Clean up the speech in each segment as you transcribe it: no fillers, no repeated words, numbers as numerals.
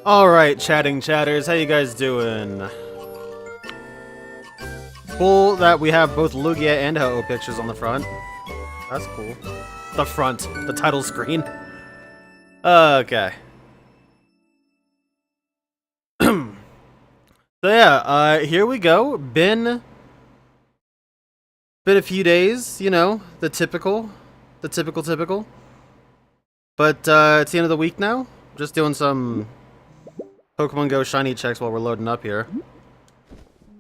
Alright, chatting chatters, how you guys doing? Cool that we have both Lugia and Ho-Oh pictures on the front. That's cool. The front, the title screen. Okay. So yeah, here we go. Been a few days, you know, the typical. But it's the end of the week now. Just doing some Pokemon Go shiny checks while we're loading up here.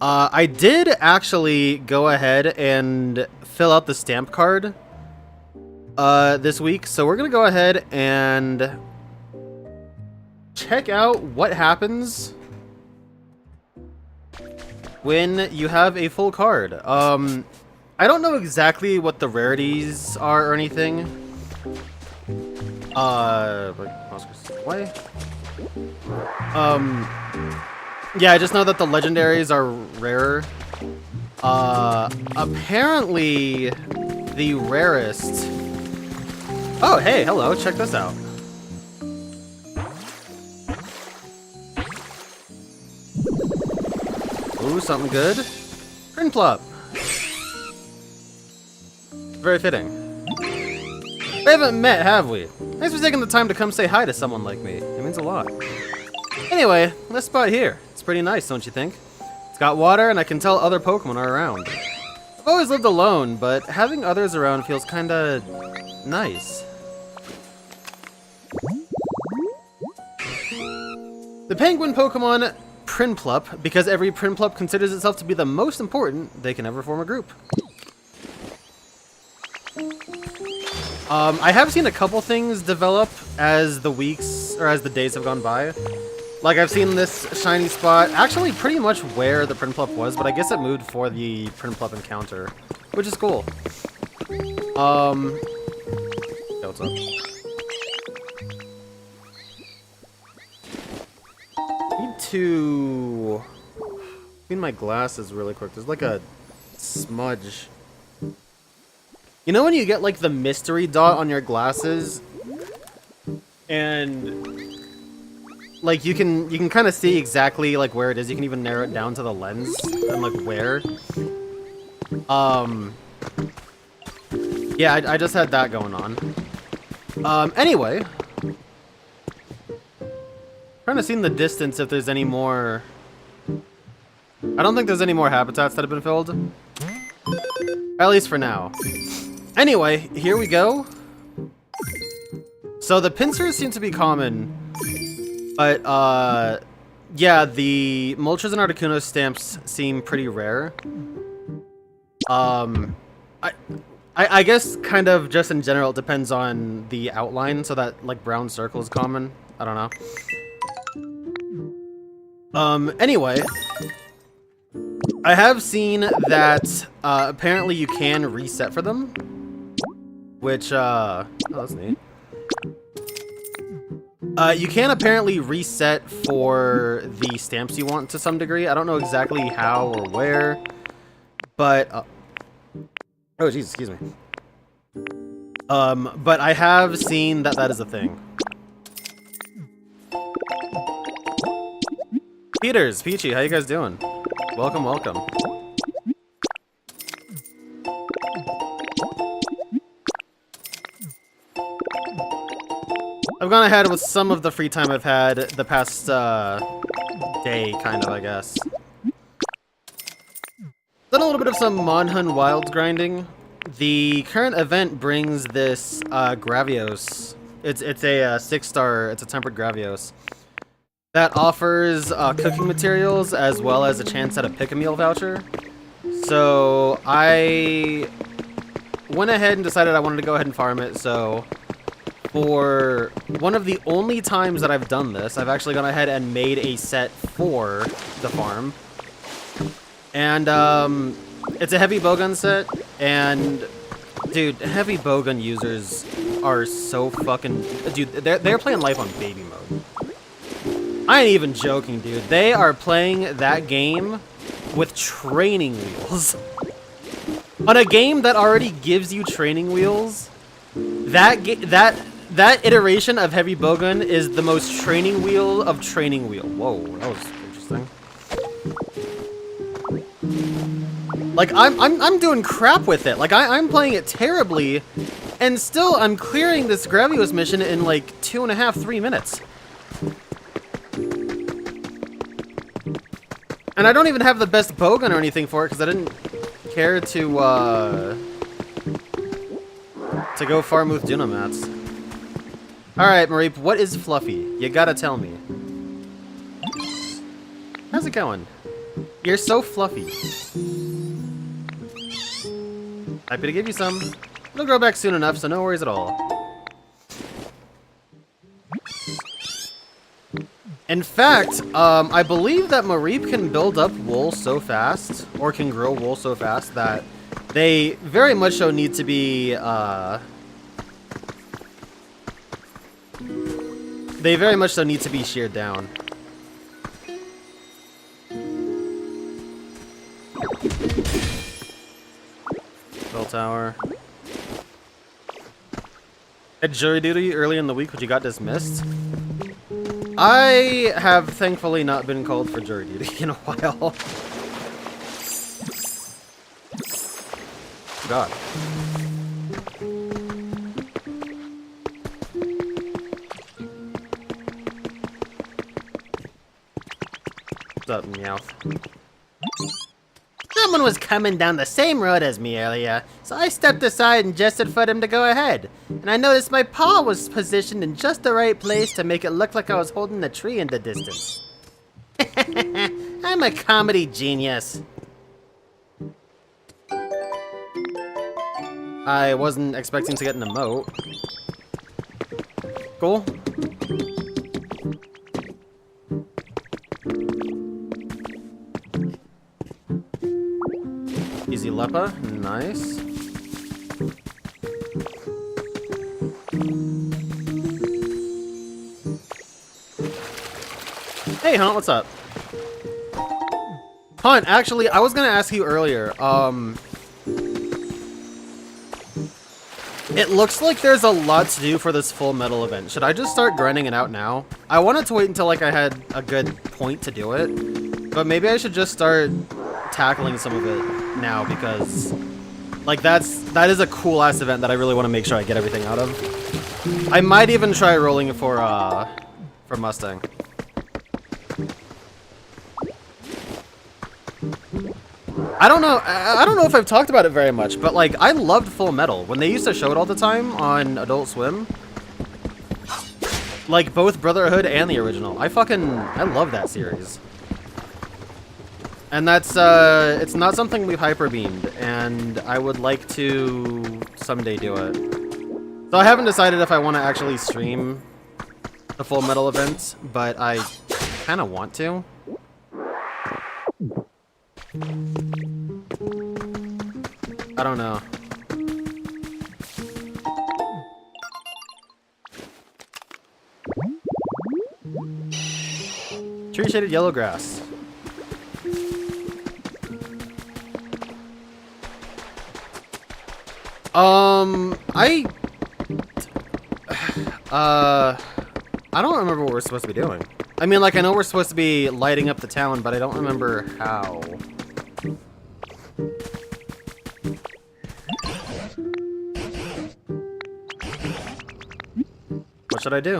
I did actually go ahead and fill out the stamp card this week, so we're gonna go ahead and check out what happens when you have a full card. I don't know exactly what the rarities are or anything. Why? Yeah, I just know that the legendaries are rarer. Apparently the rarest... Oh, hey, hello, check this out. Ooh, something good. Prinplup. Very fitting. We haven't met, have we? Thanks for taking the time to come say hi to someone like me. It means a lot. Anyway, this spot here. It's pretty nice, don't you think? It's got water, and I can tell other Pokemon are around. I've always lived alone, but having others around feels kinda nice. The penguin Pokemon Prinplup, because every Prinplup considers itself to be the most important, they can ever form a group. I have seen a couple things develop as the weeks, or as the days have gone by. Like, I've seen this shiny spot, actually pretty much where the Prinplup was, but I guess it moved for the Prinplup encounter, which is cool. Yeah, what's up? I need to clean my glasses really quick. There's like a smudge. You know when you get like the mystery dot on your glasses, and like you can kind of see exactly like where it is. You can even narrow it down to the lens and like where. Yeah, I just had that going on. Anyway, trying to see in the distance if there's any more. I don't think there's any more habitats that have been filled, at least for now. Anyway, here we go. So the pincers seem to be common, but yeah, the Moltres and Articuno stamps seem pretty rare. I guess kind of just in general it depends on the outline, so that like brown circle is common. I don't know. Anyway, I have seen that apparently you can reset for them. Which, oh, that's neat. You can apparently reset for the stamps you want to some degree. I don't know exactly how or where, but, oh, jeez, excuse me. But I have seen that that is a thing. Peters, Peachy, how you guys doing? Welcome, welcome. I've gone ahead with some of the free time I've had the past day, kind of, I guess. Done a little bit of some Monhun Wilds grinding. The current event brings this Gravios. It's a 6-star, it's a tempered Gravios. That offers cooking materials as well as a chance at a pick-a-meal voucher. So I went ahead and decided I wanted to go ahead and farm it, so for one of the only times that I've done this, I've actually gone ahead and made a set for the farm. And it's a heavy bowgun set, and dude, heavy bowgun users are so fucking... Dude, they're playing life on baby mode. I ain't even joking, dude. They are playing that game with training wheels. On a game that already gives you training wheels, That iteration of Heavy Bowgun is the most training wheel of training wheel. Whoa, that was interesting. Like I'm doing crap with it. Like I'm playing it terribly, and still I'm clearing this Gravios mission in like 2.5, 3 minutes. And I don't even have the best bowgun or anything for it because I didn't care to go farm with Dunamats. Alright, Mareep, what is Fluffy? You gotta tell me. How's it going? You're so fluffy. Happy to give you some. It'll grow back soon enough, so no worries at all. In fact, I believe that Mareep can build up wool so fast, or can grow wool so fast, that they very much so need to be, sheared down. Bell tower. Had jury duty early in the week, but you got dismissed. I have thankfully not been called for jury duty in a while. God. What's up, Meowth? Someone was coming down the same road as me earlier, so I stepped aside and gestured for him to go ahead. And I noticed my paw was positioned in just the right place to make it look like I was holding a tree in the distance. I'm a comedy genius. I wasn't expecting to get an emote. Cool. Easy Lepa, nice. Hey Hunt, what's up? Hunt, actually, I was gonna ask you earlier, it looks like there's a lot to do for this Full Metal event. Should I just start grinding it out now? I wanted to wait until like I had a good point to do it, but maybe I should just start tackling some of it now because like that is a cool ass event that I really want to make sure I get everything out of. I might even try rolling it for Mustang. I don't know if I've talked about it very much, but like I loved Full Metal when they used to show it all the time on Adult Swim. Like both Brotherhood and the original. I love that series. And that's it's not something we've hyper beamed, and I would like to someday do it. So I haven't decided if I want to actually stream the Full Metal event, but I kind of want to. I don't know. Tree shaded yellow grass. I don't remember what we're supposed to be doing. I mean, like, I know we're supposed to be lighting up the town, but I don't remember how. What should I do?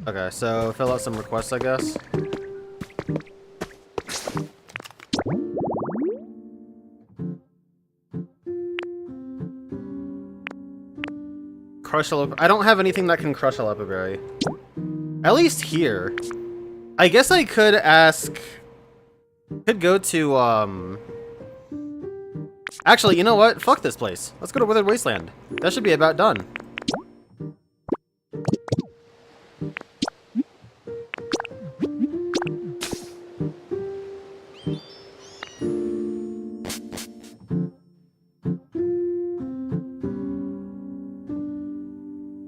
Okay, so fill out some requests, I guess. Crush a Lepa. I don't have anything that can crush a Lepa berry. At least here. I guess I could ask... Could go to, Actually, you know what? Fuck this place. Let's go to Withered Wasteland. That should be about done.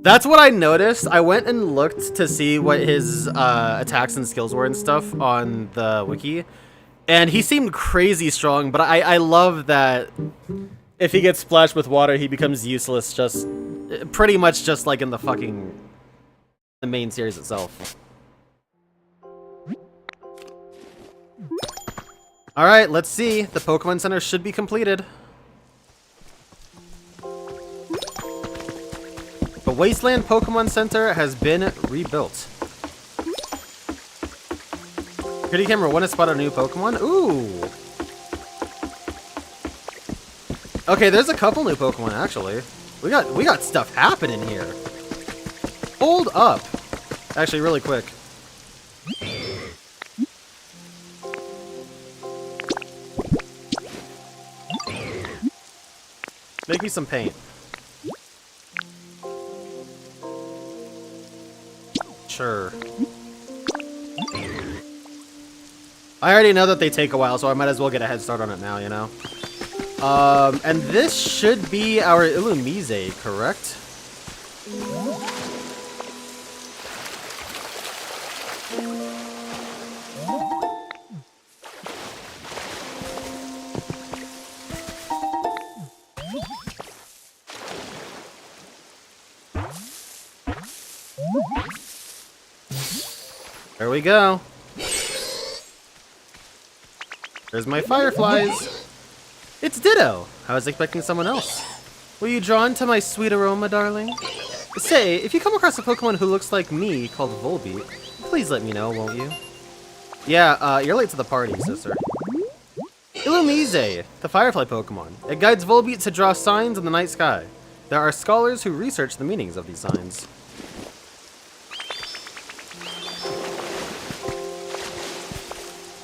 That's what I noticed. I went and looked to see what his attacks and skills were and stuff on the wiki. And he seemed crazy strong, but I love that if he gets splashed with water, he becomes useless, just pretty much just like in the main series itself. Alright, let's see. The Pokemon Center should be completed. The Wasteland Pokemon Center has been rebuilt. Pretty camera, want to spot a new Pokemon? Ooh! Okay, there's a couple new Pokemon, actually. We got stuff happening here. Hold up. Actually, really quick. Make me some paint. Sure. I already know that they take a while, so I might as well get a head start on it now, you know? And this should be our Illumise, correct? There we go. There's my fireflies. It's Ditto. I was expecting someone else. Were you drawn to my sweet aroma, darling? Say, if you come across a Pokemon who looks like me, called Volbeat, please let me know, won't you? Yeah, you're late to the party, sister. Illumise, the firefly Pokemon. It guides Volbeat to draw signs in the night sky. There are scholars who research the meanings of these signs.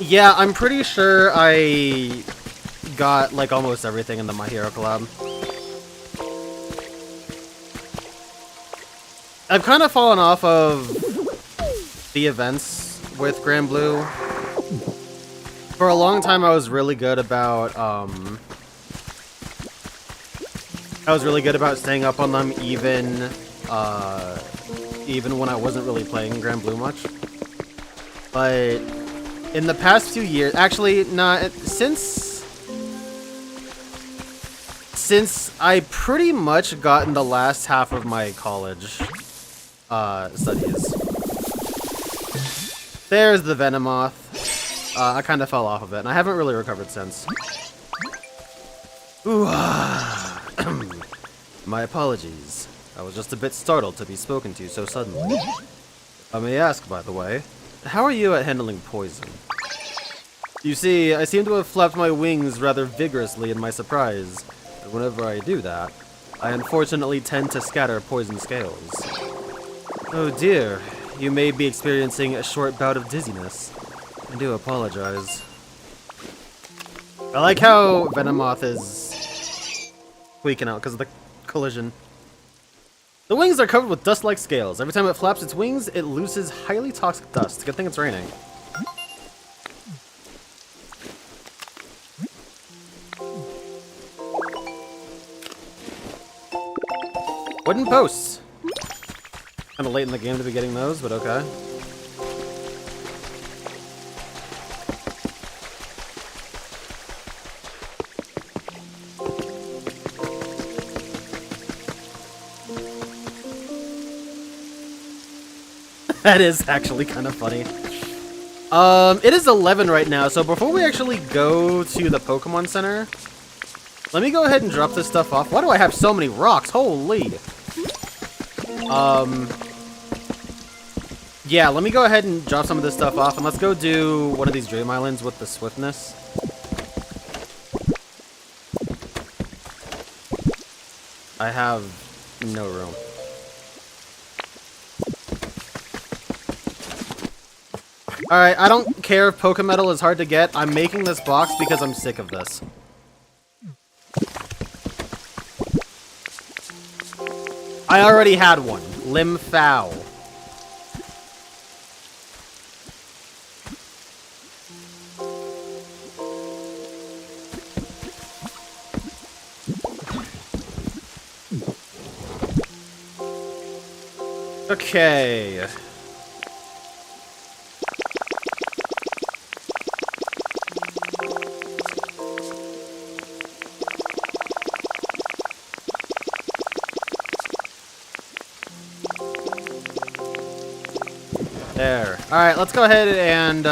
Yeah, I'm pretty sure I got, like, almost everything in the My Hero collab. I've kind of fallen off of the events with Grand Blue. For a long time, I was really good about, staying up on them, even when I wasn't really playing Grand Blue much. But in the past few years, actually, not since I pretty much got in the last half of my college studies. There's the Venomoth. I kind of fell off of it, and I haven't really recovered since. Ooh, my apologies. I was just a bit startled to be spoken to so suddenly. I may ask, by the way, how are you at handling poison? You see, I seem to have flapped my wings rather vigorously in my surprise, and whenever I do that, I unfortunately tend to scatter poison scales. Oh dear, you may be experiencing a short bout of dizziness. I do apologize. I like how Venomoth is tweaking out because of the collision. The wings are covered with dust-like scales. Every time it flaps its wings, it looses highly toxic dust. Good thing it's raining. Wooden posts. Kind of late in the game to be getting those, but okay. That is actually kind of funny. It is 11 right now, so before we actually go to the Pokemon Center, let me go ahead and drop this stuff off. Why do I have so many rocks? Holy! Yeah, let me go ahead and drop some of this stuff off, and let's go do one of these Dream Islands with the swiftness. I have no room. Alright, I don't care if Pokemetal is hard to get. I'm making this box because I'm sick of this. I already had one. Limfow. Okay. There. Alright, let's go ahead and,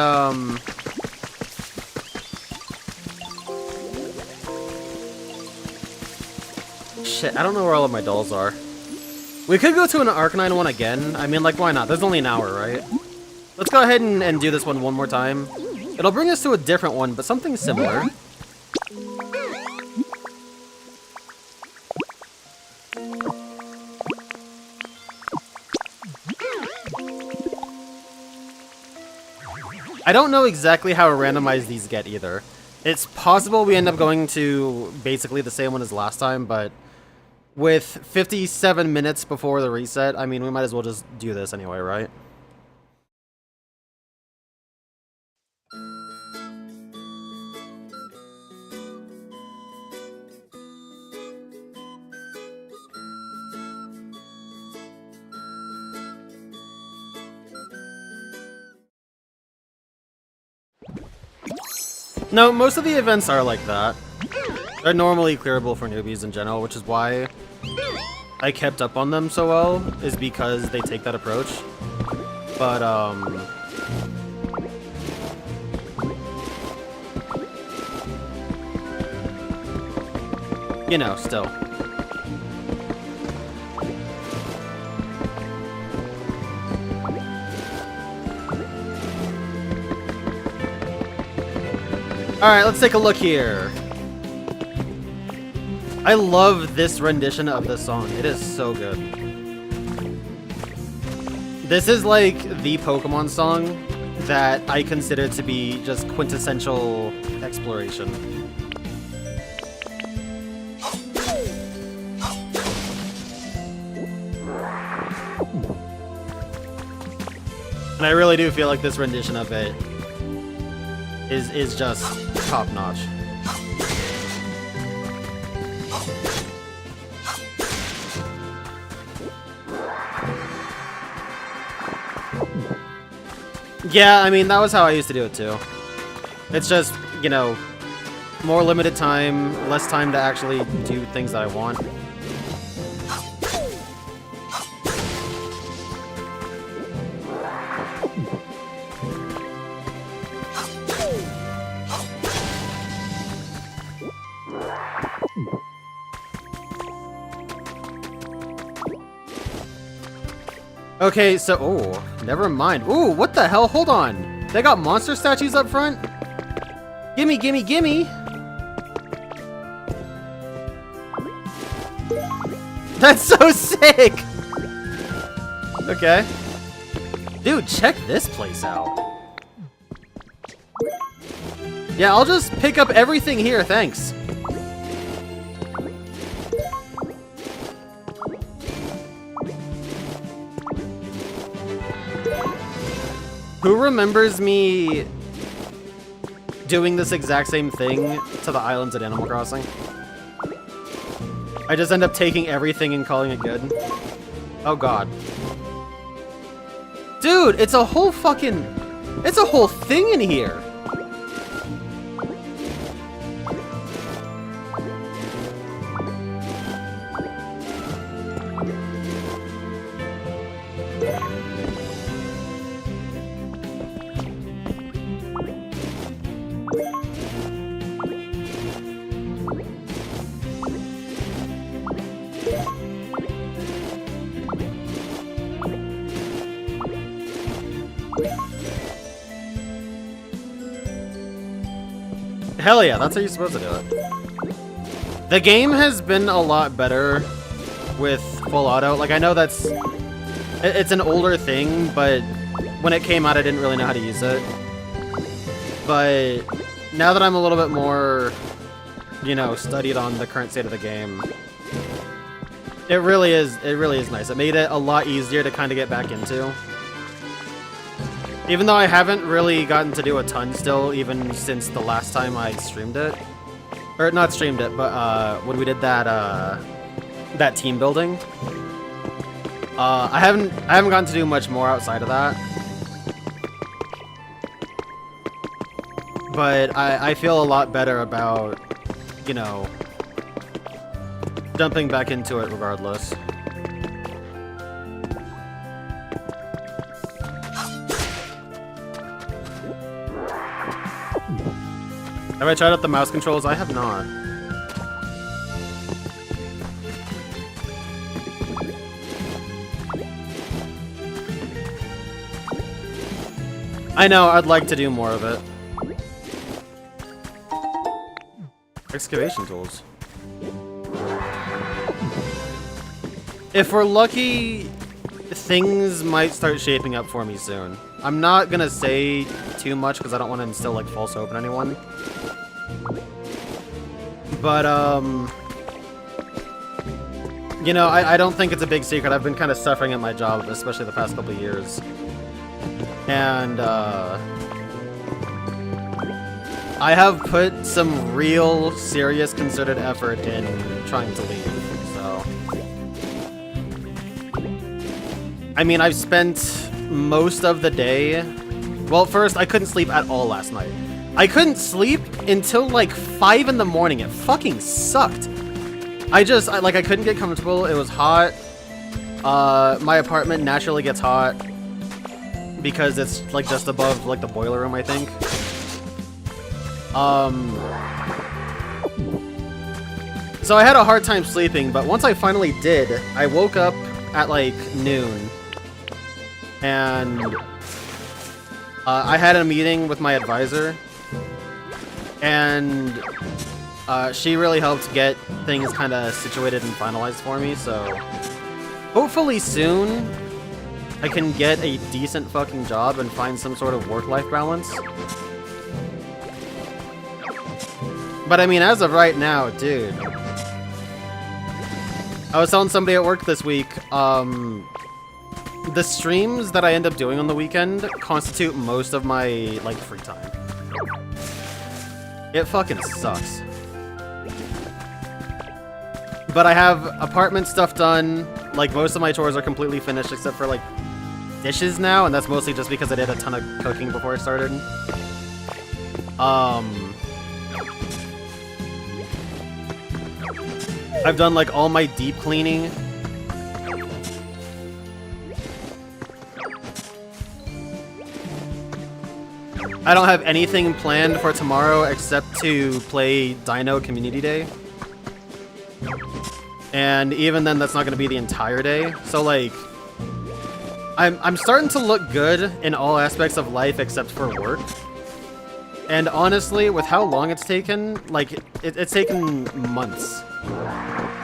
shit, I don't know where all of my dolls are. We could go to an Arcanine one again. I mean, like, why not? There's only an hour, right? Let's go ahead and do this one more time. It'll bring us to a different one, but something similar. I don't know exactly how randomized these get either. It's possible we end up going to basically the same one as last time, but with 57 minutes before the reset, I mean, we might as well just do this anyway, right? No, most of the events are like that. They're normally clearable for newbies in general, which is why I kept up on them so well, is because they take that approach. But, you know, still. Alright, let's take a look here. I love this rendition of the song. It is so good. This is like the Pokemon song that I consider to be just quintessential exploration. And I really do feel like this rendition of it is just top notch. Yeah, I mean, that was how I used to do it too. It's just, you know, more limited time, less time to actually do things that I want. Okay, so, oh, never mind. Ooh, what the hell? Hold on. They got monster statues up front? Gimme, gimme, gimme! That's so sick! Okay. Dude, check this place out. Yeah, I'll just pick up everything here, thanks. Who remembers me doing this exact same thing to the islands at Animal Crossing? I just end up taking everything and calling it good. Oh god. Dude, it's a whole fucking... It's a whole thing in here! Hell yeah, that's how you're supposed to do it. The game has been a lot better with full auto. Like, I know that's... It's an older thing, but when it came out, I didn't really know how to use it. But now that I'm a little bit more, you know, studied on the current state of the game, it really is nice. It made it a lot easier to kind of get back into. Even though I haven't really gotten to do a ton still, even since the last time I streamed it. Or, not streamed it, but when we did that, that team building. I haven't gotten to do much more outside of that. But I feel a lot better about, you know, jumping back into it regardless. Have I tried out the mouse controls? I have not. I know, I'd like to do more of it. Excavation tools. If we're lucky, things might start shaping up for me soon. I'm not gonna say too much because I don't want to instill like false hope in anyone. But you know, I don't think it's a big secret. I've been kind of suffering at my job, especially the past couple of years. And I have put some real serious concerted effort in trying to leave, so. I mean, I've spent most of the day. Well, first, I couldn't sleep at all last night. I couldn't sleep until like 5 in the morning. It fucking sucked. I couldn't get comfortable. It was hot. My apartment naturally gets hot because it's like just above like the boiler room, I think. So I had a hard time sleeping, but once I finally did, I woke up at like noon, and I had a meeting with my advisor, and she really helped get things kind of situated and finalized for me, so hopefully soon I can get a decent fucking job and find some sort of work-life balance. But I mean, as of right now, dude, I was telling somebody at work this week, the streams that I end up doing on the weekend constitute most of my, like, free time. It fucking sucks. But I have apartment stuff done. Like, most of my chores are completely finished except for, like, dishes now, and that's mostly just because I did a ton of cooking before I started. I've done, like, all my deep cleaning. I don't have anything planned for tomorrow except to play Dino Community Day. And even then, that's not going to be the entire day. So, like, I'm starting to look good in all aspects of life except for work. And honestly, with how long it's taken, like, it's taken months.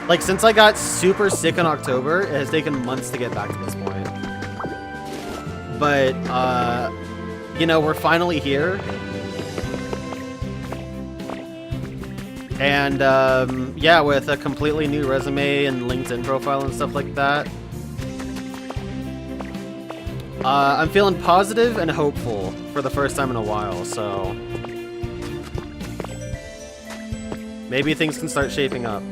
Like, since I got super sick in October, it has taken months to get back to this point. But, you know, we're finally here. And, yeah, with a completely new resume and LinkedIn profile and stuff like that. I'm feeling positive and hopeful for the first time in a while, so maybe things can start shaping up.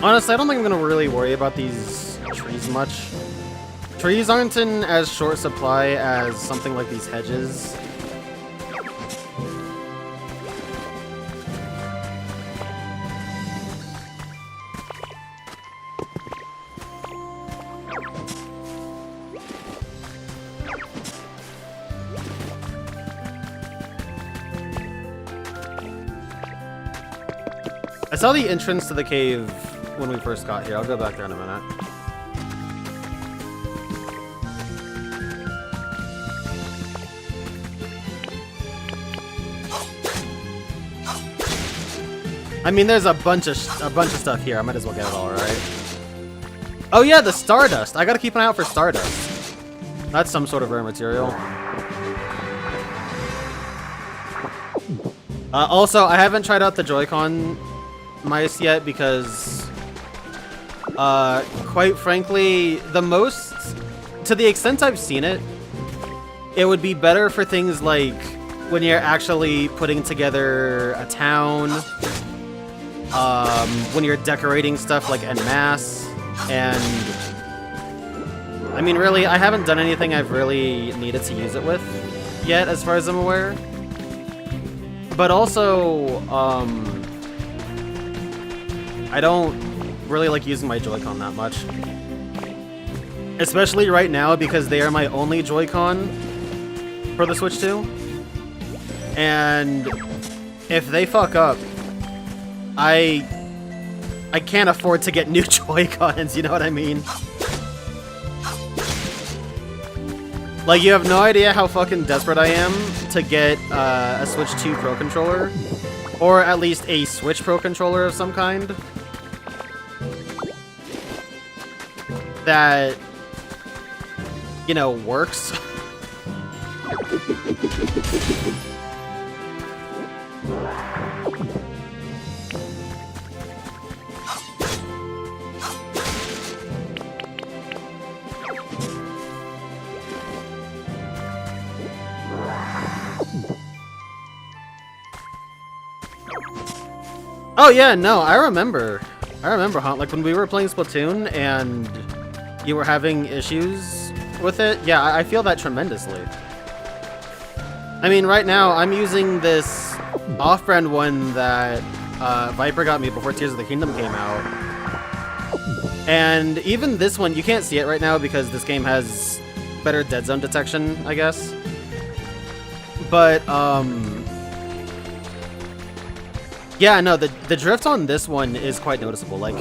Honestly, I don't think I'm gonna really worry about these trees much. Trees aren't in as short supply as something like these hedges. I saw the entrance to the cave when we first got here. I'll go back there in a minute. I mean, there's a bunch of stuff here. I might as well get it all, right? Oh yeah, the Stardust. I gotta keep an eye out for Stardust. That's some sort of rare material. Also, I haven't tried out the Joy-Con mice yet because quite frankly, to the extent I've seen it, it would be better for things like when you're actually putting together a town, when you're decorating stuff like en masse, and I mean, really, I haven't done anything I've really needed to use it with yet, as far as I'm aware. But also, I don't really like using my Joy-Con that much. Especially right now, because they are my only Joy-Con for the Switch 2. And if they fuck up, I can't afford to get new Joy-Cons, you know what I mean? Like, you have no idea how fucking desperate I am to get a Switch 2 Pro Controller. Or at least a Switch Pro Controller of some kind. That, you know, works. Oh yeah, no, I remember, Hunt, like when we were playing Splatoon and you were having issues with it. Yeah, I feel that tremendously. I mean, right now I'm using this off-brand one that Viper got me before Tears of the Kingdom came out. And even this one, you can't see it right now because this game has better dead zone detection, I guess. But, yeah, no, the drift on this one is quite noticeable. Like,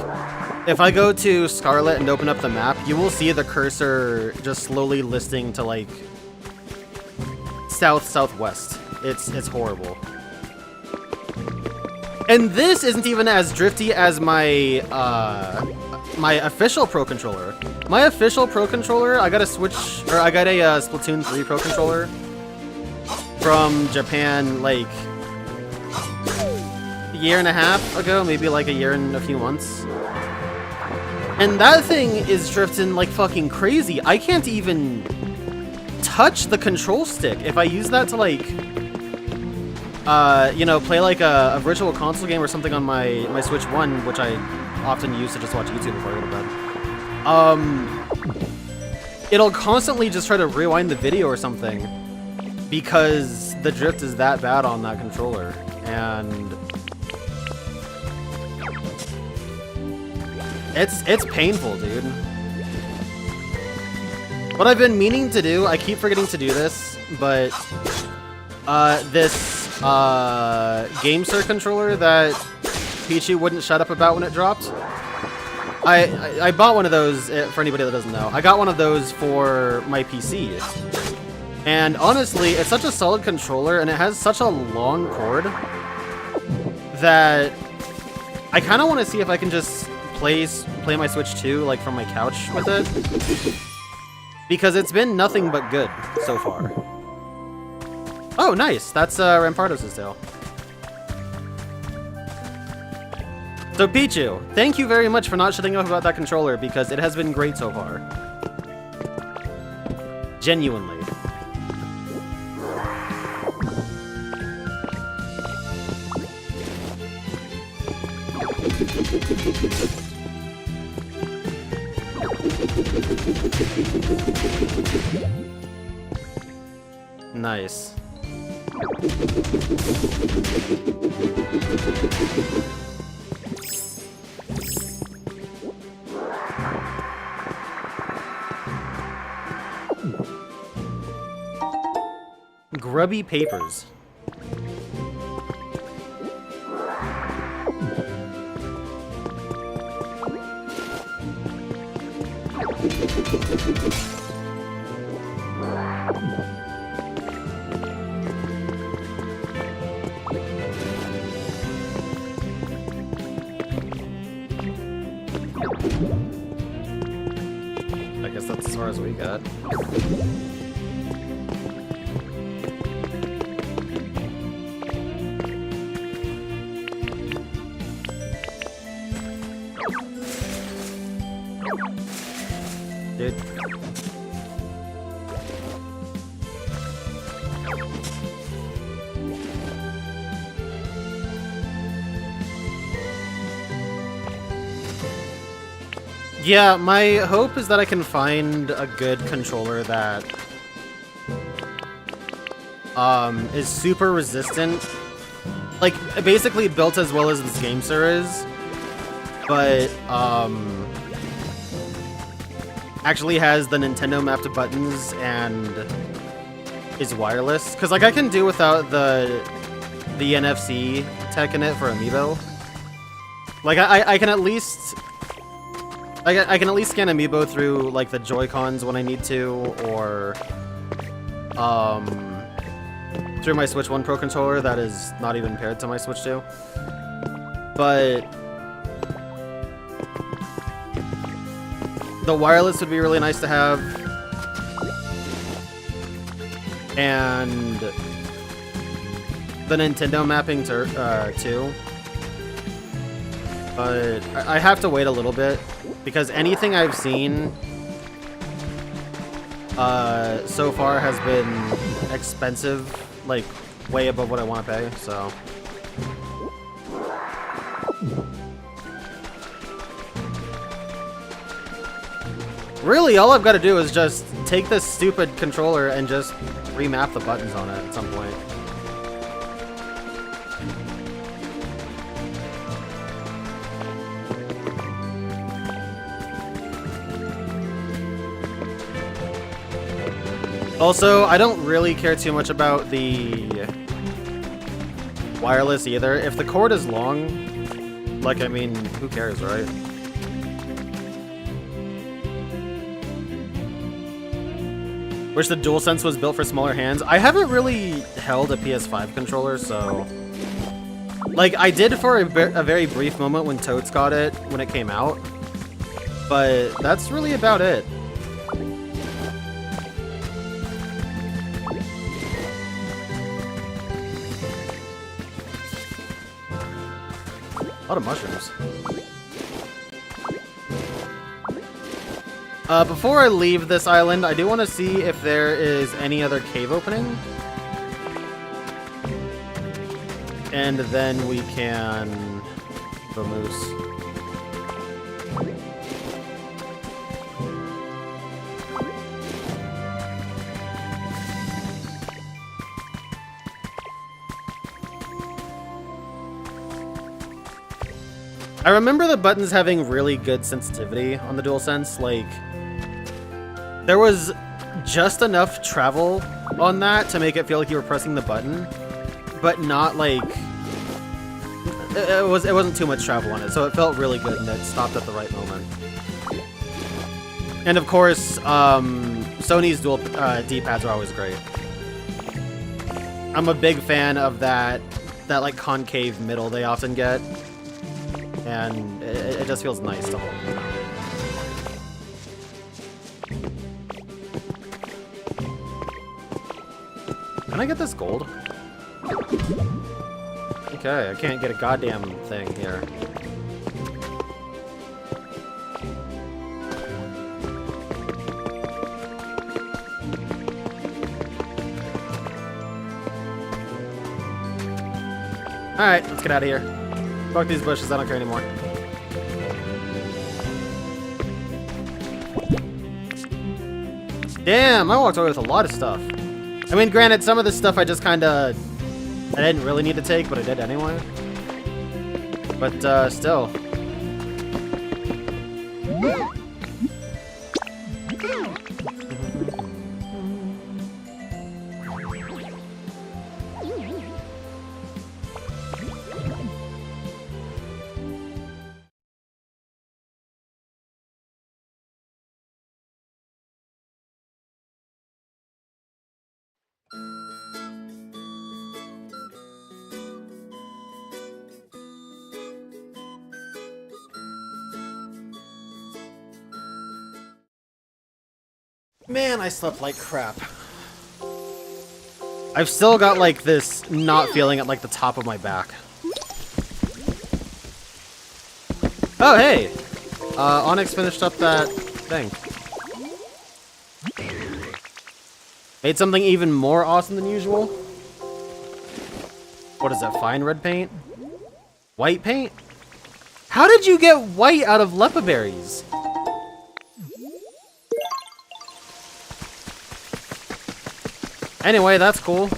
if I go to Scarlet and open up the map, you will see the cursor just slowly listing to, like, south-southwest. It's horrible. And this isn't even as drifty as my, my official Pro Controller. My official Pro Controller, I got a Splatoon 3 Pro Controller from Japan, like, a year and a half ago, maybe like a year and a few months. And that thing is drifting like fucking crazy. I can't even touch the control stick. If I use that to like, you know, play like a virtual console game or something on my Switch 1, which I often use to just watch YouTube before I go to bed, it'll constantly just try to rewind the video or something because the drift is that bad on that controller. And it's painful, dude. What I've been meaning to do, I keep forgetting to do this, but this GameSir controller that Pichu wouldn't shut up about when it dropped, I bought one of those, for anybody that doesn't know. I got one of those for my PC. And honestly, it's such a solid controller, and it has such a long cord that I kind of want to see if I can just play my Switch 2 like from my couch with it, because it's been nothing but good so far. Oh, nice! That's Rampardos' tail. So Pichu, thank you very much for not shutting up about that controller, because it has been great so far. Genuinely. Nice. Grubby papers. I guess that's as far as we got. Dude. Yeah, my hope is that I can find a good controller that is super resistant. Like, basically built as well as this game sir is, but actually has the Nintendo mapped buttons and is wireless. Because, like, I can do without the NFC tech in it for Amiibo. Like, I can at least... I can at least scan Amiibo through, like, the Joy-Cons when I need to, or through my Switch 1 Pro controller that is not even paired to my Switch 2. But the wireless would be really nice to have. And the Nintendo mapping too. But I have to wait a little bit, because anything I've seen so far has been expensive, like way above what I want to pay, so. Really, all I've got to do is just take this stupid controller and just remap the buttons on it at some point. Also, I don't really care too much about the wireless either. If the cord is long, like, I mean, who cares, right? Wish the DualSense was built for smaller hands. I haven't really held a PS5 controller, so... Like, I did for a very brief moment when Toads got it, when it came out. But that's really about it. A lot of mushrooms. Before I leave this island, I do want to see if there is any other cave opening. And then we can vamoose. I remember the buttons having really good sensitivity on the DualSense. Like, there was just enough travel on that to make it feel like you were pressing the button, but not like it wasn't too much travel on it, so it felt really good and it stopped at the right moment. And of course, Sony's dual D-pads are always great. I'm a big fan of that like concave middle they often get. And it just feels nice to hold. Can I get this gold? Okay, I can't get a goddamn thing here. Alright, let's get out of here. Fuck these bushes, I don't care anymore. Damn, I walked away with a lot of stuff. I mean, granted, some of this stuff I just kinda... I didn't really need to take, but I did anyway. But, still. Man, I slept like crap. I've still got, like, this not feeling at, like, the top of my back. Oh, hey! Onyx finished up that thing. Made something even more awesome than usual. What is that, fine red paint? White paint? How did you get white out of lepa berries? Anyway, that's cool.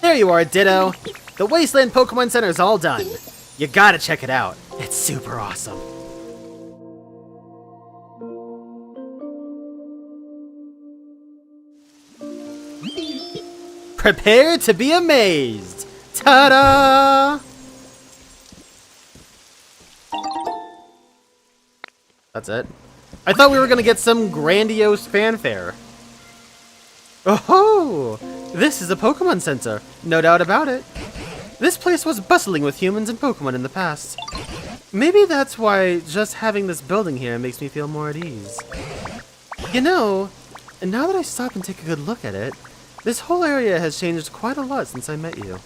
There you are, Ditto. The Wasteland Pokemon Center is all done. You gotta check it out. It's super awesome. Prepare to be amazed! Ta-da! That's it. I thought we were gonna get some grandiose fanfare. Oh, this is a Pokemon Center. No doubt about it. This place was bustling with humans and Pokemon in the past. Maybe that's why just having this building here makes me feel more at ease. You know, and now that I stop and take a good look at it, this whole area has changed quite a lot since I met you.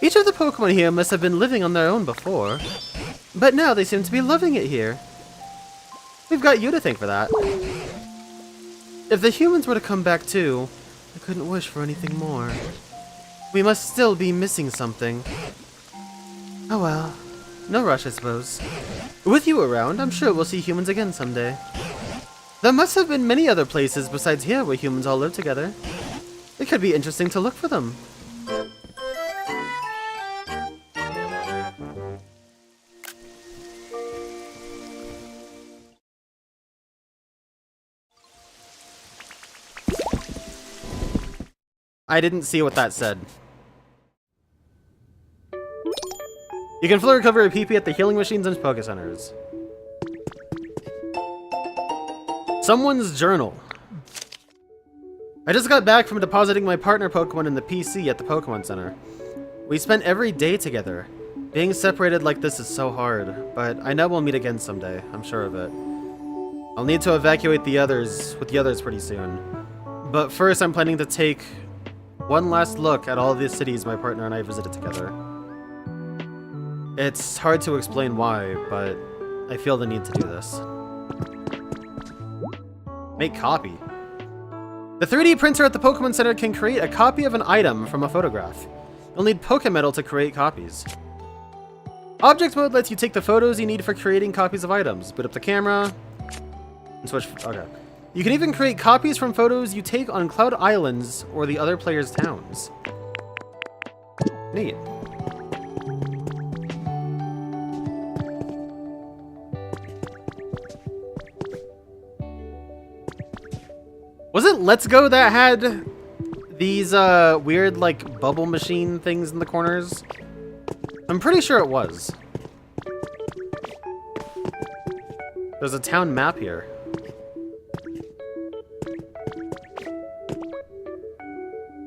Each of the Pokemon here must have been living on their own before, but now they seem to be loving it here. We've got you to thank for that. If the humans were to come back too, I couldn't wish for anything more. We must still be missing something. Oh well, no rush I suppose. With you around, I'm sure we'll see humans again someday. There must have been many other places besides here where humans all live together. It could be interesting to look for them. I didn't see what that said. You can fully recover a PP at the healing machines and Poké Centers. Someone's journal. I just got back from depositing my partner Pokemon in the PC at the Pokemon Center. We spent every day together. Being separated like this is so hard, but I know we'll meet again someday. I'm sure of it. I'll need to evacuate the others pretty soon. But first I'm planning to take one last look at all the cities my partner and I visited together. It's hard to explain why, but I feel the need to do this. Make copy. The 3D printer at the Pokemon Center can create a copy of an item from a photograph. You'll need Pokemetal to create copies. Object mode lets you take the photos you need for creating copies of items. Boot up the camera and switch. Okay. You can even create copies from photos you take on Cloud Islands or the other players' towns. Neat. Was it Let's Go that had these weird like bubble machine things in the corners? I'm pretty sure it was. There's a town map here.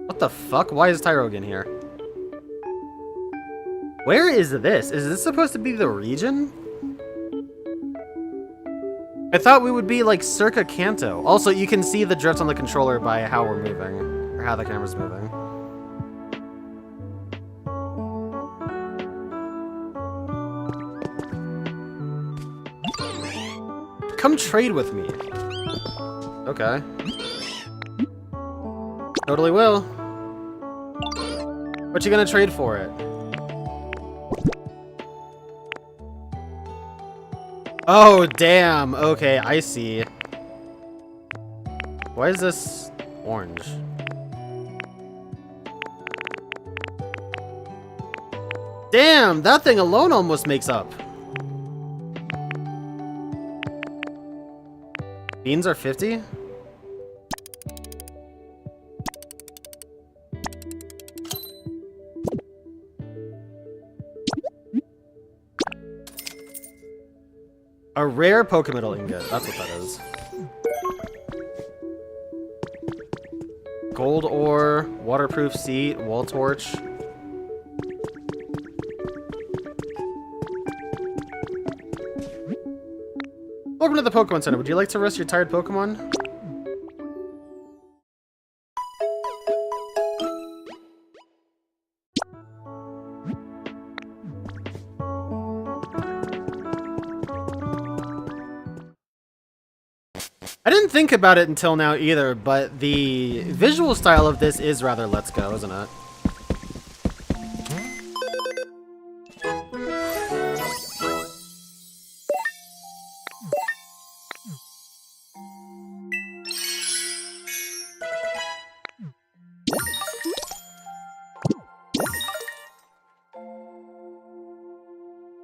What the fuck? Why is Tyrogan here? Where is this? Is this supposed to be the region? I thought we would be like circa Kanto. Also, you can see the drift on the controller by how we're moving, or how the camera's moving. Come trade with me. Okay. Totally will. What you gonna trade for it? Oh, damn. Okay, I see. Why is this orange? Damn, that thing alone almost makes up. Beans are 50? A rare Pokemetal ingot. That's what that is. Gold ore, waterproof seat, wall torch. Welcome to the Pokemon Center. Would you like to rest your tired Pokemon? I didn't think about it until now either, but the visual style of this is rather Let's Go, isn't it?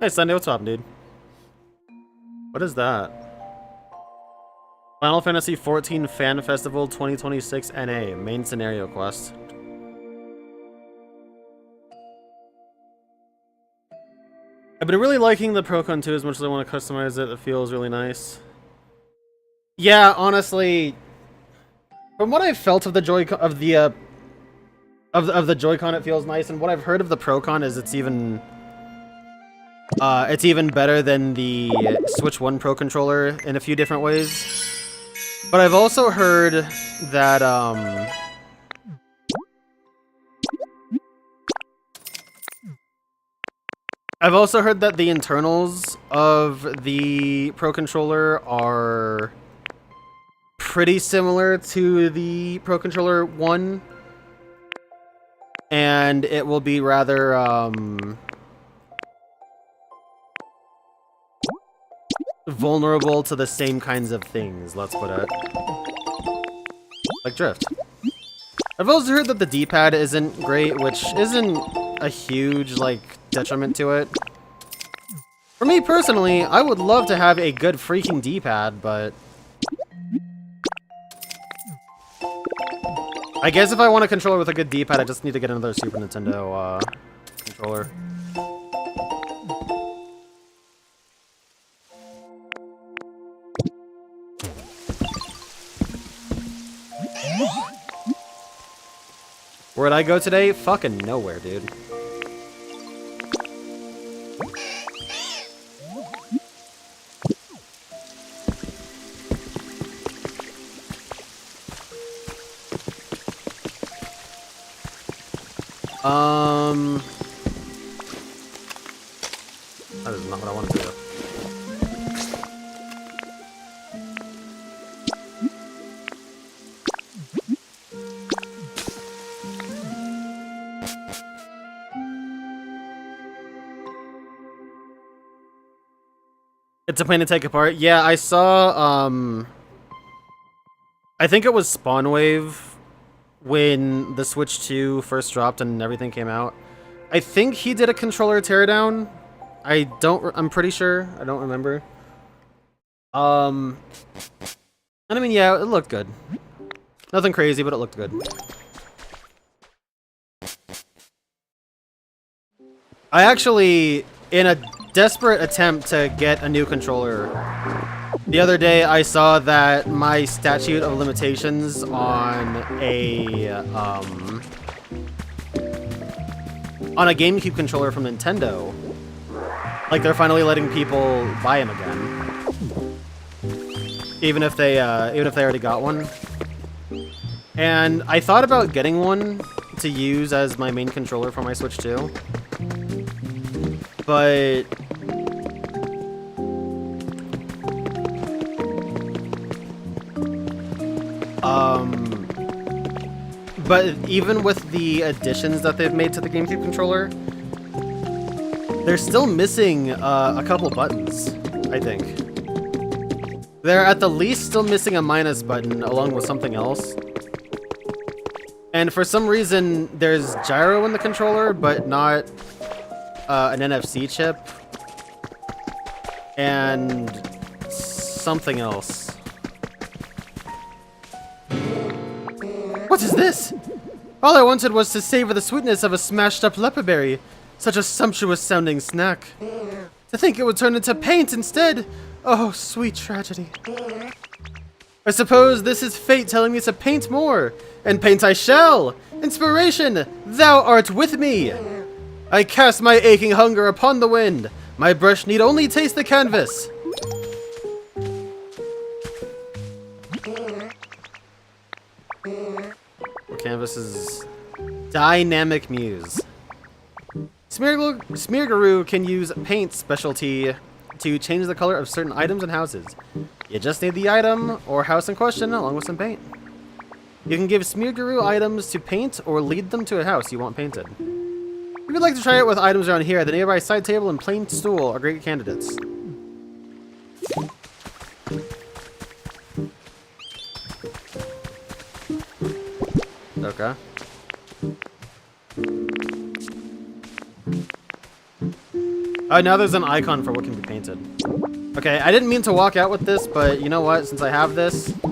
Hi, Sunday. What's up, dude? What is that? Final Fantasy XIV Fan Festival 2026 NA main scenario quest. I've been really liking the Procon 2 as much as I want to customize it. It feels really nice. Yeah, honestly, from what I've felt of the Joy-Con, of the Joy-Con, it feels nice, and what I've heard of the Procon is it's even better than the Switch 1 Pro controller in a few different ways. But I've also heard that the internals of the Pro controller are pretty similar to the Pro Controller 1, and it will be rather vulnerable to the same kinds of things, let's put it. Like drift. I've also heard that the D-pad isn't great, which isn't a huge, like, detriment to it. For me personally, I would love to have a good freaking D-pad, but I guess if I want a controller with a good D-pad, I just need to get another Super Nintendo controller. Where'd I go today? Fucking nowhere, dude. That is not what I want to do. It's a pain to take apart. Yeah, I saw, I think it was Spawnwave when the Switch 2 first dropped and everything came out. I think he did a controller teardown. I'm pretty sure. I don't remember. And I mean, yeah, it looked good. Nothing crazy, but it looked good. I actually, in a desperate attempt to get a new controller, the other day I saw that my statute of limitations on a GameCube controller from Nintendo, like they're finally letting people buy them again, even if they already got one. And I thought about getting one to use as my main controller for my Switch 2, but even with the additions that they've made to the GameCube controller, they're still missing a couple buttons, I think. They're at the least still missing a minus button along with something else. And for some reason, there's gyro in the controller, but not an NFC chip. And something else. What is this? All I wanted was to savor the sweetness of a smashed up leper berry. Such a sumptuous sounding snack. To think it would turn into paint instead. Oh, sweet tragedy. I suppose this is fate telling me to paint more. And paint I shall. Inspiration, thou art with me. I cast my aching hunger upon the wind. My brush need only taste the canvas. Canvas is Dynamic Muse. Smeargaroo can use paint specialty to change the color of certain items and houses. You just need the item or house in question along with some paint. You can give Smeargaroo items to paint or lead them to a house you want painted. If you'd like to try it with items around here, the nearby side table and plain stool are great candidates. Okay. Oh, now there's an icon for what can be painted. Okay, I didn't mean to walk out with this, but you know what? Since I have this... Dude.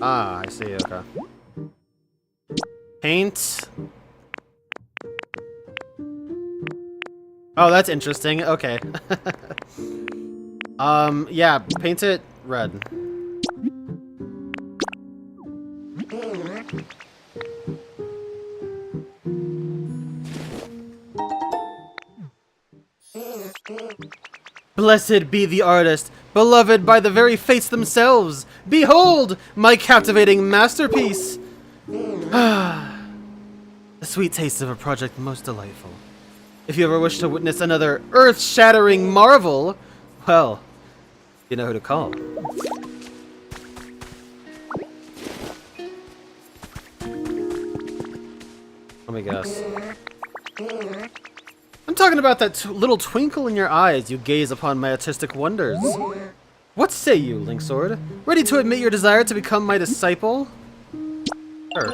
Ah, I see, okay. Paint. Oh, that's interesting. Okay. Yeah, paint it red. Blessed be the artist, beloved by the very fates themselves. Behold, my captivating masterpiece. The sweet taste of a project most delightful. If you ever wish to witness another earth-shattering marvel, well, you know who to call. Let me guess. I'm talking about that little twinkle in your eyes you gaze upon my artistic wonders. What say you, Linksword? Ready to admit your desire to become my disciple? Sure.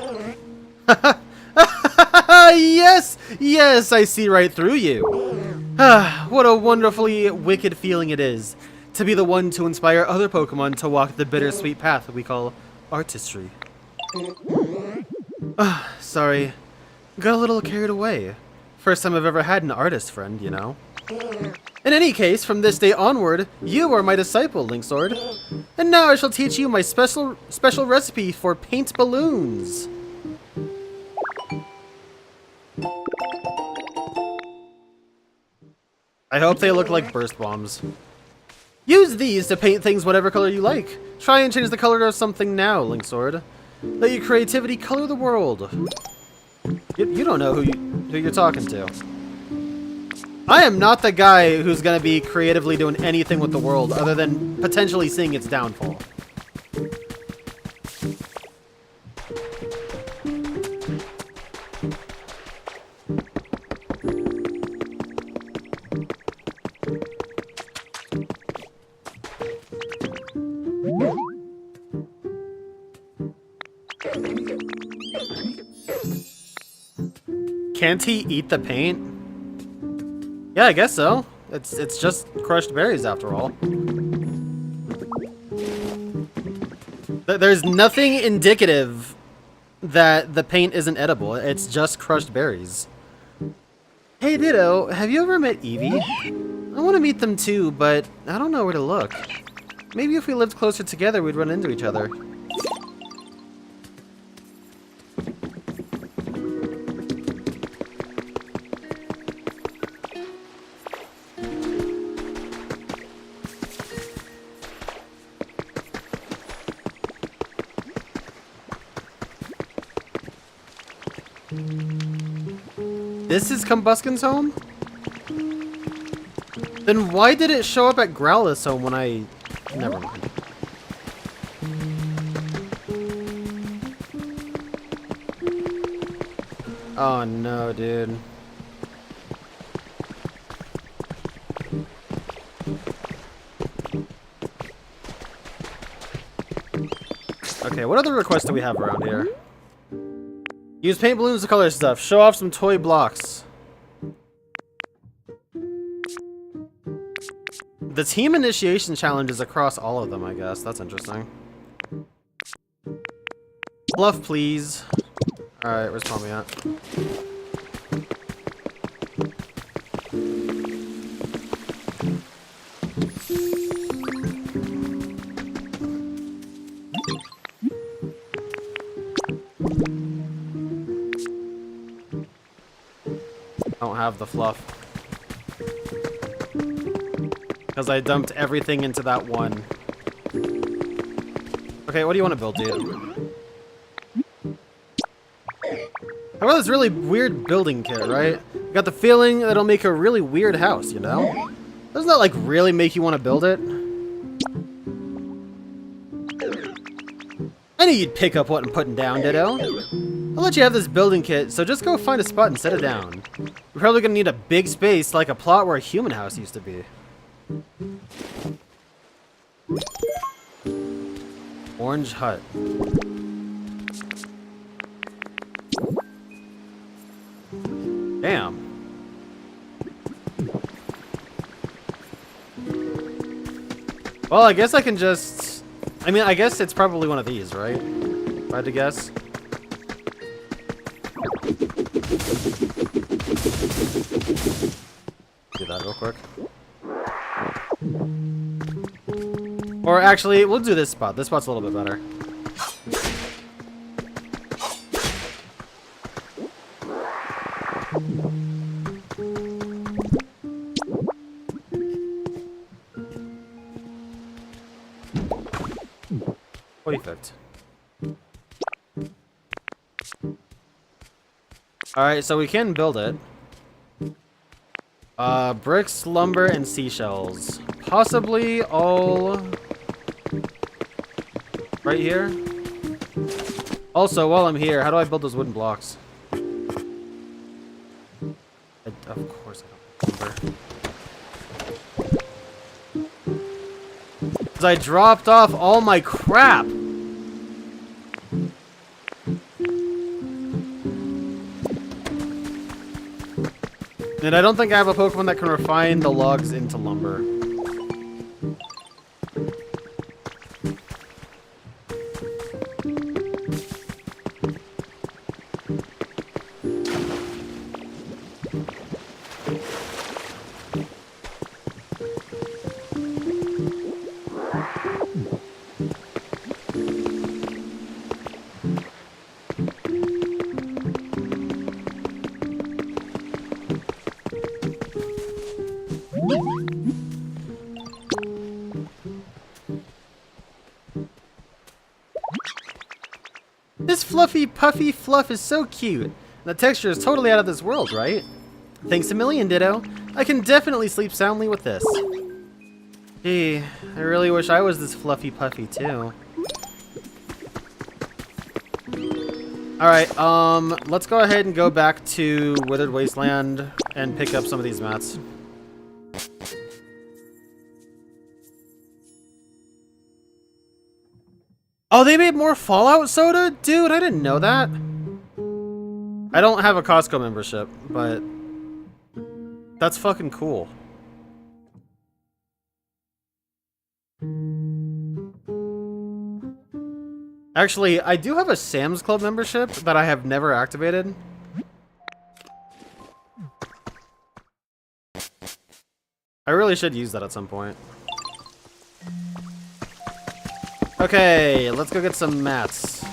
Yes! Yes, I see right through you. Ah, what a wonderfully wicked feeling it is to be the one to inspire other Pokemon to walk the bittersweet path we call artistry. Sorry. Got a little carried away. First time I've ever had an artist friend, you know. In any case, from this day onward, you are my disciple, Linksword. And now I shall teach you my special recipe for paint balloons. I hope they look like burst bombs. Use these to paint things whatever color you like. Try and change the color of something now, Linksword. Let your creativity color the world. You don't know who you're talking to. I am not the guy who's gonna be creatively doing anything with the world other than potentially seeing its downfall. Can't he eat the paint? Yeah, I guess so. It's just crushed berries after all. There's nothing indicative that the paint isn't edible. It's just crushed berries. Hey Ditto, have you ever met Eevee? I want to meet them too, but I don't know where to look. Maybe if we lived closer together, we'd run into each other. This is Combusken's home? Then why did it show up at Growlithe's home when I... Never mind. Oh no, dude. Okay, what other requests do we have around here? Use paint balloons to color stuff. Show off some toy blocks. The team initiation challenge is across all of them, I guess. That's interesting. Bluff, please. Alright, where's Tommy at? Don't have the fluff. Because I dumped everything into that one. Okay, what do you want to build, dude? How about this really weird building kit, right? Got the feeling that it'll make a really weird house, you know? Doesn't that, like, really make you want to build it? I knew you'd pick up what I'm putting down, Ditto. I'll let you have this building kit, so just go find a spot and set it down. We're probably gonna need a big space, like a plot where a human house used to be. Orange hut. Damn. Well, I guess I can just... I mean, I guess it's probably one of these, right? If I had to guess. Do that real quick. Or actually, we'll do this spot. This spot's a little bit better. Perfect. Alright, so we can build it. Bricks, lumber, and seashells. Possibly all right here. Also, while I'm here, how do I build those wooden blocks? Of course I don't remember. Because I dropped off all my crap! And I don't think I have a Pokemon that can refine the logs into lumber. This fluffy, puffy fluff is so cute. The texture is totally out of this world, right? Thanks a million, Ditto. I can definitely sleep soundly with this. Gee, I really wish I was this fluffy puffy too. Alright, let's go ahead and go back to Withered Wasteland and pick up some of these mats. Oh, they made more Fallout soda? Dude, I didn't know that. I don't have a Costco membership, but that's fucking cool. Actually, I do have a Sam's Club membership that I have never activated. I really should use that at some point. Okay, let's go get some mats.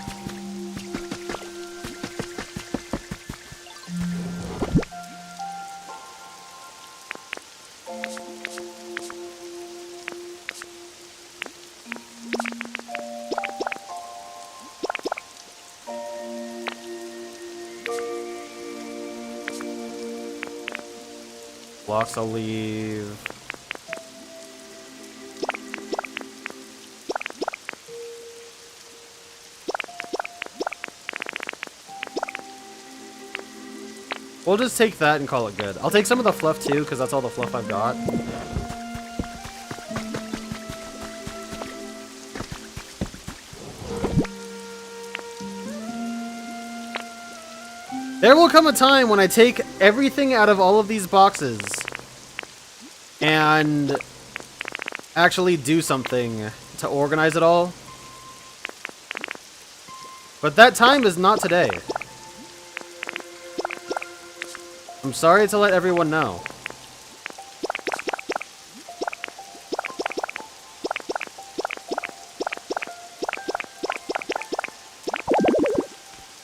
Blocks I'll leave. We'll just take that and call it good. I'll take some of the fluff too, because that's all the fluff I've got. There will come a time when I take everything out of all of these boxes and actually do something to organize it all. But that time is not today. I'm sorry to let everyone know.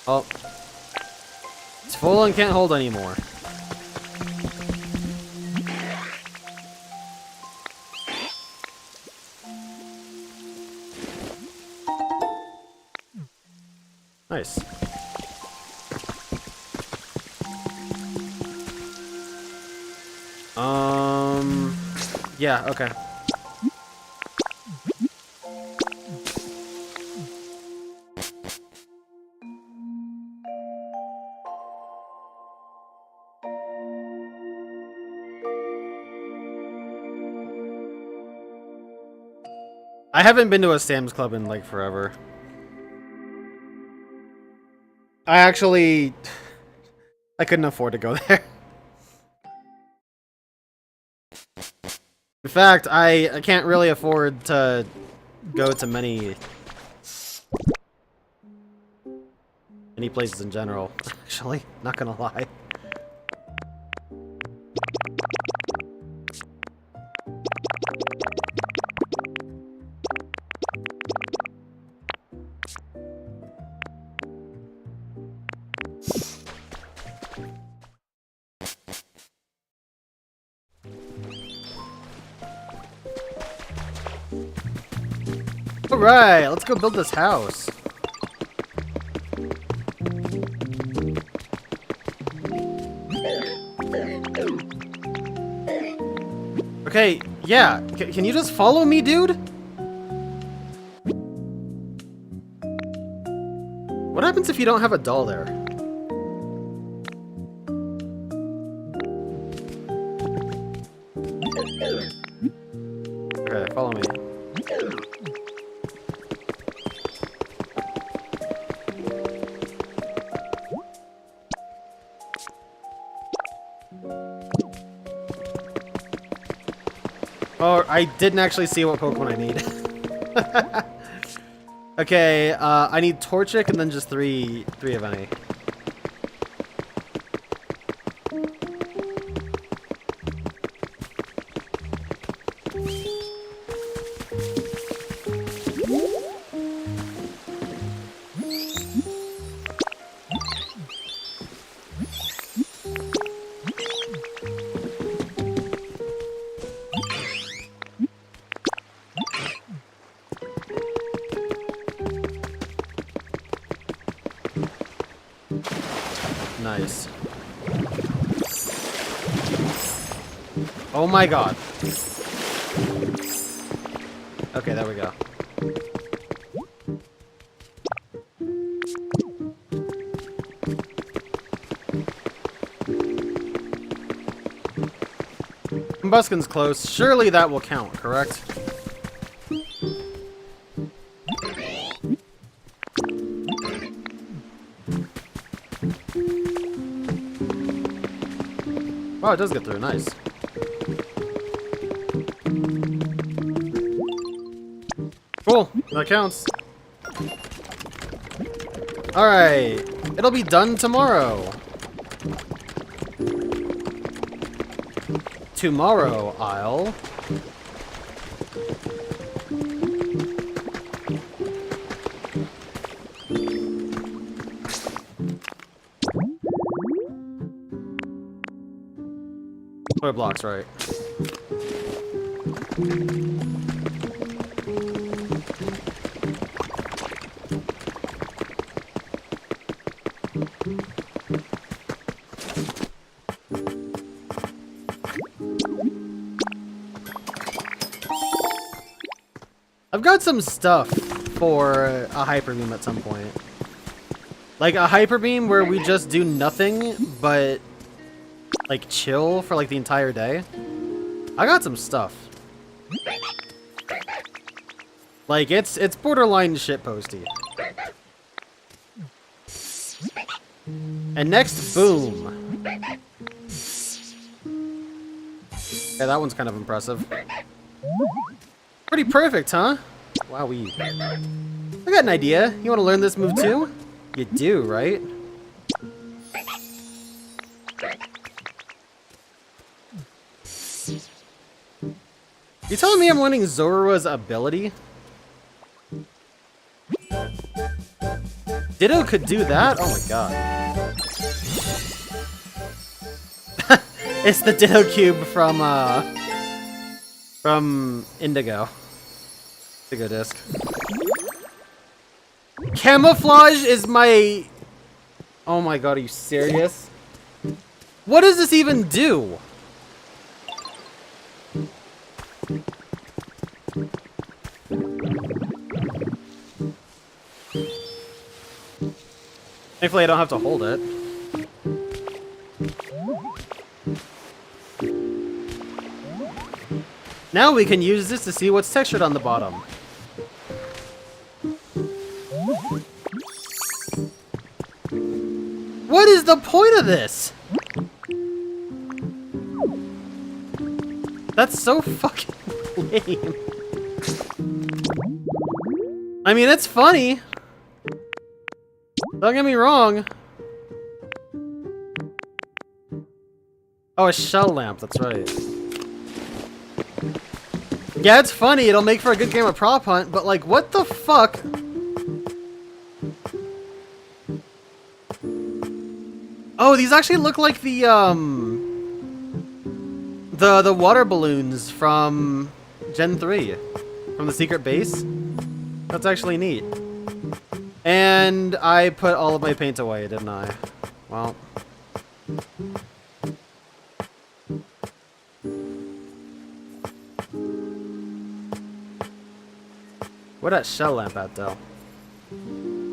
Oh. It's full and can't hold anymore. Nice. Yeah, okay. I haven't been to a Sam's Club in like forever. I couldn't afford to go there. In fact, I can't really afford to go to many places in general, actually, not gonna lie. Alright, let's go build this house. Okay, yeah, can you just follow me, dude? What happens if you don't have a doll there? Okay, follow me. Oh, I didn't actually see what Pokemon I need. Okay, I need Torchic and then just three of any. Nice. Oh my god. Okay, there we go. Combustion's close. Surely that will count, correct? Oh, it does get through. Nice. Cool. That counts. Alright. It'll be done tomorrow. Tomorrow, I'll... blocks, right. I've got some stuff for a Hyper Beam at some point. Like a Hyper Beam where we just do nothing but like chill for like the entire day. I got some stuff. Like it's borderline shitposty. And next, boom. Yeah, that one's kind of impressive. Pretty perfect, huh? Wowee. I got an idea. You want to learn this move too? You do, right? You telling me I'm learning Zorua's ability? Ditto could do that? Oh my god. It's the Ditto Cube from Indigo. Indigo Disc. Camouflage is my... Oh my god, are you serious? What does this even do? Thankfully, I don't have to hold it. Now we can use this to see what's textured on the bottom. What is the point of this? That's so fucking lame. I mean, it's funny. Don't get me wrong. Oh, a shell lamp, that's right. Yeah, it's funny, it'll make for a good game of prop hunt, but like, what the fuck? Oh, these actually look like the water balloons from Gen 3. From the secret base. That's actually neat. And I put all of my paint away, didn't I? Well. Where that shell lamp at, though?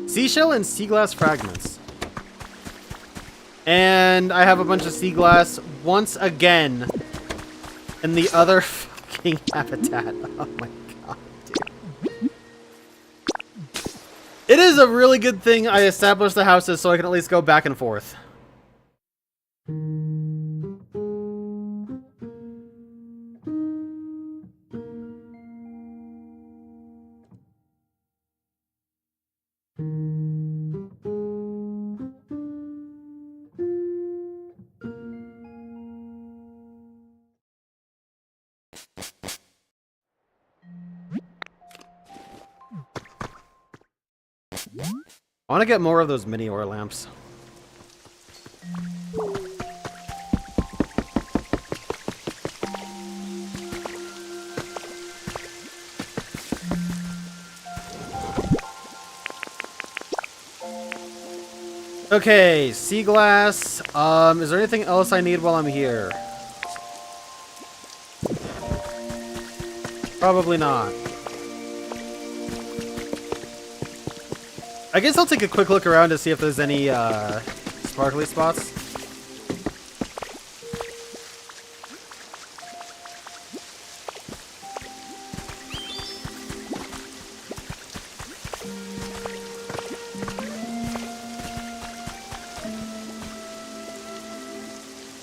Seashell and sea glass fragments. And I have a bunch of sea glass once again in the other fucking habitat. Oh my god, dude. It is a really good thing I established the houses so I can at least go back and forth. I want to get more of those mini ore lamps. Okay, sea glass. Is there anything else I need while I'm here? Probably not. I guess I'll take a quick look around to see if there's any sparkly spots.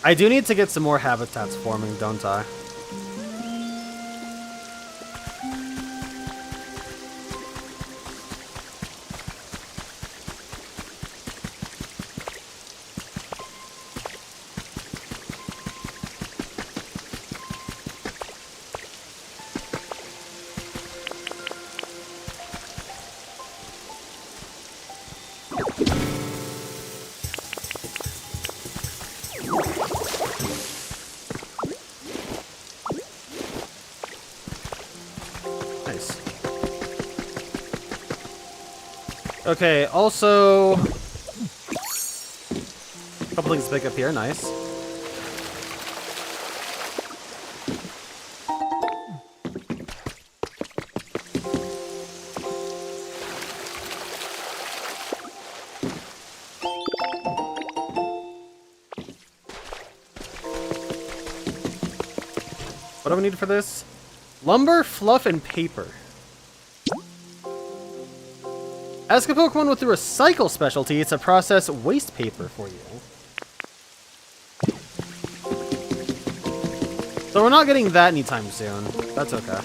I do need to get some more habitats forming, don't I? Okay, also... a couple things to pick up here, nice. What do we need for this? Lumber, fluff, and paper. Ask a Pokemon with the recycle specialty to process waste paper for you. So we're not getting that anytime soon. That's okay.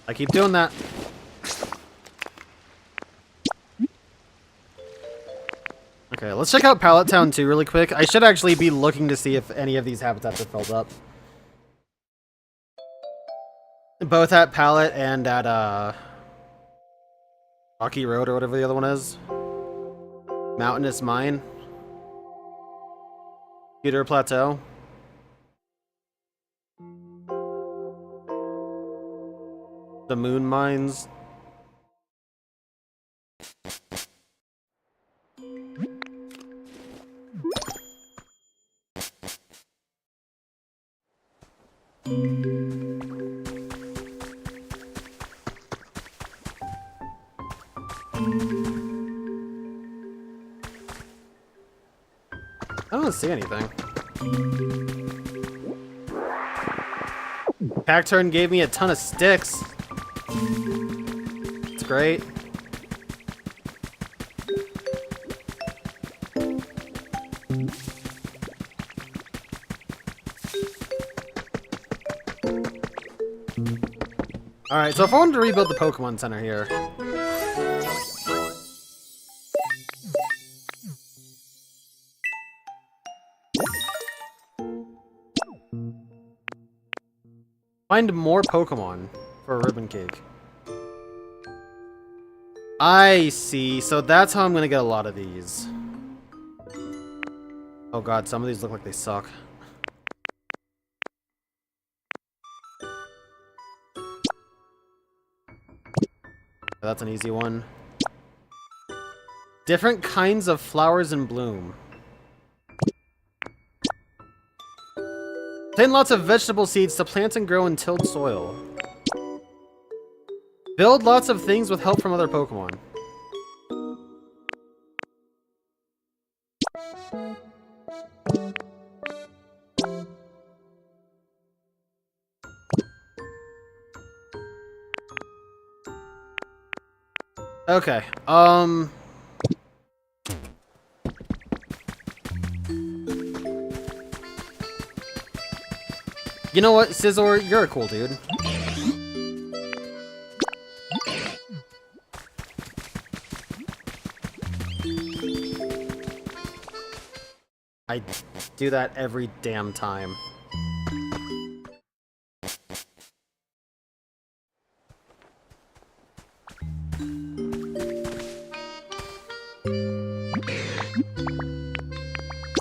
I keep doing that. Okay, let's check out Pallet Town too really quick. I should actually be looking to see if any of these habitats are filled up. Both at Pallet and at Rocky Road or whatever the other one is. Mountainous Mine. Peter Plateau. The Moon Mines. I don't see anything. Cacturn gave me a ton of sticks. It's great. Alright, so if I wanted to rebuild the Pokemon Center here. Find more Pokemon for a ribbon cake. I see, so that's how I'm gonna get a lot of these. Oh god, some of these look like they suck. That's an easy one. Different kinds of flowers in bloom. Obtain lots of vegetable seeds to plant and grow in tilled soil. Build lots of things with help from other Pokemon. Okay, you know what, Scizor, you're a cool dude. I do that every damn time.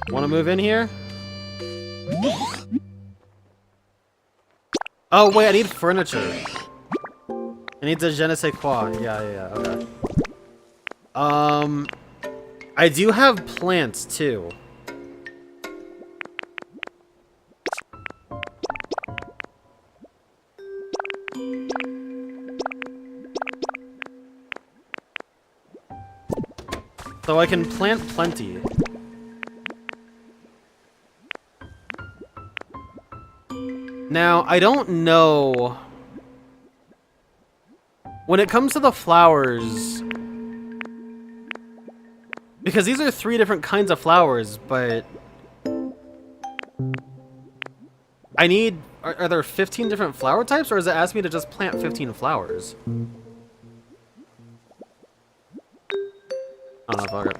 Wanna move in here? Oh wait, I need furniture. I need the je ne sais quoi. Yeah, okay. I do have plants too. So I can plant plenty. Now, I don't know. When it comes to the flowers, because these are 3 different kinds of flowers, but I need, are there 15 different flower types, or does it ask me to just plant 15 flowers? I don't know, fuck it.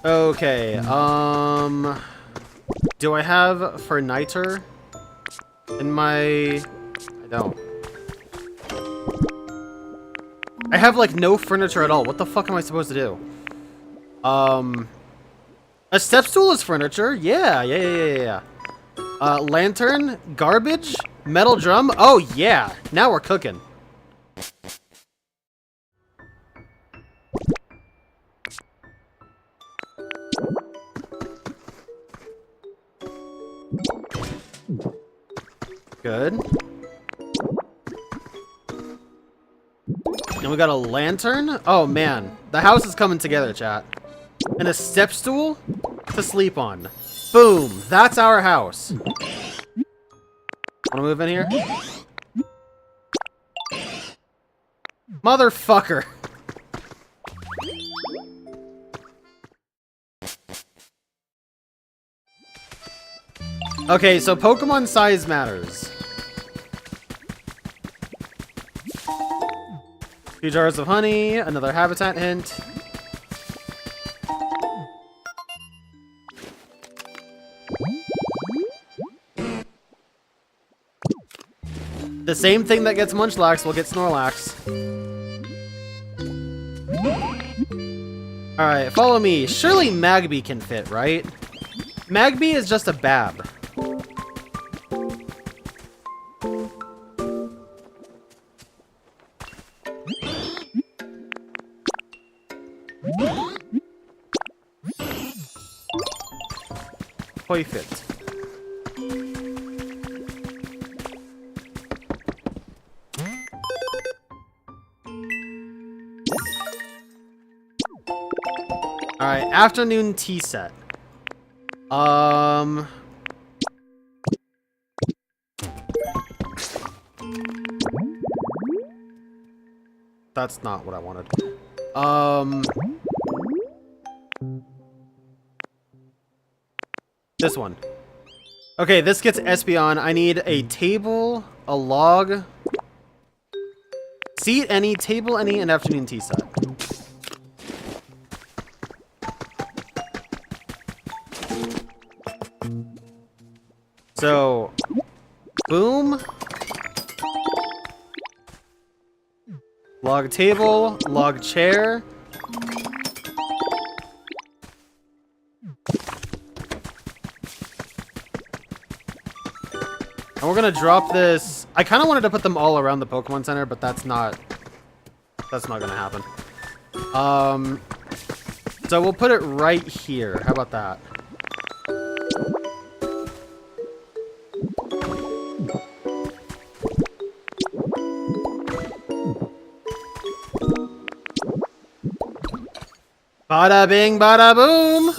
Okay, do I have Ferniter in my... I don't. I have, like, no furniture at all. What the fuck am I supposed to do? A step stool is furniture. Yeah. Lantern, garbage, metal drum. Oh, yeah. Now we're cooking. Good. And we got a lantern. Oh man, the house is coming together, chat. And a step stool to sleep on. Boom, that's our house. Wanna move in here? Motherfucker. Okay, so Pokemon size matters. 2 jars of honey, another habitat hint. The same thing that gets Munchlax will get Snorlax. Alright, follow me. Surely Magby can fit, right? Magby is just a Bab. Perfect. Alright, afternoon tea set. That's not what I wanted. This one. Okay, this gets Espeon. I need a table, a log, seat any, table any, and afternoon tea set. So, boom. Log table, log chair. And we're gonna drop this. I kind of wanted to put them all around the Pokemon Center, but that's not gonna happen. So we'll put it right here. How about that? Bada bing, bada boom!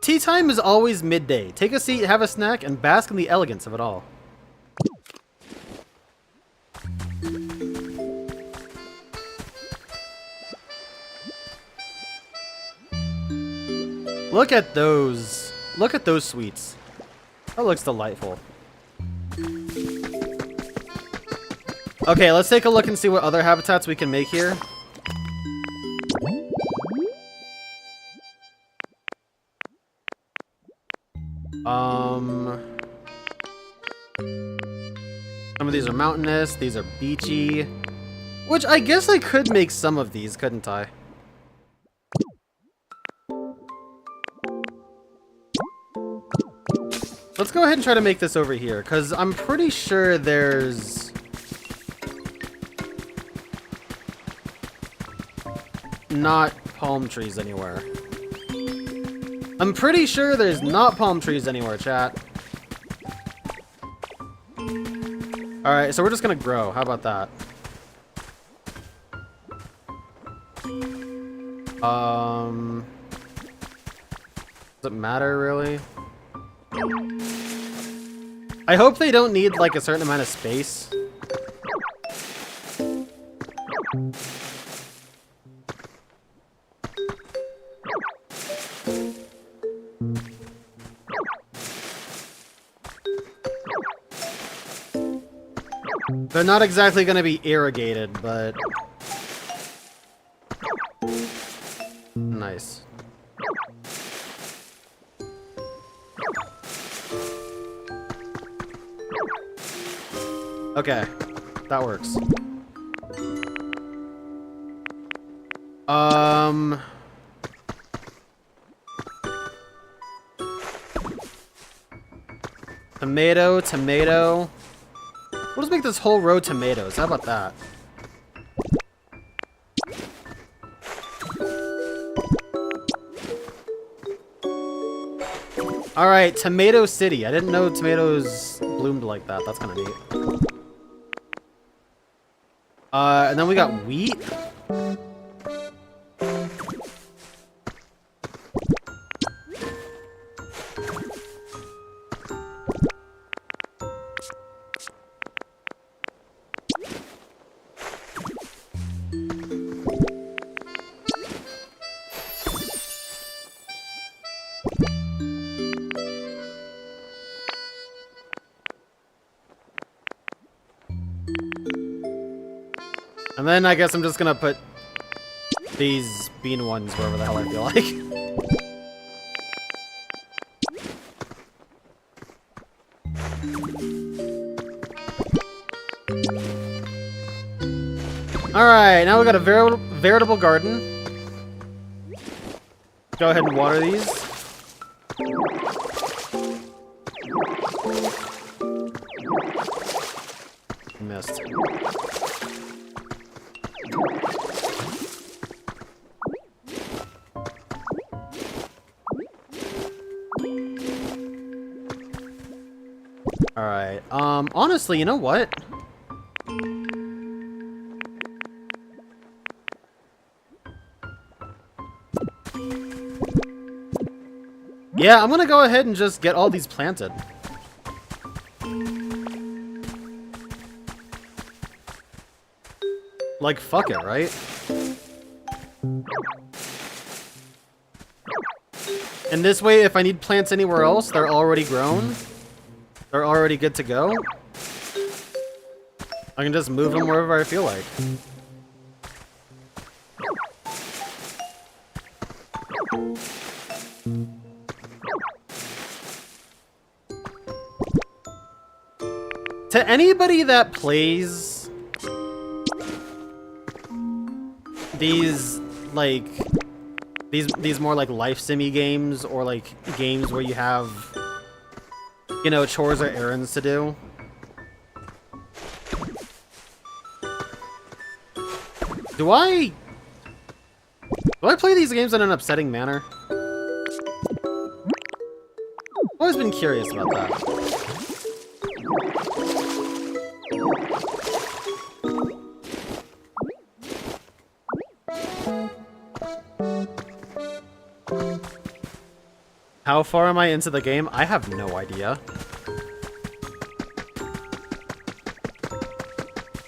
Tea time is always midday. Take a seat, have a snack, and bask in the elegance of it all. Look at those. Look at those sweets. That looks delightful. Okay, let's take a look and see what other habitats we can make here. Some of these are mountainous, these are beachy. Which I guess I could make some of these, couldn't I? Let's go ahead and try to make this over here, because I'm pretty sure there's not palm trees anywhere. I'm pretty sure there's not palm trees anywhere, chat. Alright, so we're just gonna grow. How about that? Does it matter, really? I hope they don't need, like, a certain amount of space. They're not exactly going to be irrigated, but... Nice. Okay, that works. Tomato, tomato. We'll just make this whole row tomatoes. How about that? Alright, Tomato City. I didn't know tomatoes bloomed like that. That's kind of neat. And then we got wheat. And then I guess I'm just gonna put these bean ones wherever the hell I feel like. Alright, now we got a veritable garden. Go ahead and water these. Missed. Alright, honestly, you know what? Yeah, I'm gonna go ahead and just get all these planted. Like, fuck it, right? And this way, if I need plants anywhere else, they're already grown. They're already good to go. I can just move them wherever I feel like. To anybody that plays these, like, these more like life simmy games, or like games where you have, you know, chores or errands to do. Do I play these games in an upsetting manner? I've always been curious about that. How far am I into the game? I have no idea.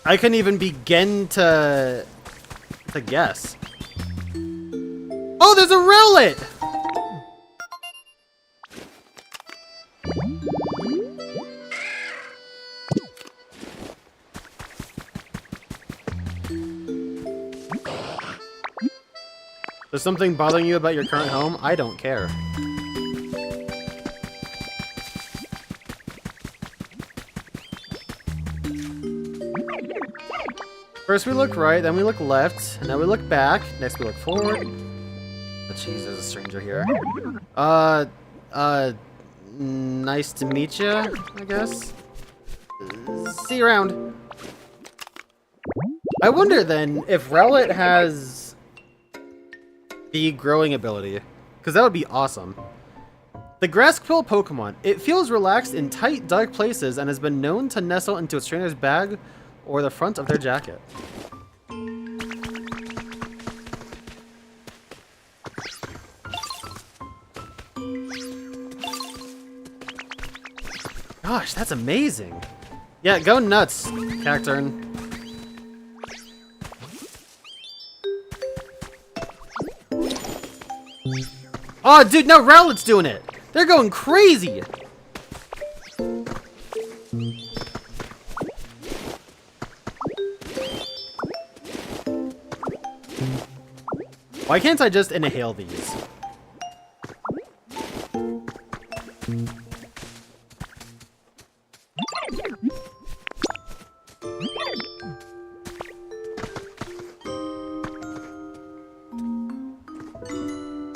I couldn't even begin to guess. Oh, there's a rowlet! There's something bothering you about your current home? I don't care. First we look right, then we look left, and then we look back. Next we look forward. Oh, jeez, there's a stranger here. Nice to meet you, I guess. See you around. I wonder then if Rowlet has the growing ability, because that would be awesome. The grass quill Pokemon. It feels relaxed in tight, dark places and has been known to nestle into a trainer's bag or the front of their jacket. Gosh, that's amazing. Yeah, go nuts, Cacturn. Oh, dude, no, Rowlet's doing it. They're going crazy. Why can't I just inhale these?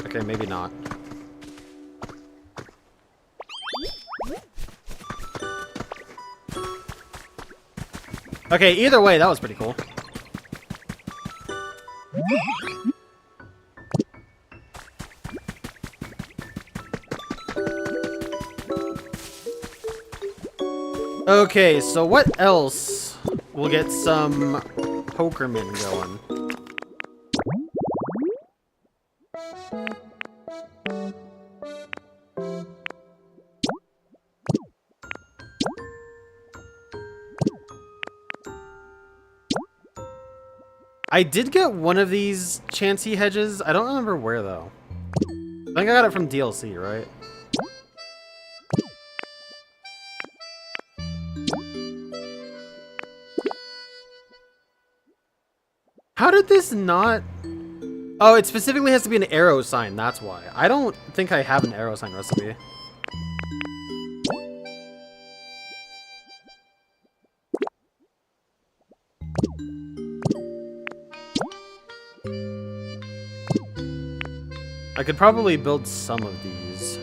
Okay, maybe not. Okay, either way, that was pretty cool. Okay, so what else will get some Pokémon going? I did get one of these Chansey hedges. I don't remember where, though. I think I got it from DLC, right? How did this not... Oh, it specifically has to be an arrow sign, that's why. I don't think I have an arrow sign recipe. I could probably build some of these.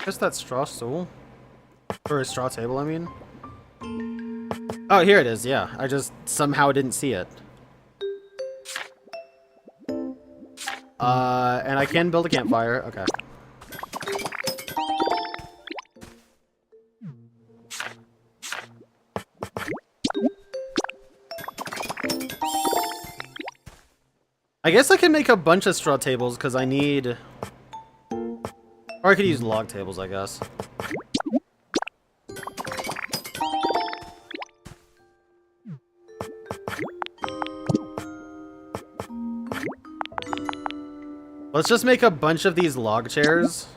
Just that straw stool? Or a straw table, I mean. Oh, here it is, yeah. I just somehow didn't see it. And I can build a campfire. Okay. I guess I can make a bunch of straw tables because I need... Or I could use log tables, I guess. Let's just make a bunch of these log chairs.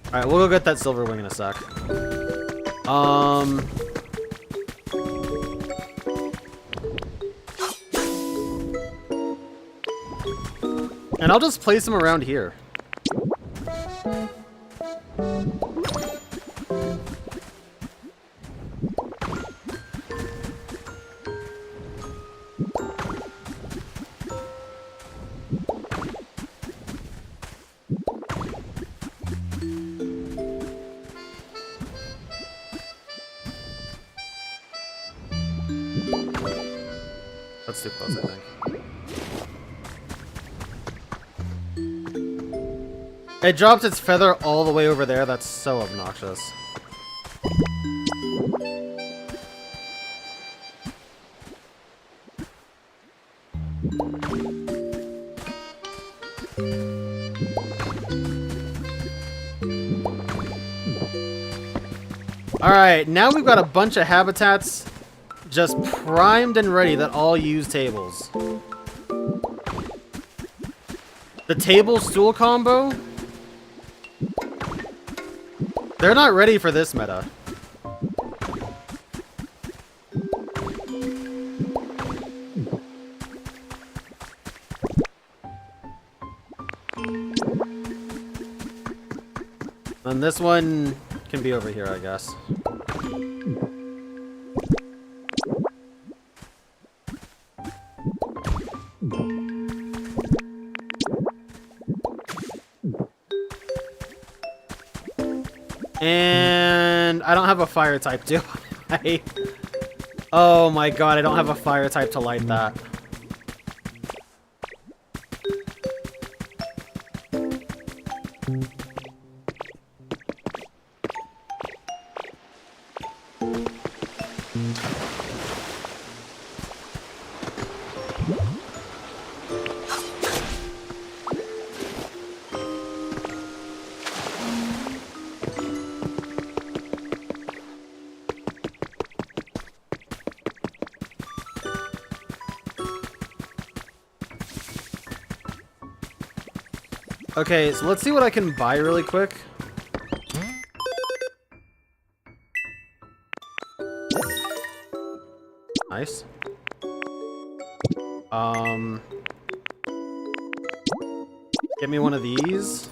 Alright, we'll go get that silver wing in a sec. And I'll just place them around here. That's too close, I think. It dropped its feather all the way over there. That's so obnoxious. Alright, now we've got a bunch of habitats just primed and ready that all use tables. The table stool combo? They're not ready for this meta. And this one can be over here, I guess. And I don't have a fire type, do I? Oh my god, I don't have a fire type to light that. Okay, so let's see what I can buy really quick. Nice. Get me one of these.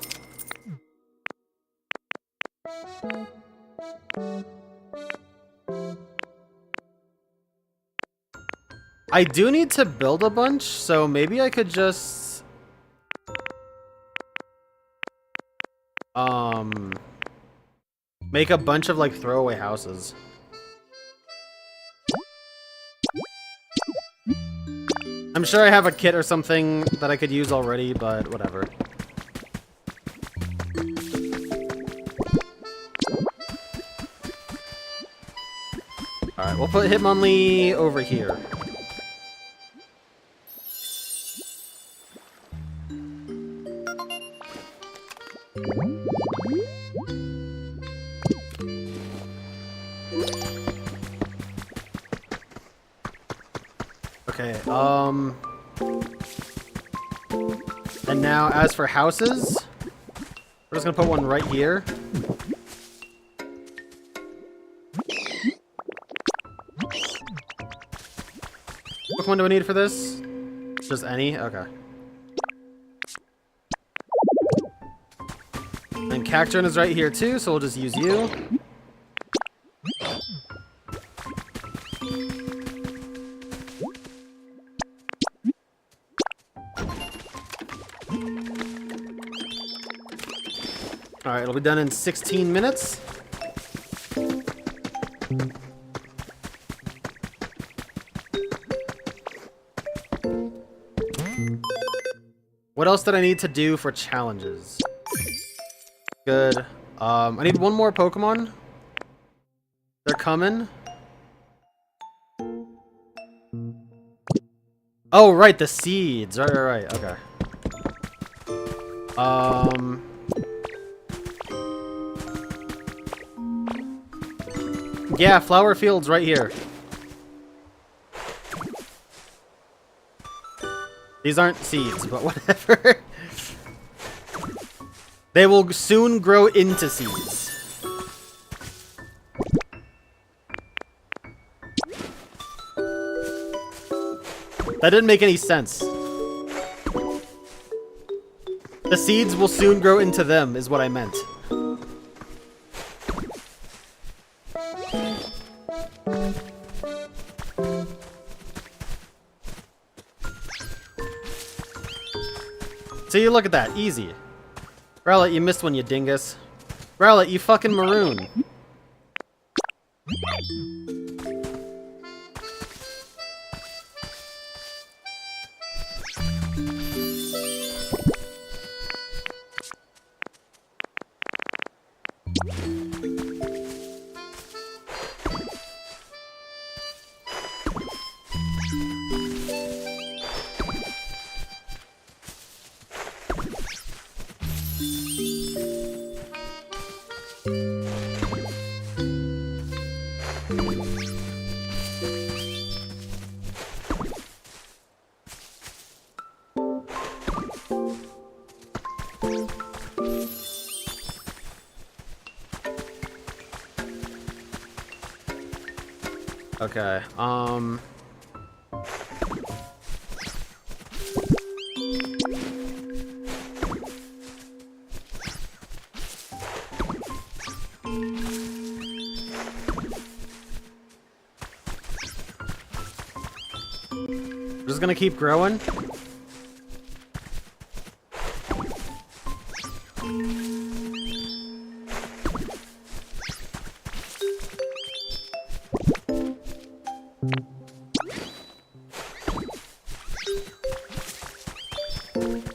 I do need to build a bunch, so maybe I could just... make a bunch of, like, throwaway houses. I'm sure I have a kit or something that I could use already, but whatever. Alright, we'll put Hitmonlee over here. Okay, and now as for houses, we're just gonna put one right here. Which one do I need for this? Just any? Okay. And Cacturn is right here too, so we'll just use you. Alright, it'll be done in 16 minutes. What else did I need to do for challenges? Good. I need one more Pokemon. They're coming. Oh, right, the seeds. Right. Okay. Yeah, flower fields right here. These aren't seeds, but whatever. They will soon grow into seeds. That didn't make any sense. The seeds will soon grow into them, is what I meant. See, look at that. Easy. Rowlet, you missed one, you dingus. Rowlet, you fucking maroon. Okay, we're just gonna keep growing.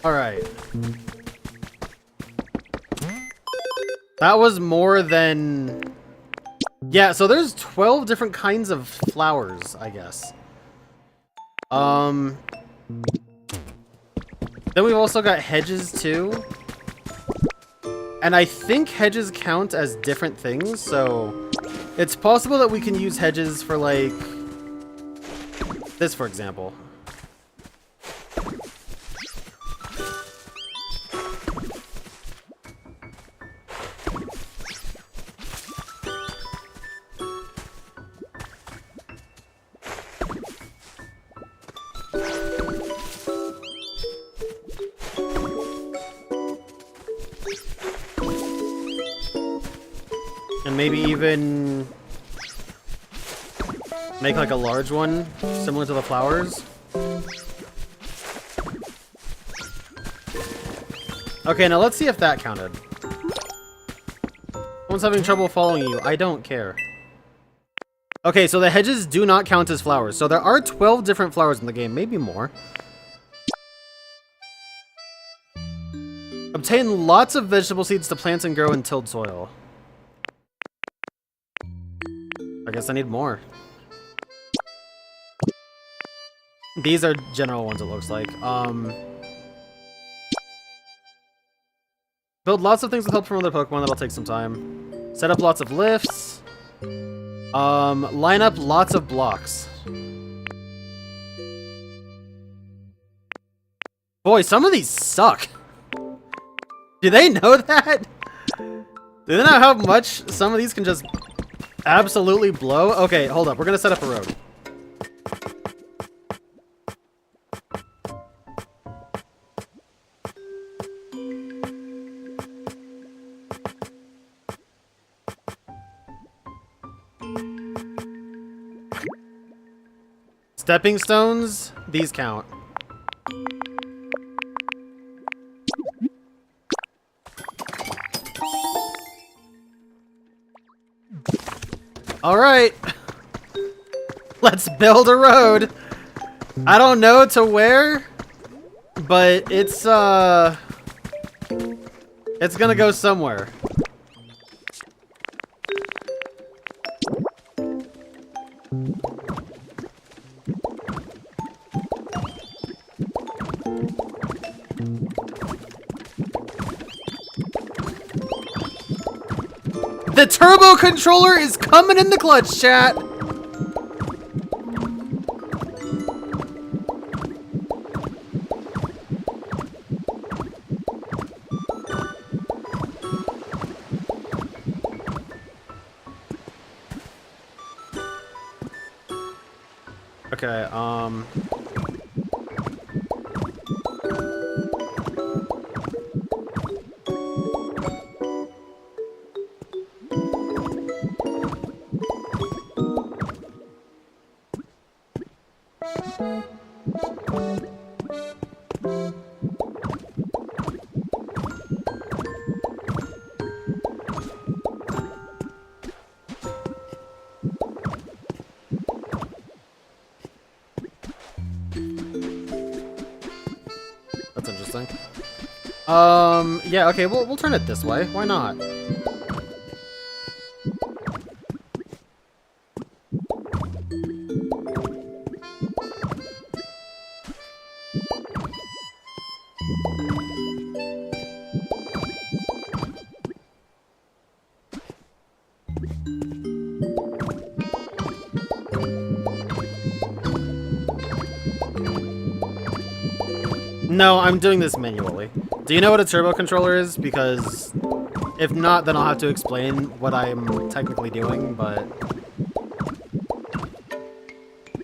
Alright. That was more than... Yeah, so there's 12 different kinds of flowers, I guess. Then we've also got hedges, too. And I think hedges count as different things, so... It's possible that we can use hedges for, like... this, for example. And maybe even make like a large one, similar to the flowers. Okay, now let's see if that counted. Someone's having trouble following you. I don't care. Okay, so the hedges do not count as flowers. So there are 12 different flowers in the game, maybe more. Obtain lots of vegetable seeds to plant and grow in tilled soil. I guess I need more. These are general ones, it looks like. Build lots of things with help from other Pokemon. That'll take some time. Set up lots of lifts. Line up lots of blocks. Boy, some of these suck. Do they know that? Do they know how much some of these can just absolutely blow? Okay, hold up. We're gonna set up a road. Stepping stones, these count. Alright. Let's build a road. I don't know to where, but it's gonna go somewhere. The turbo controller is coming in the clutch, chat. Okay, that's interesting. Yeah, okay, we'll turn it this way. Why not? No, I'm doing this manually. Do you know what a turbo controller is? Because if not, then I'll have to explain what I'm technically doing, but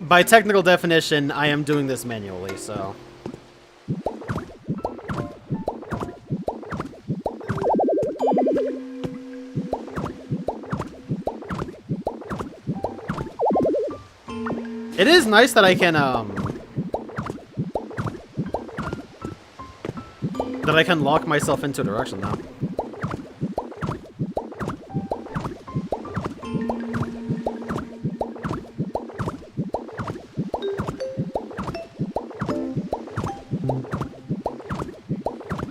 by technical definition, I am doing this manually, so. It is nice that I can, lock myself into a direction now.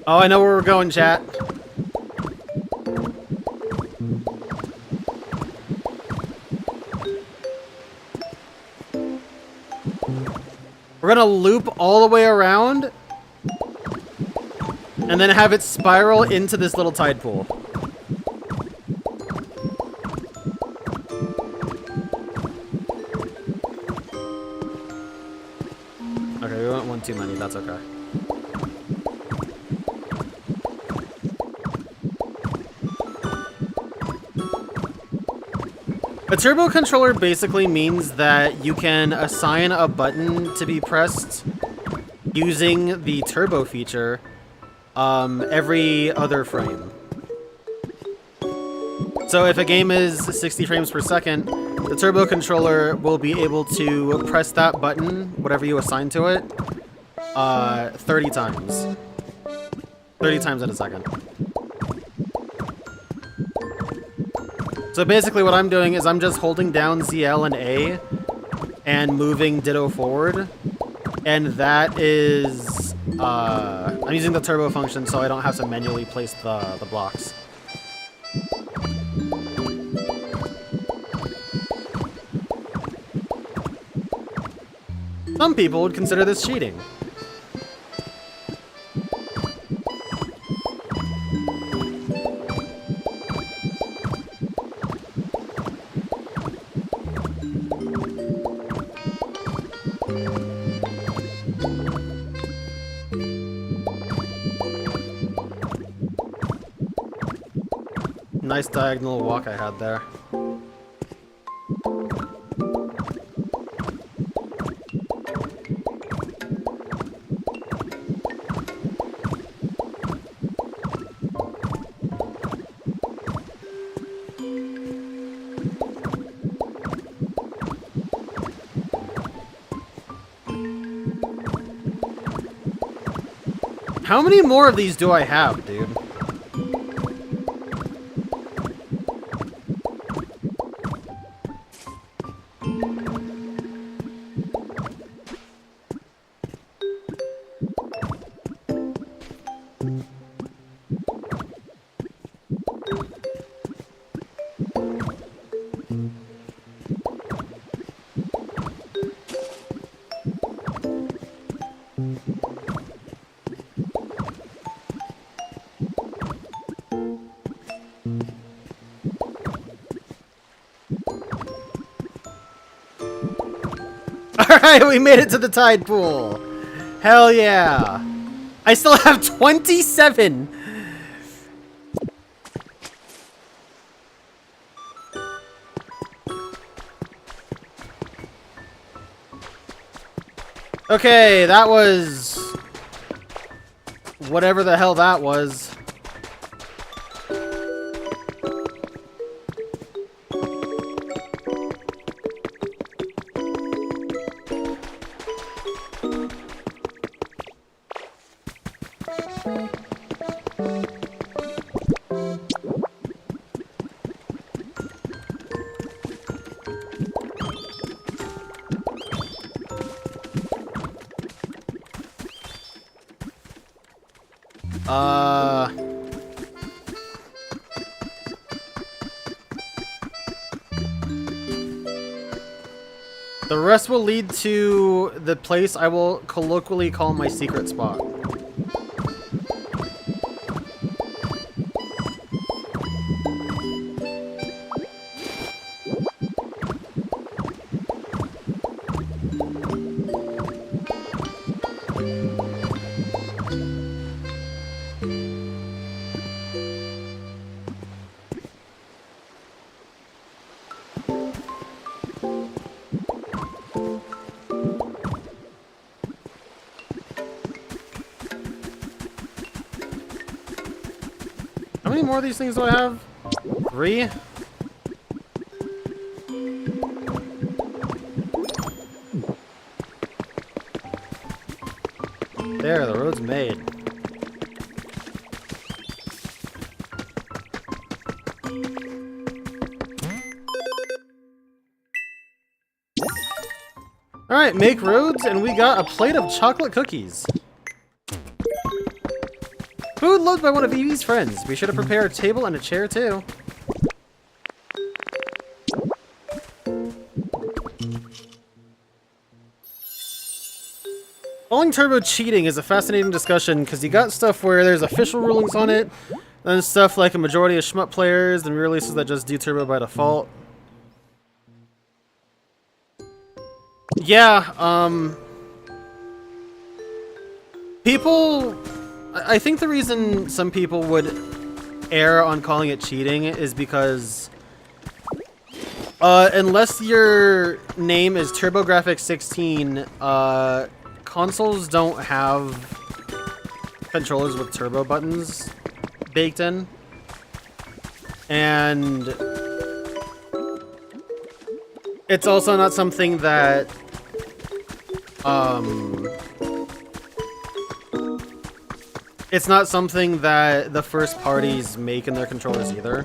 Oh, I know where we're going, chat. We're gonna loop all the way around and then have it spiral into this little tide pool. Okay, we went one too many, that's okay. A turbo controller basically means that you can assign a button to be pressed using the turbo feature every other frame. So if a game is 60 frames per second, the turbo controller will be able to press that button, whatever you assign to it, 30 times. 30 times in a second. So basically what I'm doing is I'm just holding down ZL and A and moving ditto forward. And that is, I'm using the turbo function so I don't have to manually place the blocks. Some people would consider this cheating. Nice diagonal walk I had there. How many more of these do I have, dude? Alright, we made it to the tide pool. Hell yeah. I still have 27. Okay, that was whatever the hell that was. The rest will lead to the place I will colloquially call my secret spot. How many more of these things do I have? 3? There, the road's made. Alright, make roads, and we got a plate of chocolate cookies. Food loved by one of Evie's friends. Be sure to prepare a table and a chair, too. Calling turbo cheating is a fascinating discussion, because you got stuff where there's official rulings on it, then stuff like a majority of shmup players, and releases that just do turbo by default. Yeah, people... I think the reason some people would err on calling it cheating is because unless your name is TurboGrafx-16, consoles don't have controllers with turbo buttons baked in. And it's also not something that it's not something that the first parties make in their controllers either.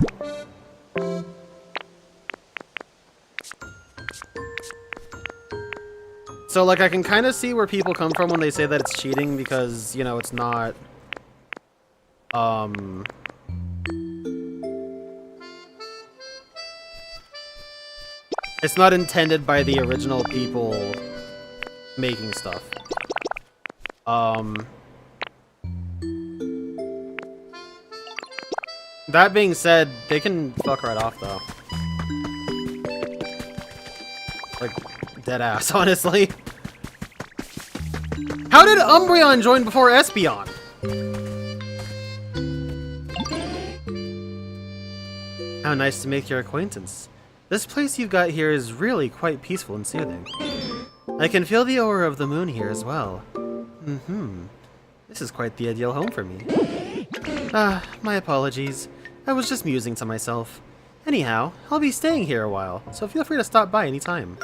So, like, I can kind of see where people come from when they say that it's cheating because, you know, it's not... It's not intended by the original people making stuff. That being said, they can fuck right off, though. Like, dead ass, honestly. How did Umbreon join before Espeon? How nice to make your acquaintance. This place you've got here is really quite peaceful and soothing. I can feel the aura of the moon here as well. This is quite the ideal home for me. Ah, my apologies. I was just musing to myself. Anyhow, I'll be staying here a while, so feel free to stop by anytime.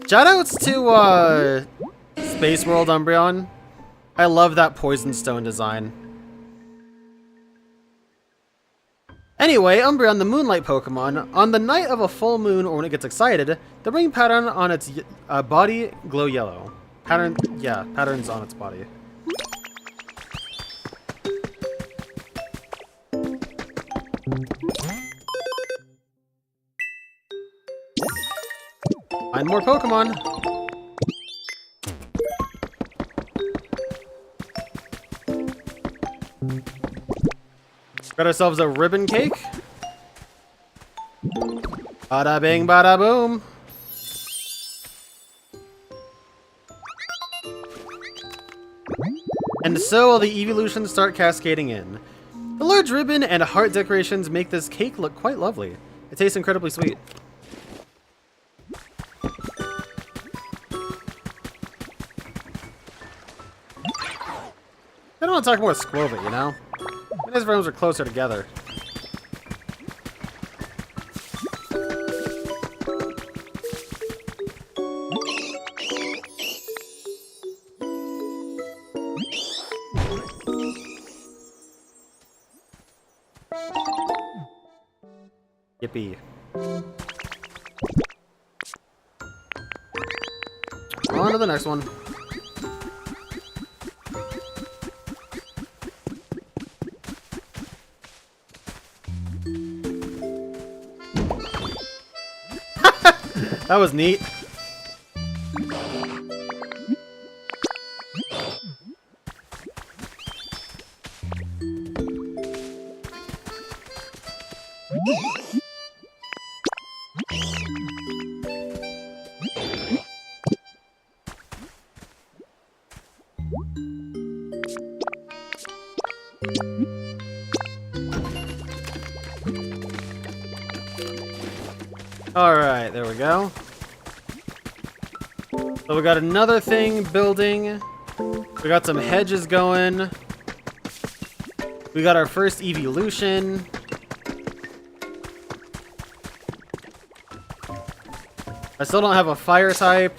Shoutouts to, Space World Umbreon. I love that Poison Stone design. Anyway, Umbreon, the Moonlight Pokemon, on the night of a full moon or when it gets excited, the ring pattern on its body glow yellow. Patterns on its body. find more Pokemon. Got ourselves a ribbon cake. Bada bing, bada boom. And so the evolutions start cascading in. The large ribbon and heart decorations make this cake look quite lovely. It tastes incredibly sweet. I don't want to talk more Squovit, you know? His rooms are closer together. Yippee. On to the next one. That was neat. Alright, there we go. So we got another thing building. We got some hedges going. We got our first evolution. I still don't have a fire type.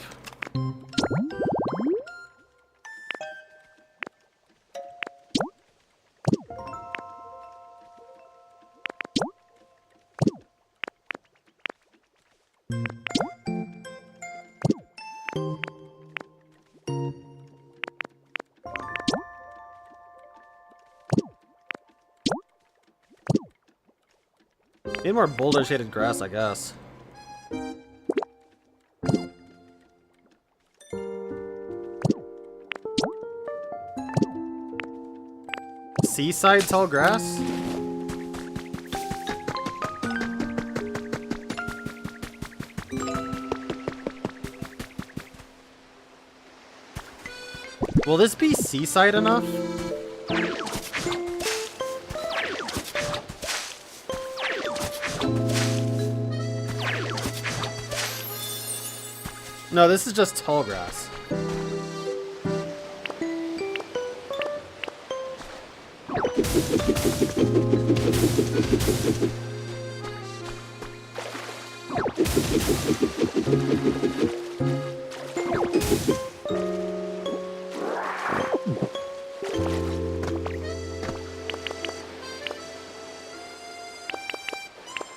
Need more boulder shaded grass, I guess. Seaside tall grass? Will this be seaside enough? No, this is just tall grass.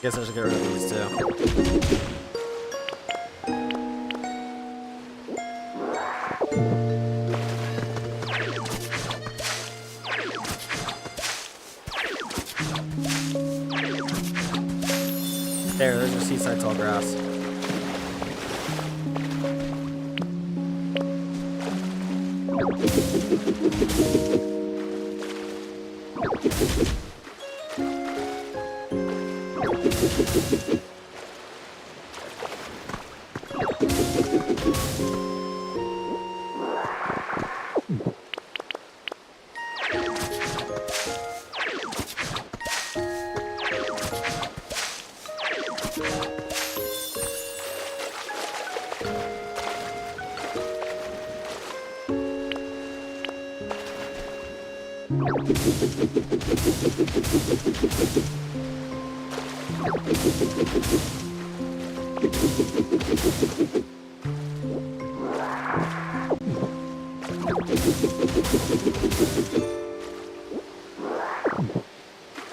Guess I should get rid of these too. There's your seaside tall grass.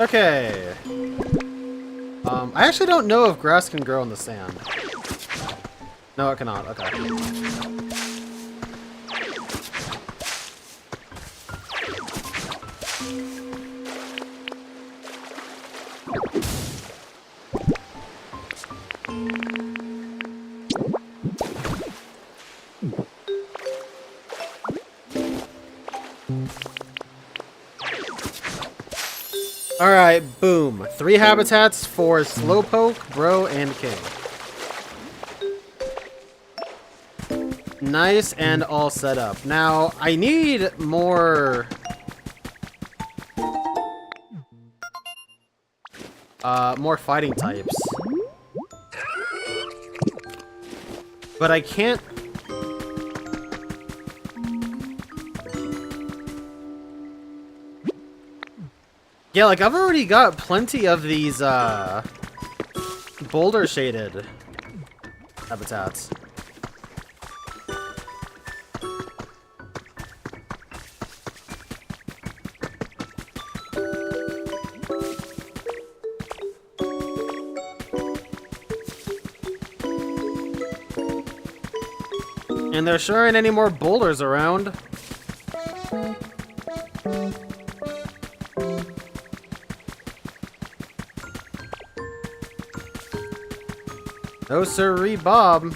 Okay. I actually don't know if grass can grow in the sand. No, it cannot. Okay. Alright, boom. 3 habitats for Slowpoke, Bro, and King. Nice and all set up. Now, I need more... more fighting types. But I can't... Yeah, like, I've already got plenty of these, boulder-shaded habitats. And there sure ain't any more boulders around. No sirree, Bob.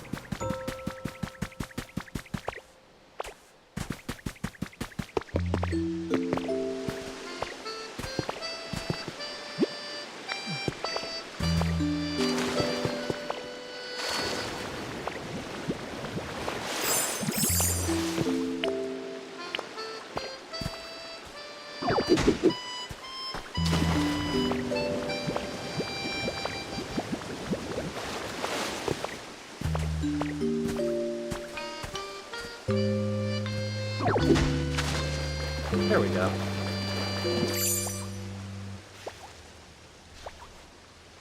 There we go.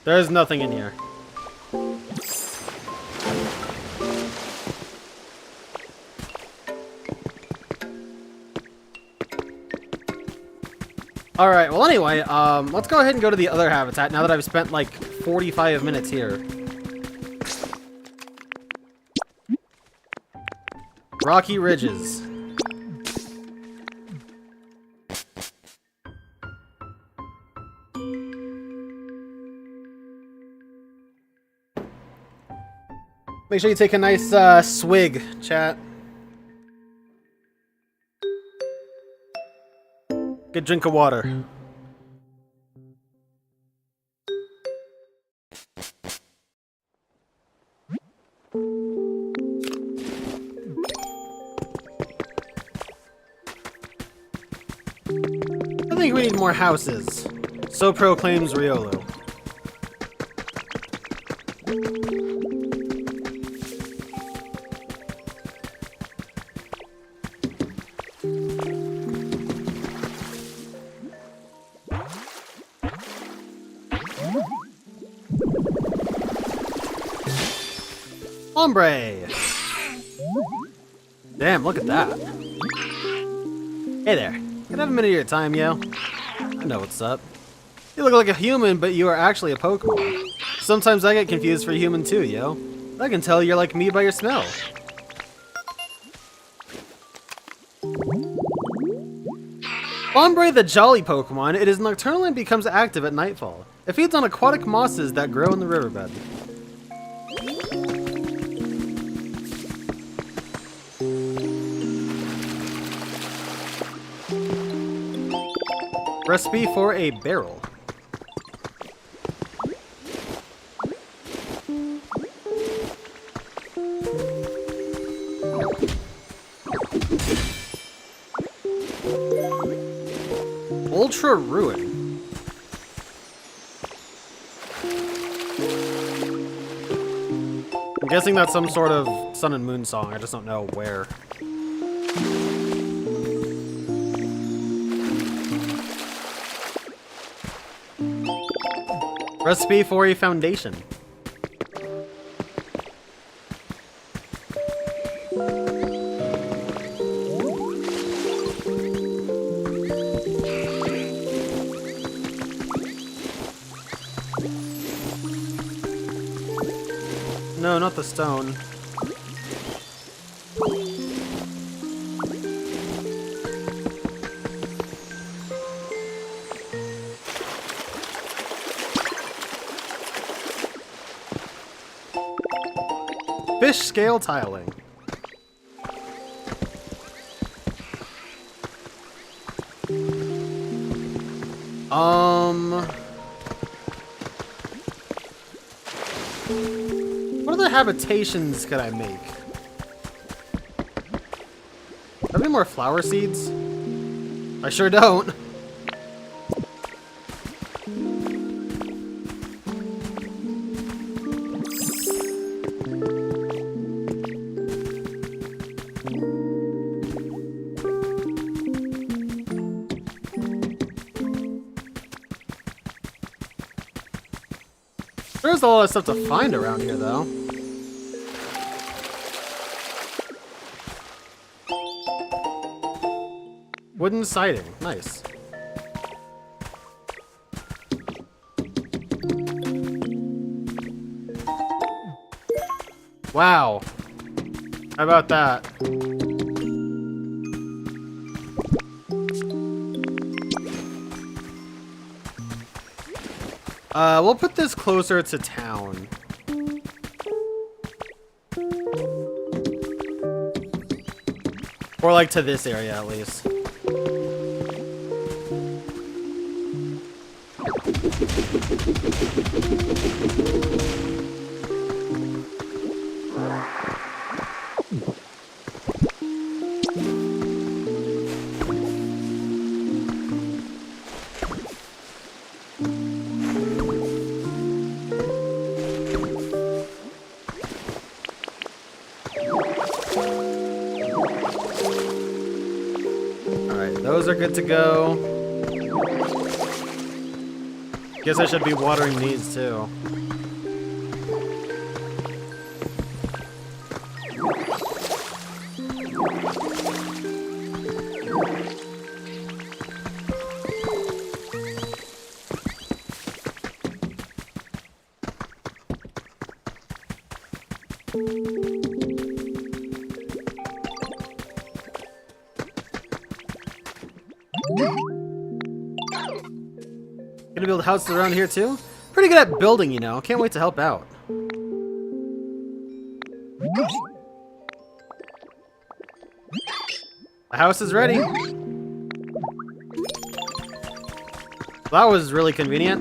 There's nothing in here. Alright, well anyway, let's go ahead and go to the other habitat now that I've spent like 45 minutes here. Rocky Ridges. Make sure you take a nice swig, chat. Good drink of water. I think we need more houses. So proclaims Riolu. Ombre! Damn, look at that. Hey there. Can I have a minute of your time, yo? I know what's up. You look like a human, but you are actually a Pokemon. Sometimes I get confused for a human too, yo. I can tell you're like me by your smell. Ombre the jolly Pokemon, it is nocturnal and becomes active at nightfall. It feeds on aquatic mosses that grow in the riverbed. Recipe for a barrel. Ultra Ruin. I'm guessing that's some sort of Sun and Moon song. I just don't know where. Recipe for a foundation. No, not the stone. Fish scale tiling. What other habitations could I make? Have any more flower seeds? I sure don't. There's a lot of stuff to find around here, though. Wooden siding. Nice. Wow. How about that? We'll put this closer to town. Or like to this area at least. Those are good to go. Guess I should be watering these too. Gonna build houses around here too? Pretty good at building, you know. Can't wait to help out. The house is ready. That was really convenient.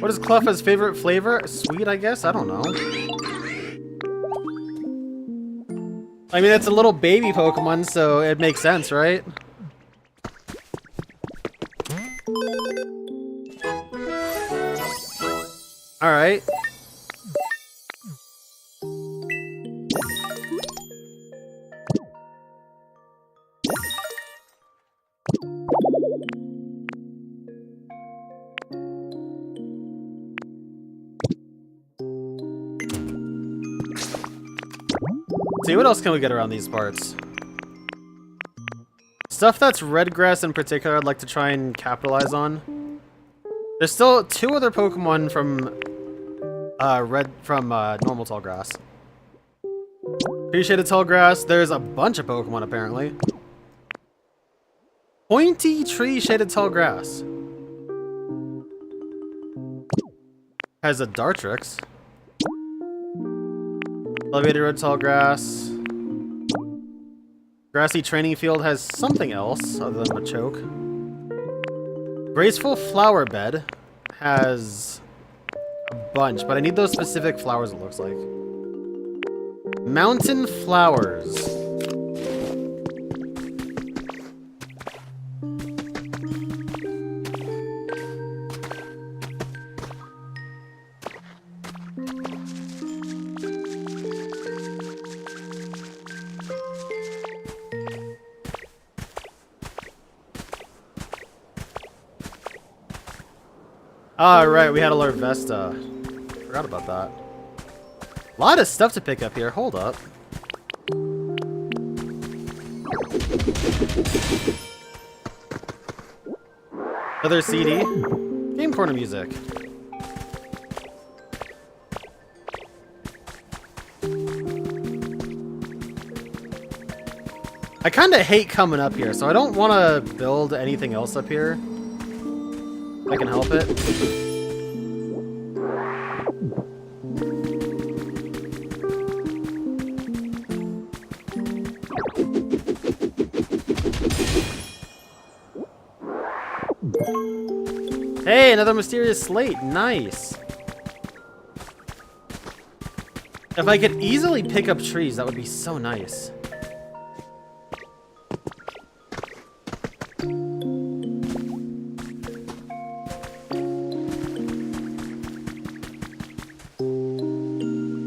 What is Cluffa's favorite flavor? Sweet, I guess? I don't know. I mean, it's a little baby Pokemon, so it makes sense, right? Alright. See, what else can we get around these parts? Stuff that's red grass in particular I'd like to try and capitalize on. There's still 2 other Pokemon from normal tall grass. Tree shaded tall grass. There's a bunch of Pokemon apparently. Pointy tree shaded tall grass. Has a Dartrix. Elevated red tall grass. Grassy training field has something else other than Machoke. Graceful flower bed has a bunch, but I need those specific flowers, it looks like. Mountain flowers. Right, we had a Larvesta. Forgot about that. A lot of stuff to pick up here. Hold up. Another CD. Game corner music. I kind of hate coming up here, so I don't want to build anything else up here. If I can help it. another mysterious slate. Nice. If I could easily pick up trees, that would be so nice.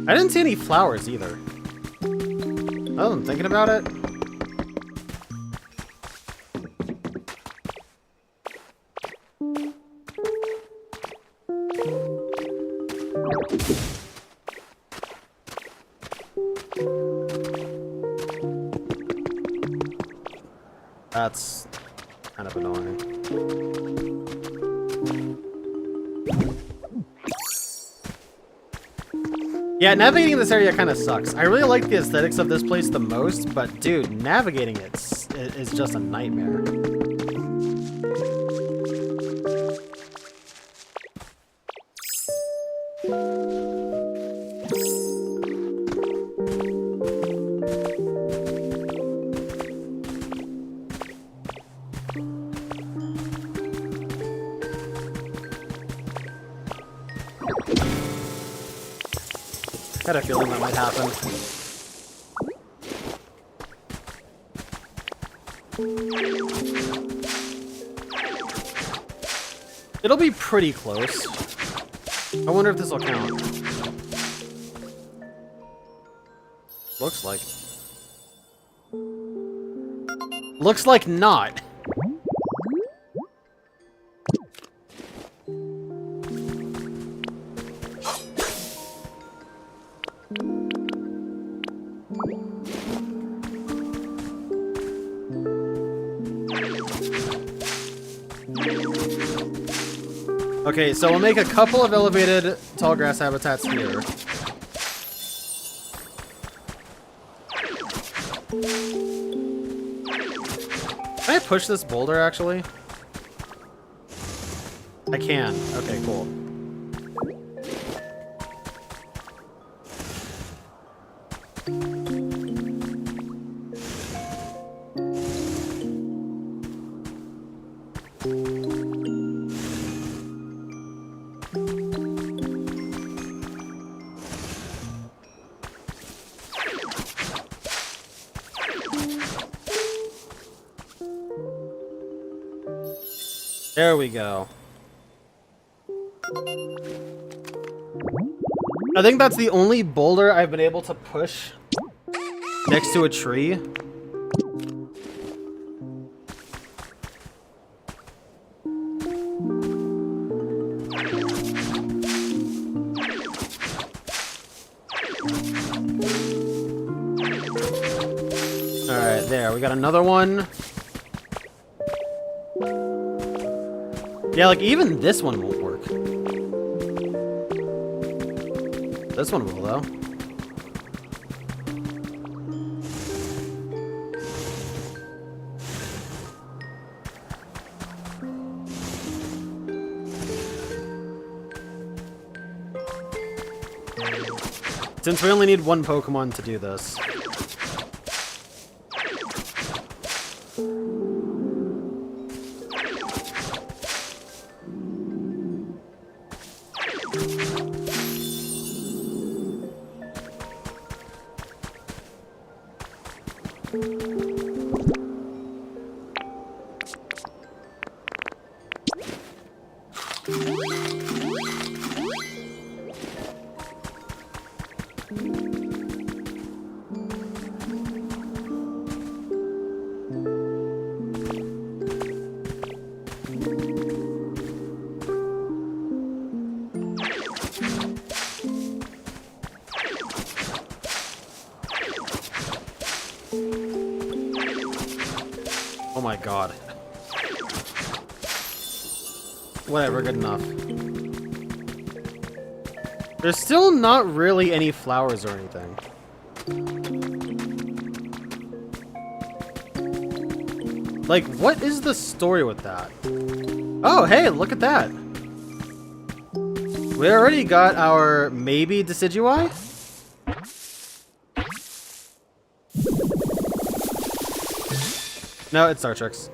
I didn't see any flowers either. Oh, I'm thinking about it. That's kind of annoying. Yeah, navigating this area kind of sucks. I really like the aesthetics of this place the most, but dude, navigating it is just a nightmare. Got a feeling that might happen. It'll be pretty close. I wonder if this will count. Looks like. Looks like not. Okay, so we'll make a couple of elevated tall grass habitats here. Can I push this boulder, actually? I can. Okay, cool. There we go. I think that's the only boulder I've been able to push next to a tree. Alright, there. We got another one. Yeah, like, even this one won't work. This one will, though. Since we only need one Pokemon to do this. Oh my god. Whatever, good enough. There's still not really any flowers or anything. Like, what is the story with that? Oh, hey, look at that. We already got our maybe Decidueye? No, it's Star Treks.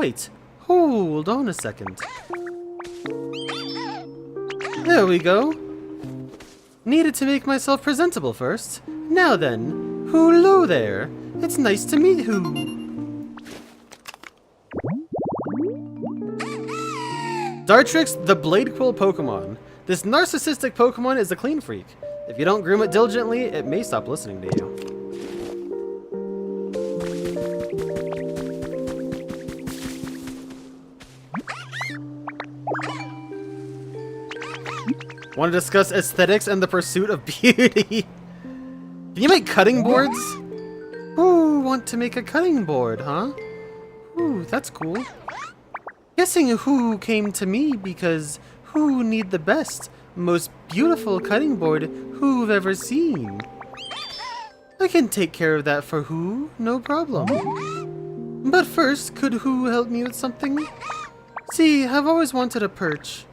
Wait, hold on a second. There we go. Needed to make myself presentable first. Now then, hello there. It's nice to meet you. Dartrix, the Blade Quill Pokemon. This narcissistic Pokemon is a clean freak. If you don't groom it diligently, it may stop listening to you. Want to discuss aesthetics and the pursuit of beauty? Can you make cutting boards? Ooh, want to make a cutting board, huh? Ooh, that's cool. Guessing who came to me because who need the best, most beautiful cutting board who've ever seen. I can take care of that for who, no problem. But first, could who help me with something? See, I've always wanted a perch.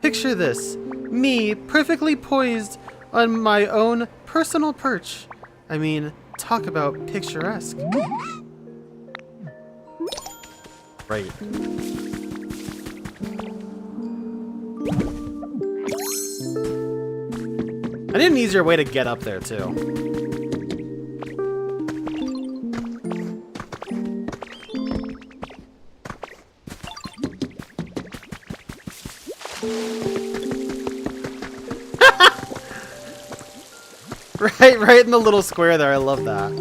Picture this, me perfectly poised on my own personal perch. I mean, talk about picturesque. Right. I need an easier way to get up there, too. Right in the little square there. I love that.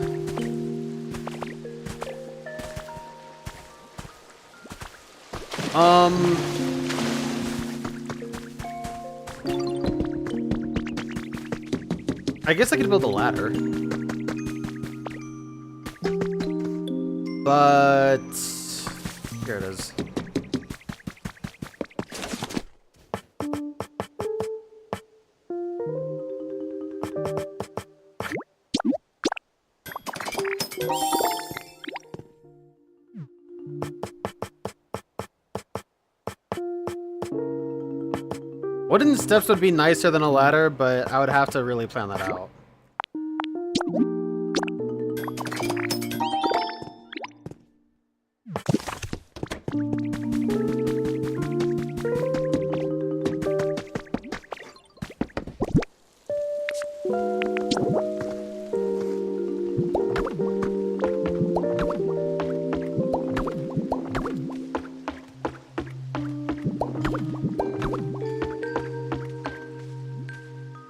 I guess I could build a ladder. But here it is. Wooden steps would be nicer than a ladder, but I would have to really plan that out.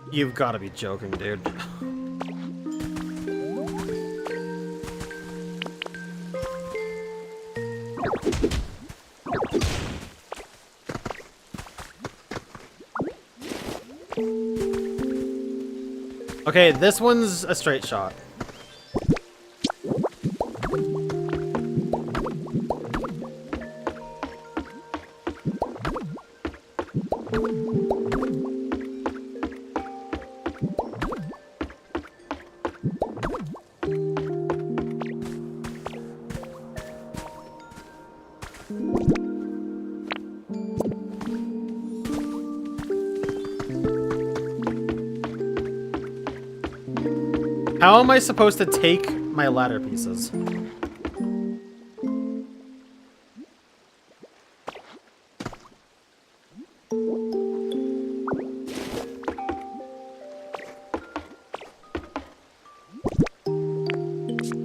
You've got to be joking, dude. Okay, this one's a straight shot. How am I supposed to take my ladder pieces?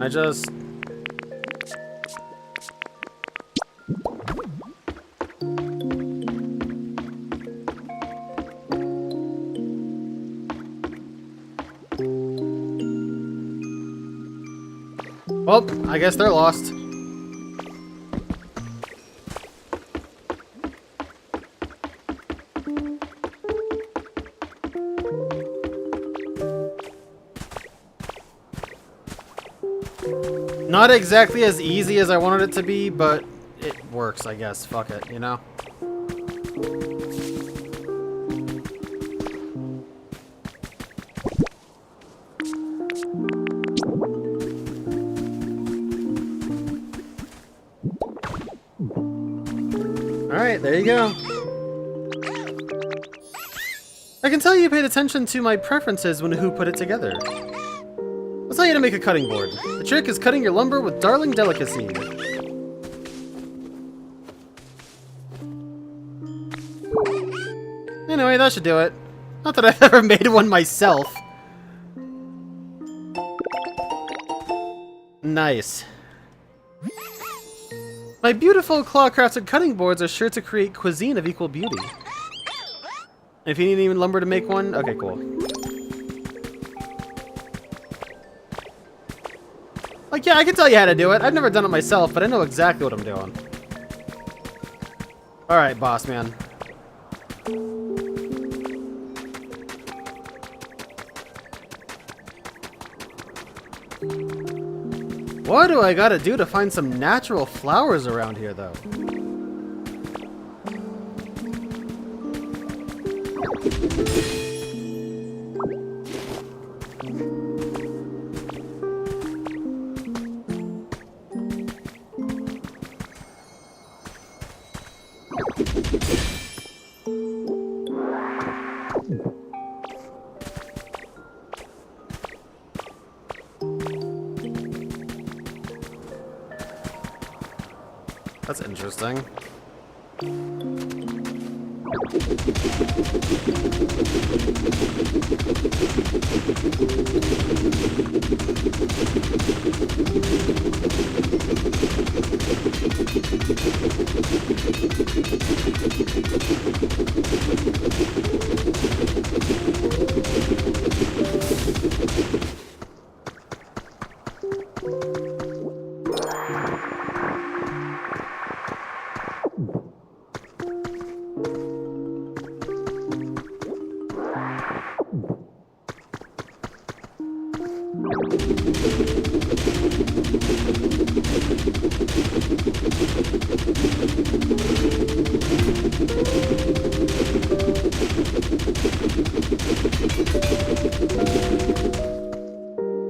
I just... Well, I guess they're lost. Not exactly as easy as I wanted it to be, but it works, I guess. Fuck it, you know? Alright, there you go. I can tell you paid attention to my preferences when who put it together. Let's tell you to make a cutting board. The trick is cutting your lumber with darling delicacy. Anyway, that should do it. Not that I've ever made one myself. Nice. My beautiful claw-crafted cutting boards are sure to create cuisine of equal beauty. If you need even lumber to make one, okay, cool. Like, yeah, I can tell you how to do it. I've never done it myself, but I know exactly what I'm doing. Alright, boss man. What do I gotta do to find some natural flowers around here, though? That's interesting.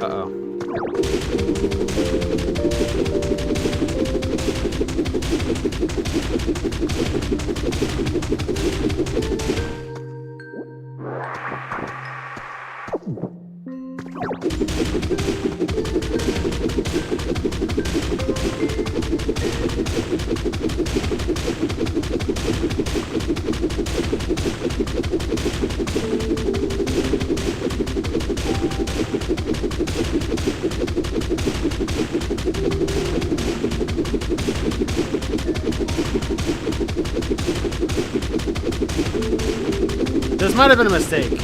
Uh-oh. This might have been a mistake.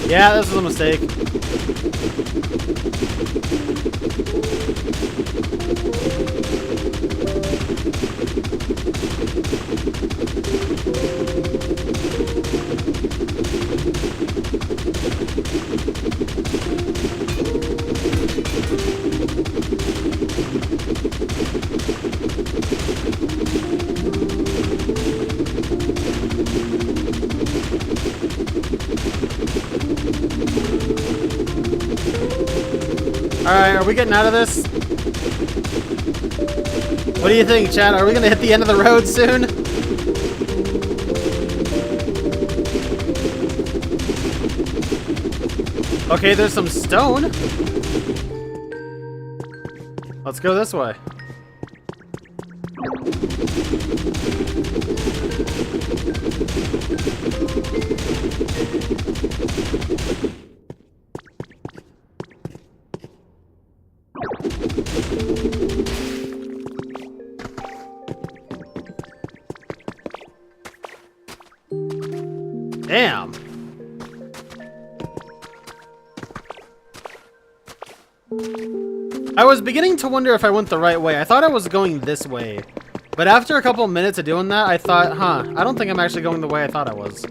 Yeah, this was a mistake. Alright, are we getting out of this? What do you think, Chad? Are we gonna hit the end of the road soon? Okay, there's some stone. Let's go this way. Damn. I was beginning to wonder if I went the right way. I thought I was going this way. But after a couple minutes of doing that, I thought, huh, I don't think I'm actually going the way I thought I was.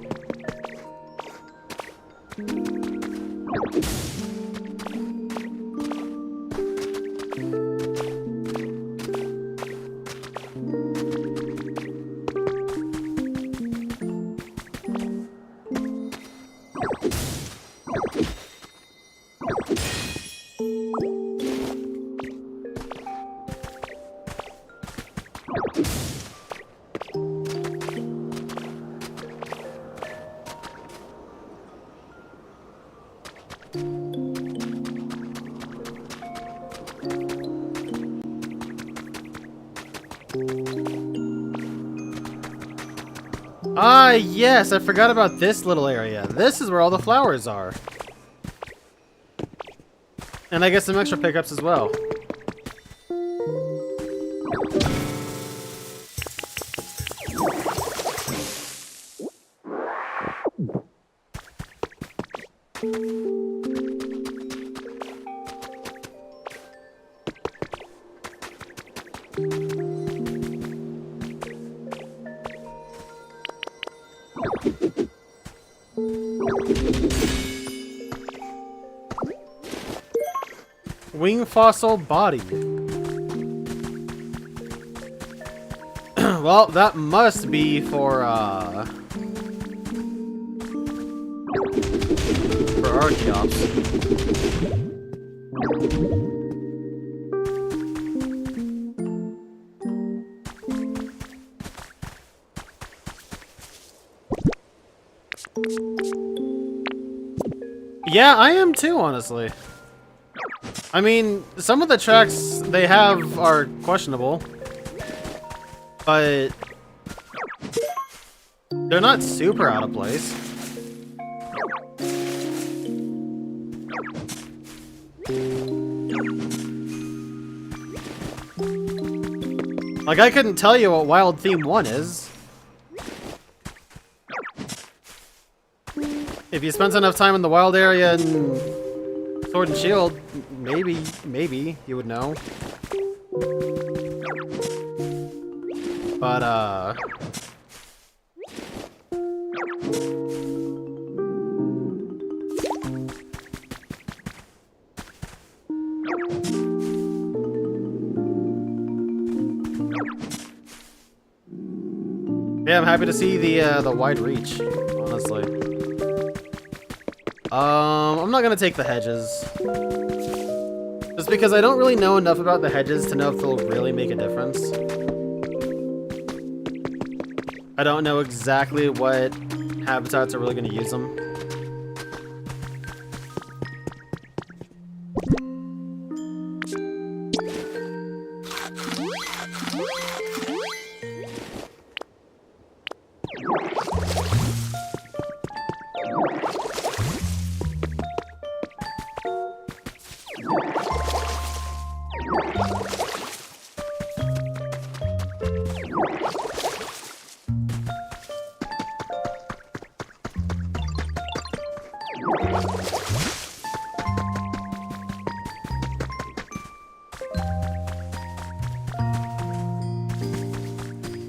Ah, yes, I forgot about this little area. This is where all the flowers are. And I get some extra pickups as well. Wing fossil body. Well, that must be for Archeops. Yeah, I am too, honestly. I mean, some of the tracks they have are questionable, but they're not super out of place. Like, I couldn't tell you what Wild Theme 1 is. If you spent enough time in the wild area and Sword and Shield, maybe you would know. But, yeah, I'm happy to see the wide reach, honestly. I'm not gonna take the hedges. Just because I don't really know enough about the hedges to know if they'll really make a difference. I don't know exactly what habitats are really gonna use them.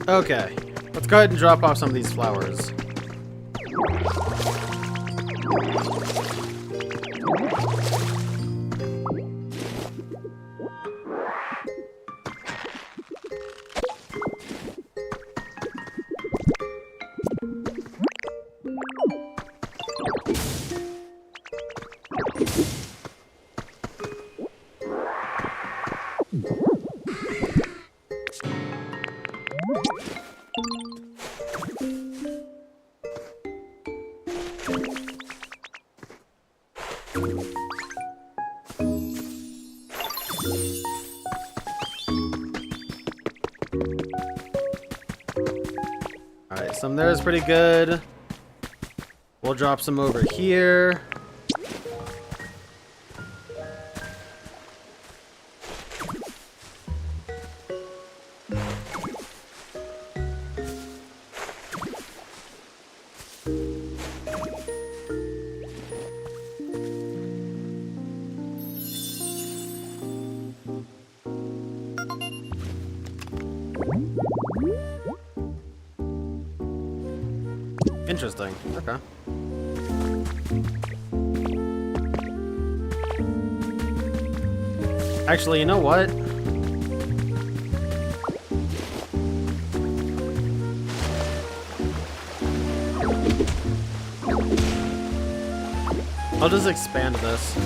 Okay, let's go ahead and drop off some of these flowers. Alright, some there is pretty good. We'll drop some over here. Interesting. Okay. Actually, you know what? I'll just expand this.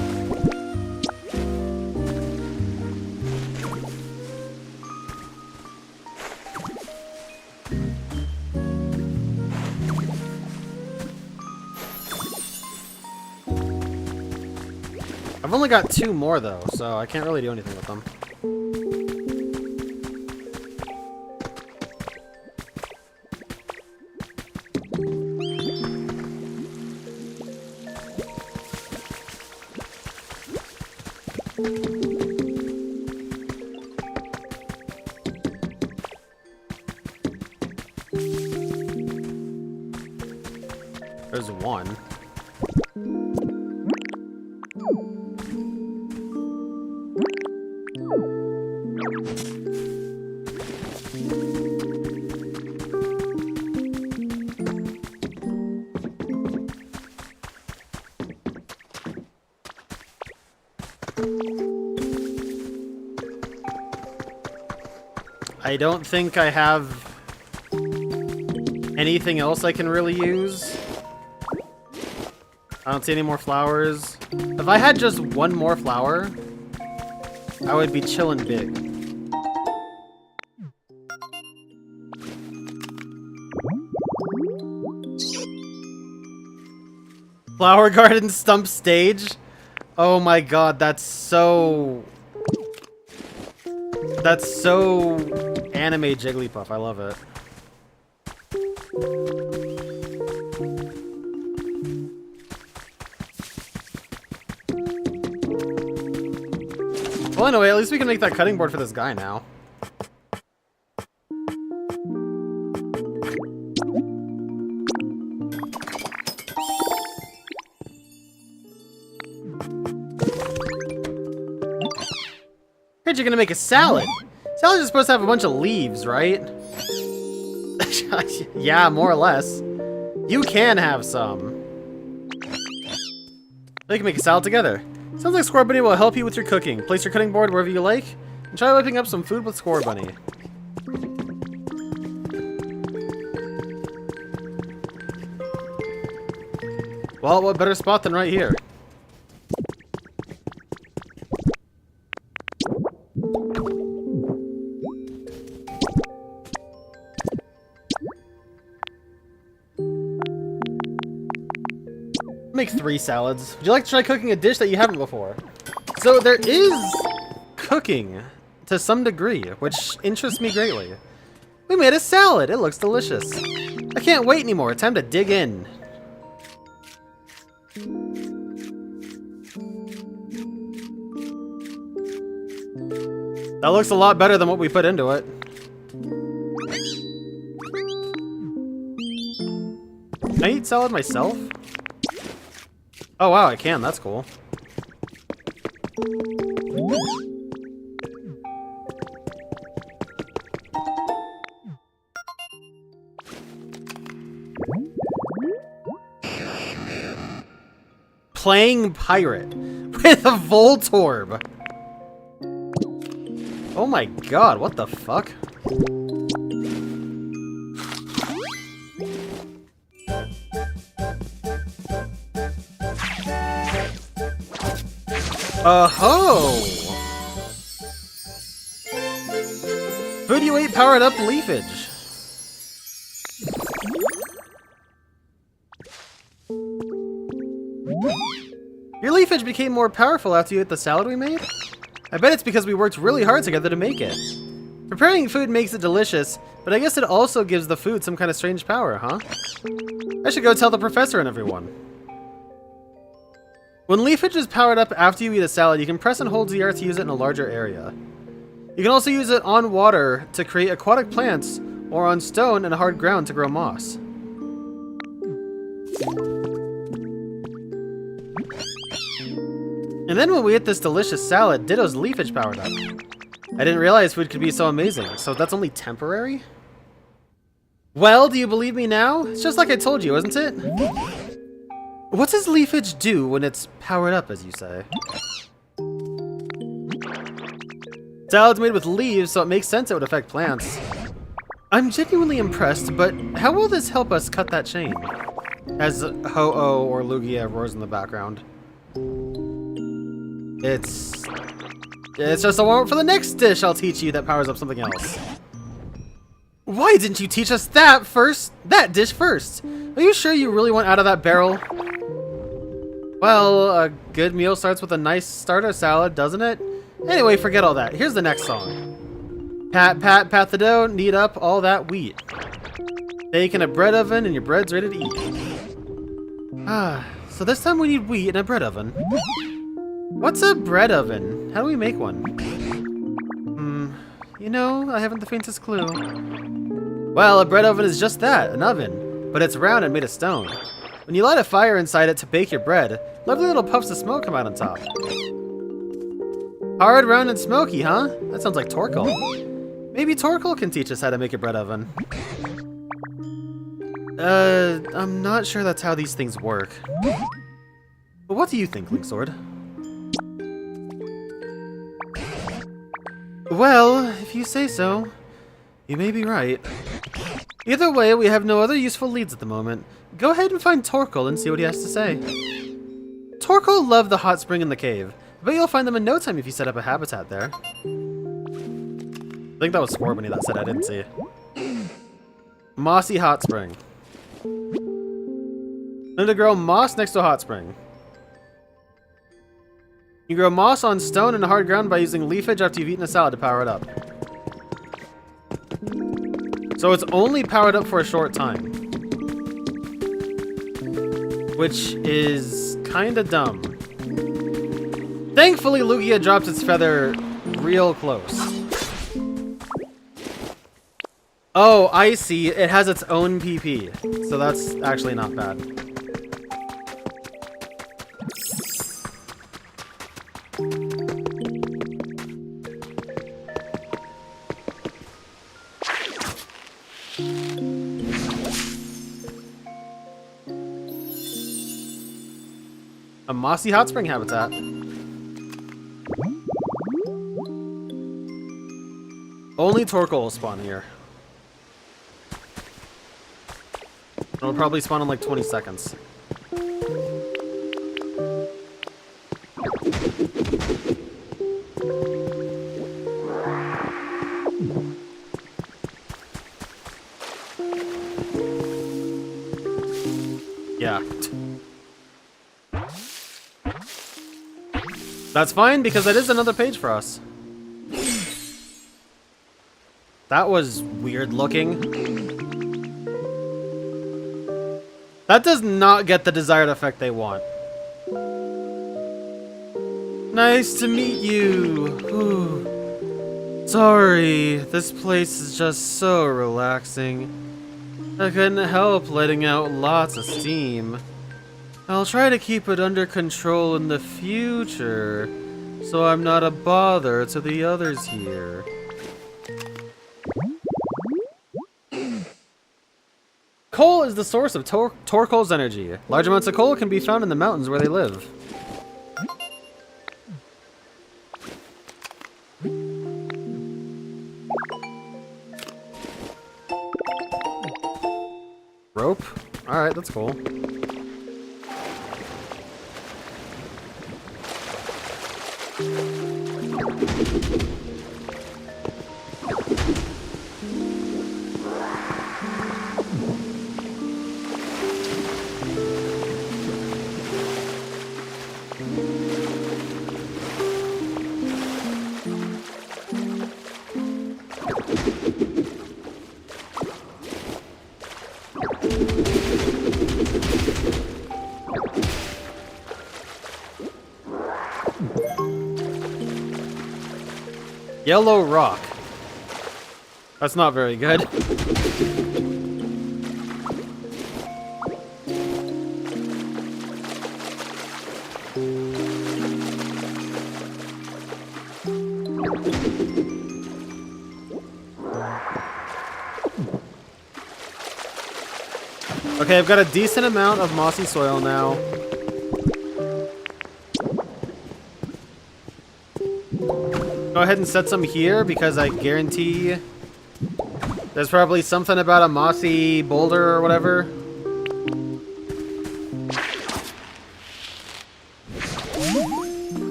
I've only got 2 more though, so I can't really do anything with them. There's 1. I don't think I have anything else I can really use. I don't see any more flowers. If I had just 1 more flower, I would be chillin' big. Flower garden stump stage? Oh my god, that's so anime Jigglypuff. I love it. Well, anyway, at least we can make that cutting board for this guy now. Heard you're gonna make a salad. Salads are supposed to have a bunch of leaves, right? Yeah, more or less. You can have some. We can make a salad together. Sounds like Score Bunny will help you with your cooking. Place your cutting board wherever you like, and try whipping up some food with Score Bunny. Well, what better spot than right here? Make 3 salads. Would you like to try cooking a dish that you haven't before? So there is cooking to some degree, which interests me greatly. We made a salad. It looks delicious. I can't wait anymore. Time to dig in. That looks a lot better than what we put into it. Can I eat salad myself? Oh wow, I can. That's cool. Playing pirate with a Voltorb. Oh my god, what the fuck? Oh-ho! Food you ate powered up leafage. Your leafage became more powerful after you ate the salad we made? I bet it's because we worked really hard together to make it. Preparing food makes it delicious, but I guess it also gives the food some kind of strange power, huh? I should go tell the professor and everyone. When leafage is powered up after you eat a salad, you can press and hold ZR to use it in a larger area. You can also use it on water to create aquatic plants, or on stone and hard ground to grow moss. And then when we ate this delicious salad, Ditto's leafage powered up. I didn't realize food could be so amazing. So that's only temporary? Well, do you believe me now? It's just like I told you, isn't it? What does leafage do when it's powered up, as you say? Salad's made with leaves, so it makes sense it would affect plants. I'm genuinely impressed, but how will this help us cut that chain? As Ho-Oh or Lugia roars in the background. It's just a warm-up for the next dish I'll teach you that powers up something else. Why didn't you teach us that dish first? Are you sure you really want out of that barrel? Well, a good meal starts with a nice starter salad, doesn't it? Anyway, forget all that. Here's the next song. Pat, pat, pat the dough, knead up all that wheat. Bake in a bread oven and your bread's ready to eat. So this time we need wheat in a bread oven. What's a bread oven? How do we make one? You know, I haven't the faintest clue. Well, a bread oven is just that, an oven. But it's round and made of stone. When you light a fire inside it to bake your bread, lovely little puffs of smoke come out on top. Hard, round, and smoky, huh? That sounds like Torkoal. Maybe Torkoal can teach us how to make a bread oven. I'm not sure that's how these things work. But what do you think, Linksword? Well, if you say so, you may be right. Either way, we have no other useful leads at the moment. Go ahead and find Torkoal and see what he has to say. Torkoal loved the hot spring in the cave. I bet you'll find them in no time if you set up a habitat there. I think that was Scorbunny that said I didn't see. Mossy hot spring. Learn to grow moss next to a hot spring. You grow moss on stone and hard ground by using leafage after you've eaten a salad to power it up. So it's only powered up for a short time. Which is kinda dumb. Thankfully, Lugia drops its feather real close. Oh, I see. It has its own PP. So that's actually not bad. A mossy hot spring habitat. Only Torkoal will spawn here. It'll probably spawn in like 20 seconds. Yeah. That's fine, because that is another page for us. That was weird looking. That does not get the desired effect they want. Nice to meet you. Ooh. Sorry, this place is just so relaxing. I couldn't help letting out lots of steam. I'll try to keep it under control in the future, so I'm not a bother to the others here. Coal is the source of Torkoal's energy. Large amounts of coal can be found in the mountains where they live. Rope? Alright, that's cool. Yellow rock. That's not very good. Okay, I've got a decent amount of mossy soil now. Go ahead and set some here because I guarantee there's probably something about a mossy boulder or whatever.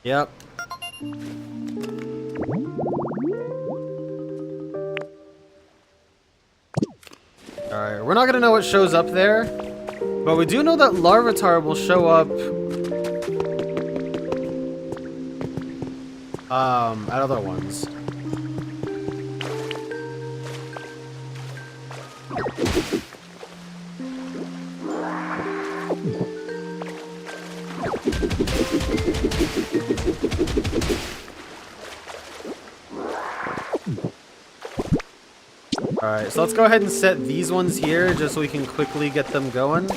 Yep. Alright, we're not gonna know what shows up there, but we do know that Larvitar will show up at other ones. Alright, so let's go ahead and set these ones here just so we can quickly get them going.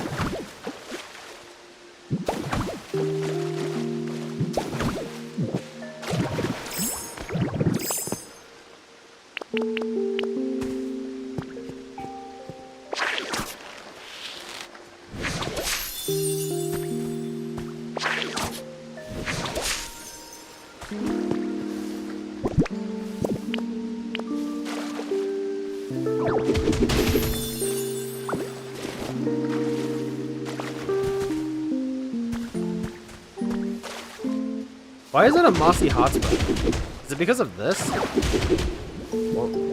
Why is it a mossy hotspot? Is it because of this? Whoa.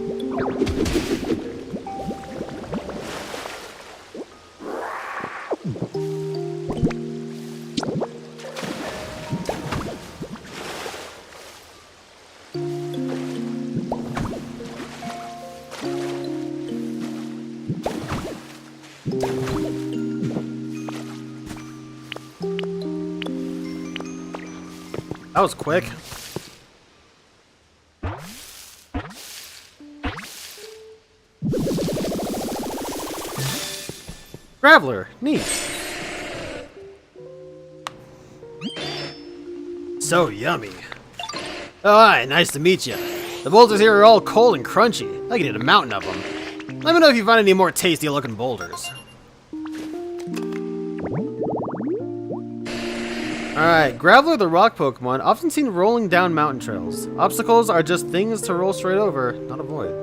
That was quick. Graveler, neat. So yummy. Oh, hi, nice to meet you. The boulders here are all cold and crunchy. I can eat a mountain of them. Let me know if you find any more tasty looking boulders. Alright, Graveler the rock Pokemon, often seen rolling down mountain trails. Obstacles are just things to roll straight over, not avoid.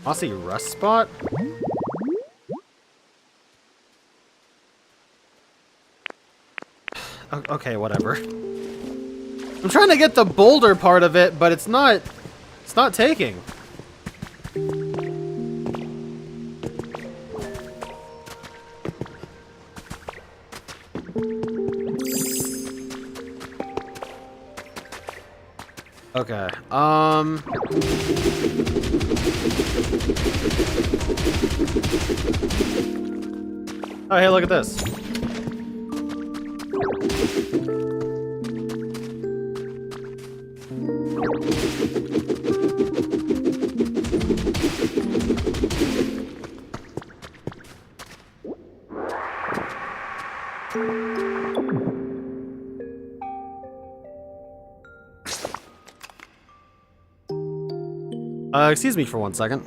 Mossy rust spot? Okay, whatever. I'm trying to get the boulder part of it, but it's not taking. Okay, oh, hey, look at this. Excuse me for 1 second.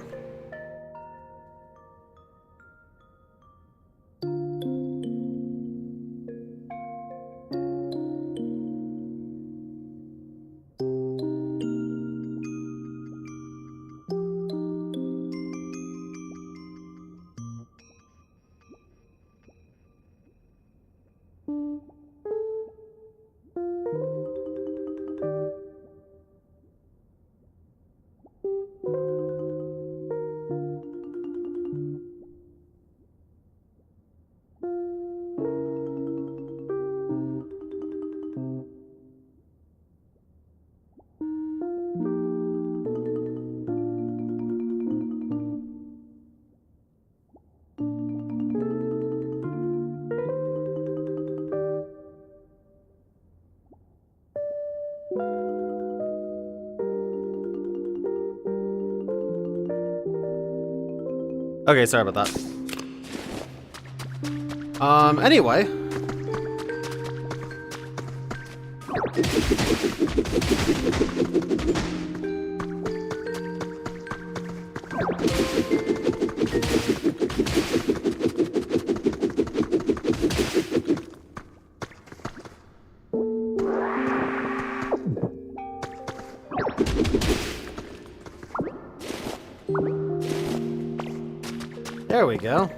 Okay, sorry about that. Anyway. There we go.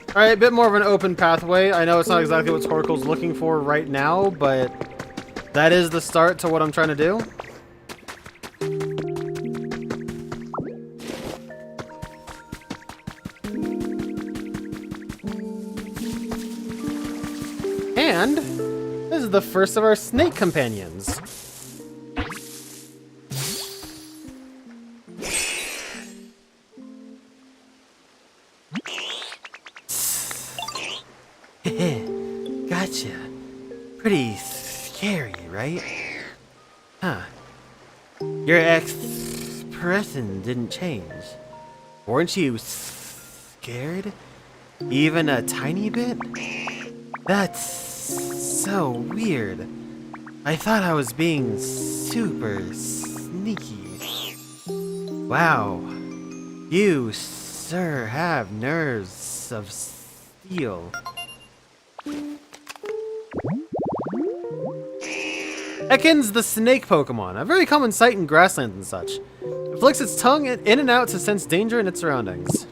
Alright, a bit more of an open pathway. I know it's not exactly what Torkoal's looking for right now, but that is the start to what I'm trying to do. And this is the first of our snake companions. Gotcha. Pretty scary, right? Huh. Your expression didn't change. Weren't you scared? Even a tiny bit? That's so weird. I thought I was being super sneaky. Wow. You sure have nerves of steel. Ekans the snake Pokemon, a very common sight in grasslands and such. It flicks its tongue in and out to sense danger in its surroundings.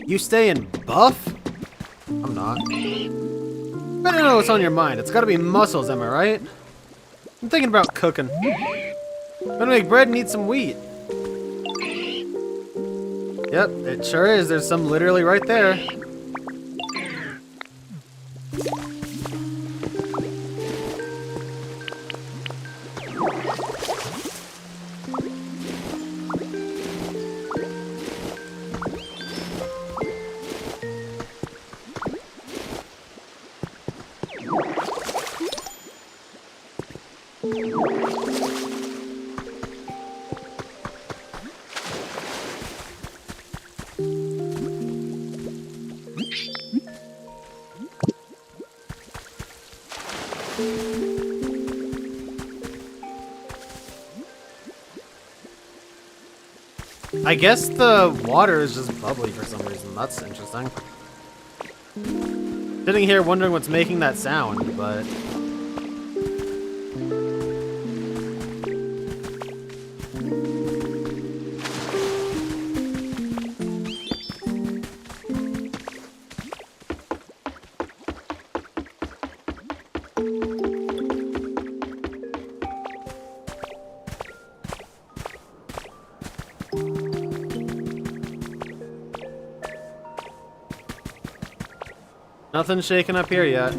You stay in buff? I'm not. Better know what's on your mind. It's gotta be muscles, am I right? I'm thinking about cooking. I'm gonna make bread and eat some wheat. Yep, it sure is. There's some literally right there. I guess the water is just bubbly for some reason. That's interesting. Sitting here wondering what's making that sound, but... Nothing shaking up here yet.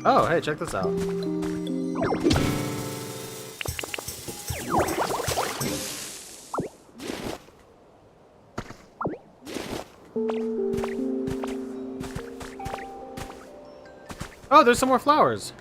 Oh, hey, check this out. Oh, there's some more flowers.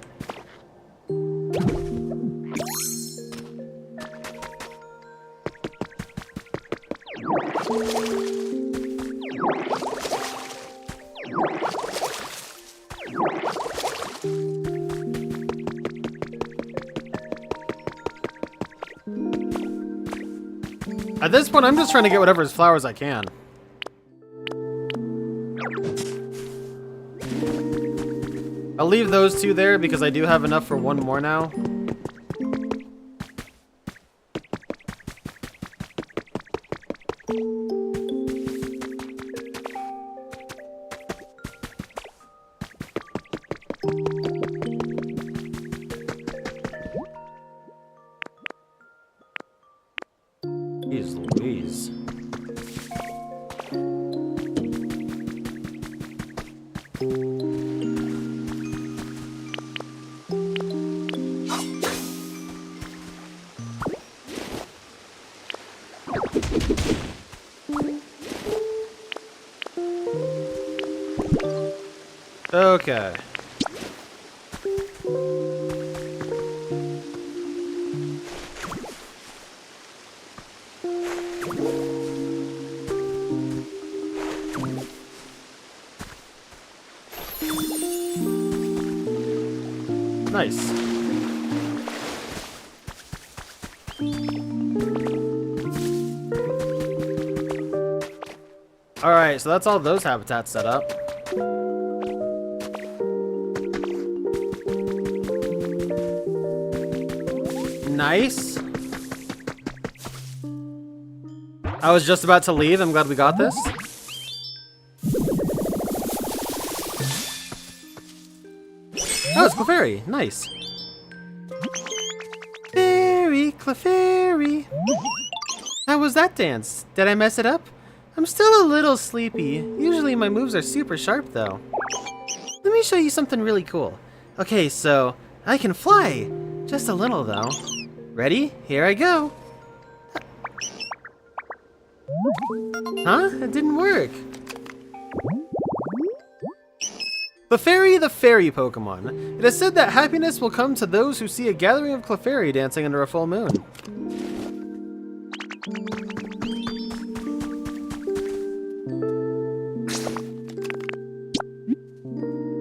At this point, I'm just trying to get whatever flowers I can. I'll leave those two there because I do have enough for one more now. Jeez Louise. Okay. Nice. Alright, so that's all those habitats set up. Nice. I was just about to leave. I'm glad we got this. Oh, it's Clefairy. Nice. Fairy, Clefairy. How was that dance? Did I mess it up? I'm still a little sleepy. Usually my moves are super sharp though. Let me show you something really cool. Okay, so I can fly. Just a little though. Ready? Here I go. Huh? It didn't work. Clefairy, the fairy Pokemon. It is said that happiness will come to those who see a gathering of Clefairy dancing under a full moon.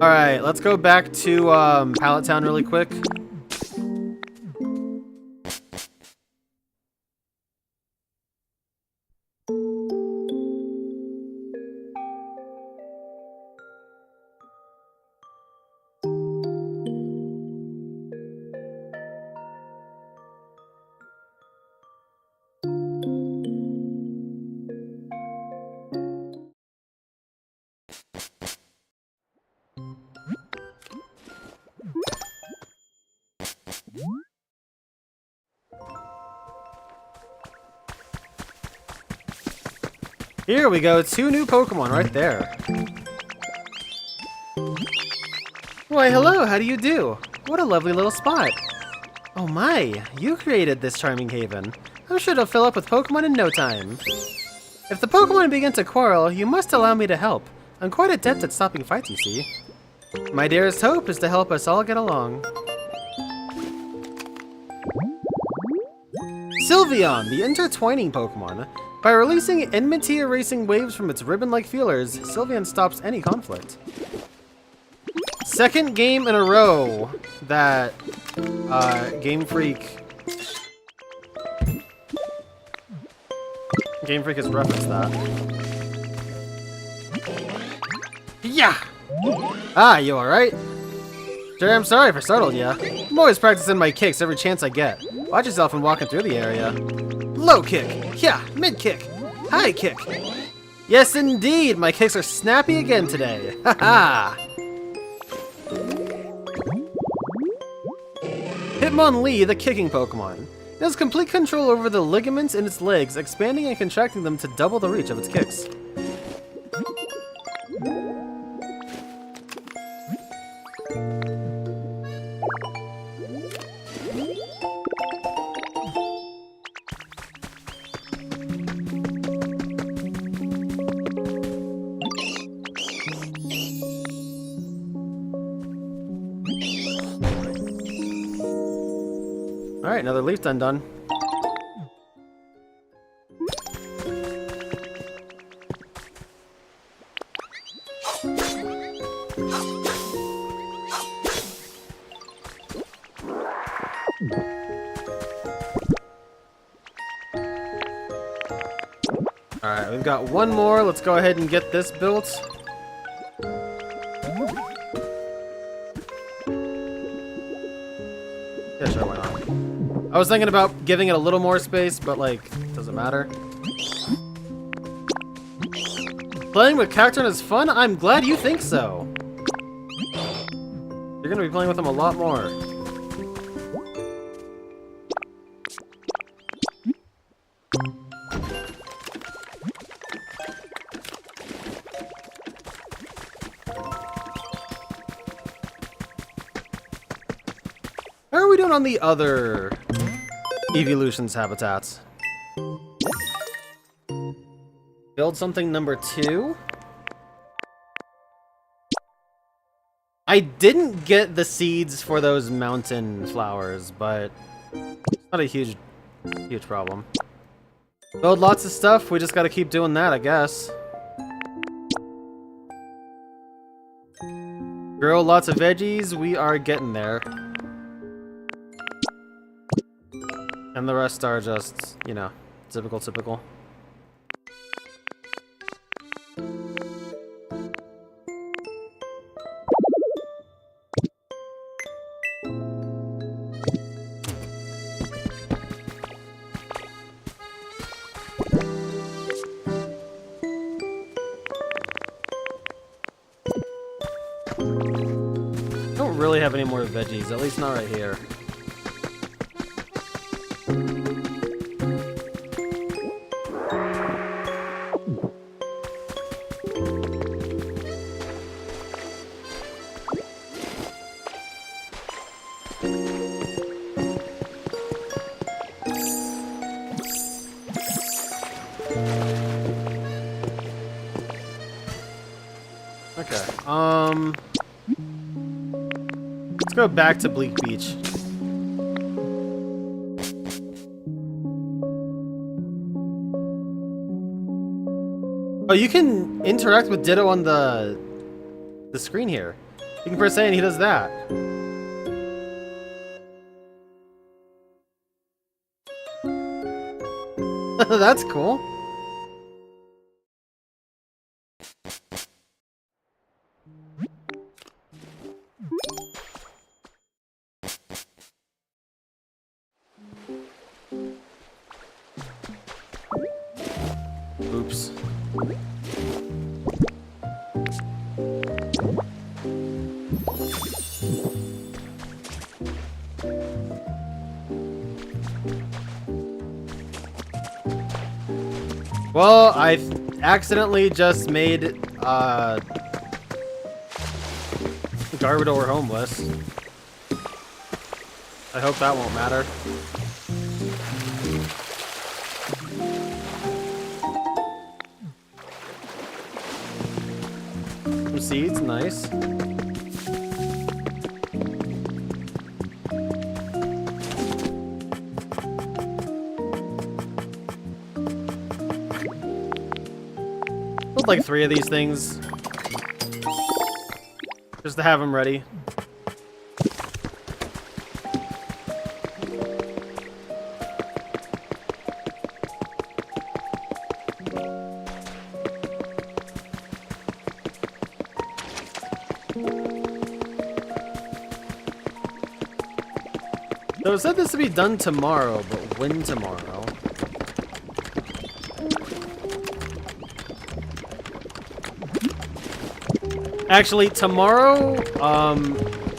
Alright, let's go back to Pallet Town really quick. Here we go, 2 new Pokemon right there. Why, hello, how do you do? What a lovely little spot. Oh my, you created this charming haven. I'm sure it'll fill up with Pokemon in no time. If the Pokemon begin to quarrel, you must allow me to help. I'm quite adept at stopping fights, you see. My dearest hope is to help us all get along. Sylveon, the intertwining Pokemon. By releasing enmity-erasing waves from its ribbon-like feelers, Sylveon stops any conflict. Second game in a row that Game Freak has referenced that. Yeah! Ah, you alright? Sure, I'm sorry if I startled ya. I'm always practicing my kicks every chance I get. Watch yourself when walking through the area. Low kick. Yeah, mid kick. High kick. Yes, indeed. My kicks are snappy again today. Haha. Hitmonlee, the kicking Pokemon. It has complete control over the ligaments in its legs, expanding and contracting them to double the reach of its kicks. Alright, another leaf done. Alright, we've got one more. Let's go ahead and get this built. Yeah, sure, why not? I was thinking about giving it a little more space, but like, doesn't matter. Playing with Cacturn is fun? I'm glad you think so. You're gonna be playing with them a lot more. How are we doing on the other Evolutions habitats? Build something number 2. I didn't get the seeds for those mountain flowers, but it's not a huge problem. Build lots of stuff, we just gotta keep doing that, I guess. Grow lots of veggies, we are getting there. And the rest are just, you know, typical. Don't really have any more veggies, at least not right here. Okay, let's go back to Bleak Beach. Oh, you can interact with Ditto on the screen here. You can press A and he does that. That's cool. Oops. Well, I accidentally just made Garbodor homeless. I hope that won't matter. Some seeds, nice. Build like 3 of these things. Just to have them ready. So it said this to be done tomorrow, but when tomorrow? Actually, tomorrow,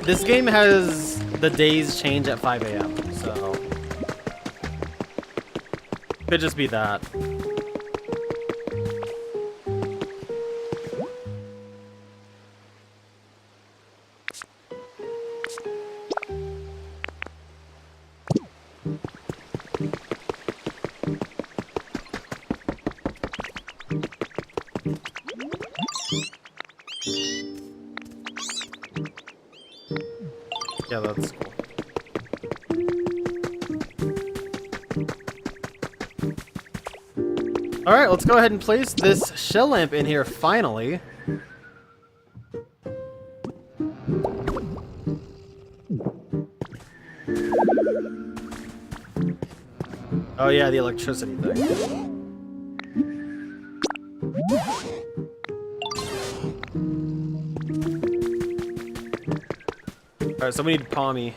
this game has the days change at 5 a.m., so could just be that. Yeah, that's cool. Alright, let's go ahead and place this shell lamp in here finally. Oh yeah, the electricity thing. Alright, so we need Palmy.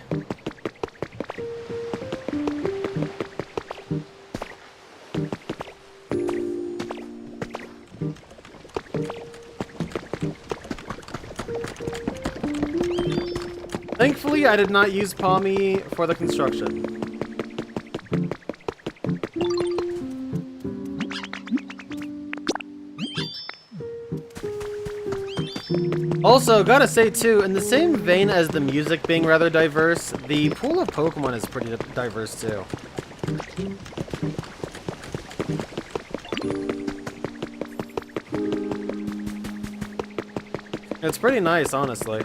Thankfully, I did not use Palmy for the construction. Also, gotta say too, in the same vein as the music being rather diverse, the pool of Pokemon is pretty diverse too. It's pretty nice, honestly.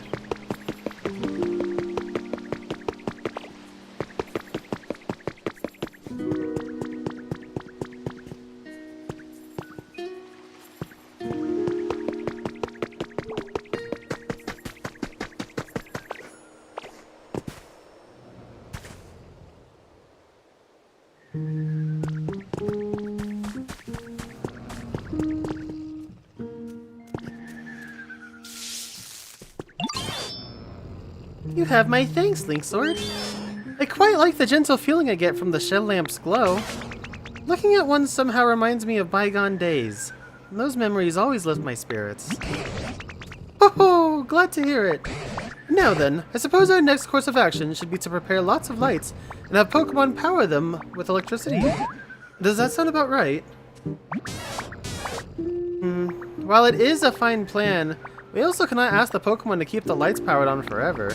You have my thanks, Linksword. I quite like the gentle feeling I get from the shell lamp's glow. Looking at one somehow reminds me of bygone days, and those memories always lift my spirits. Oh, glad to hear it. Now then, I suppose our next course of action should be to prepare lots of lights and have Pokemon power them with electricity. Does that sound about right? While it is a fine plan, we also cannot ask the Pokemon to keep the lights powered on forever.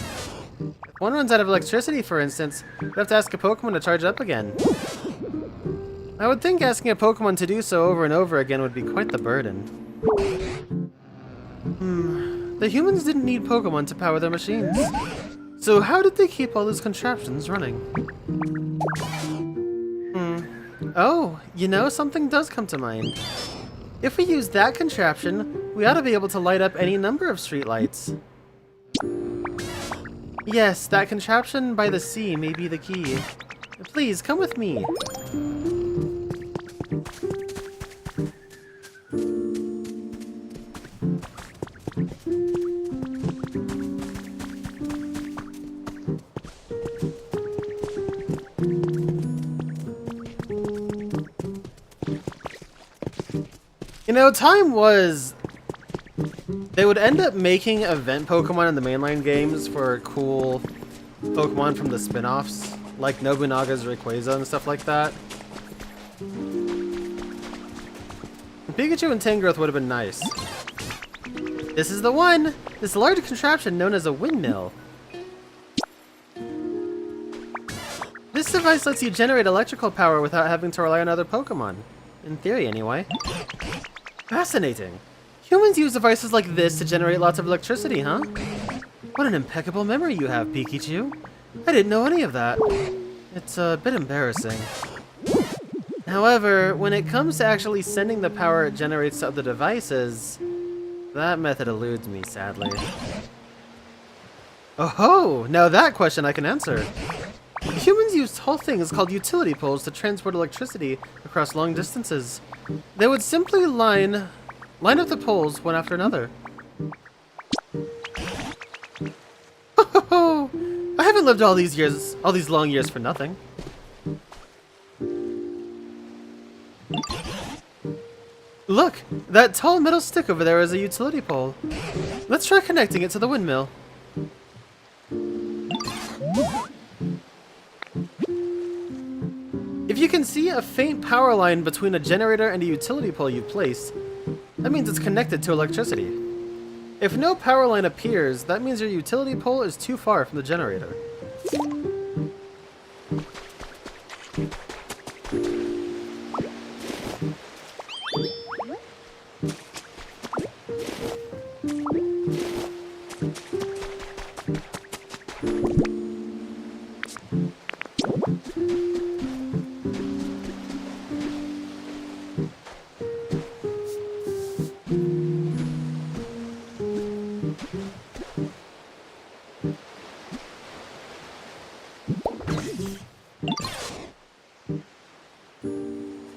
If one runs out of electricity, for instance, we'd have to ask a Pokemon to charge up again. I would think asking a Pokemon to do so over and over again would be quite the burden. The humans didn't need Pokemon to power their machines. So how did they keep all these contraptions running? Oh, you know, something does come to mind. If we use that contraption, we ought to be able to light up any number of streetlights. Yes, that contraption by the sea may be the key. Please, come with me. You know, time was... They would end up making event Pokemon in the mainline games for cool Pokemon from the spin-offs, like Nobunaga's Rayquaza and stuff like that. Pikachu and Tangrowth would have been nice. This is the one! This large contraption known as a windmill. This device lets you generate electrical power without having to rely on other Pokemon. In theory, anyway. Fascinating. Humans use devices like this to generate lots of electricity, huh? What an impeccable memory you have, Pikachu. I didn't know any of that. It's a bit embarrassing. However, when it comes to actually sending the power it generates to other devices, that method eludes me, sadly. Oh-ho! Now that question I can answer. Humans use tall things called utility poles to transport electricity across long distances. They would simply line up the poles one after another. Oh, I haven't lived all these long years for nothing. Look, that tall metal stick over there is a utility pole. Let's try connecting it to the windmill. If you can see a faint power line between a generator and a utility pole you've placed, that means it's connected to electricity. If no power line appears, that means your utility pole is too far from the generator.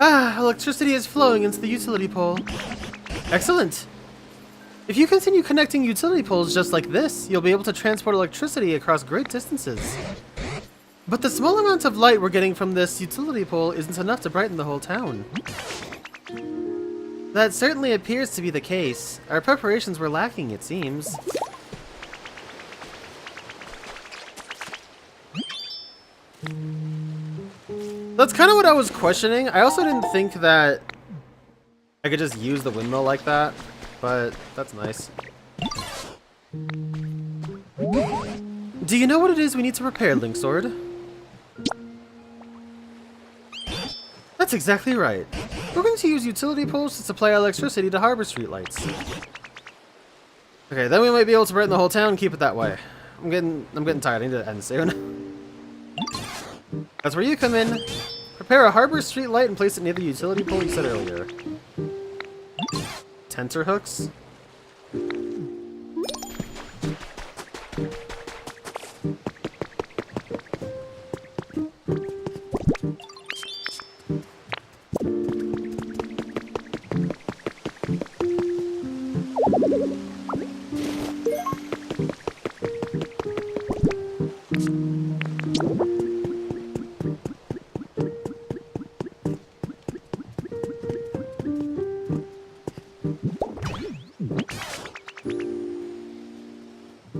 Ah, electricity is flowing into the utility pole. Excellent. If you continue connecting utility poles just like this, you'll be able to transport electricity across great distances. But the small amount of light we're getting from this utility pole isn't enough to brighten the whole town. That certainly appears to be the case. Our preparations were lacking, it seems. That's kind of what I was questioning. I also didn't think that I could just use the windmill like that, but that's nice. Do you know what it is we need to prepare, Linksword? That's exactly right. We're going to use utility poles to supply electricity to harbor streetlights. Okay, then we might be able to brighten the whole town and keep it that way. I'm getting tired. I need to end soon. That's where you come in. Prepare a harbor street light and place it near the utility pole you said earlier. Tenter hooks?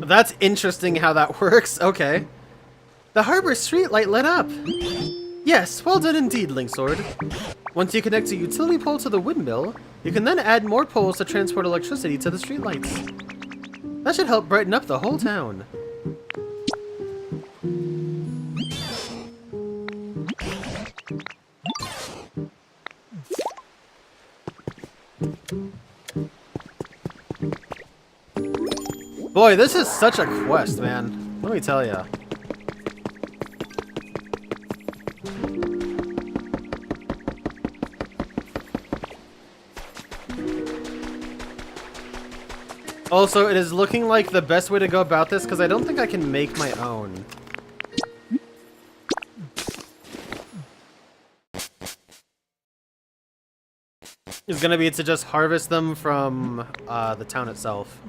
That's interesting how that works. Okay. The harbor streetlight lit up. Yes, well done indeed, Linksword. Once you connect a utility pole to the windmill, you can then add more poles to transport electricity to the streetlights. That should help brighten up the whole town. Boy, this is such a quest, man. Let me tell ya. Also, it is looking like the best way to go about this because I don't think I can make my own. Is gonna be to just harvest them from the town itself.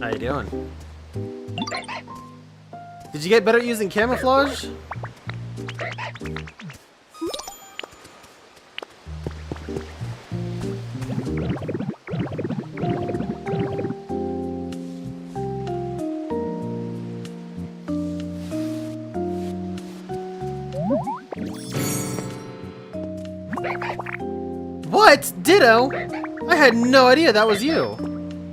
How you doing? Did you get better at using camouflage? What? Ditto? I had no idea that was you.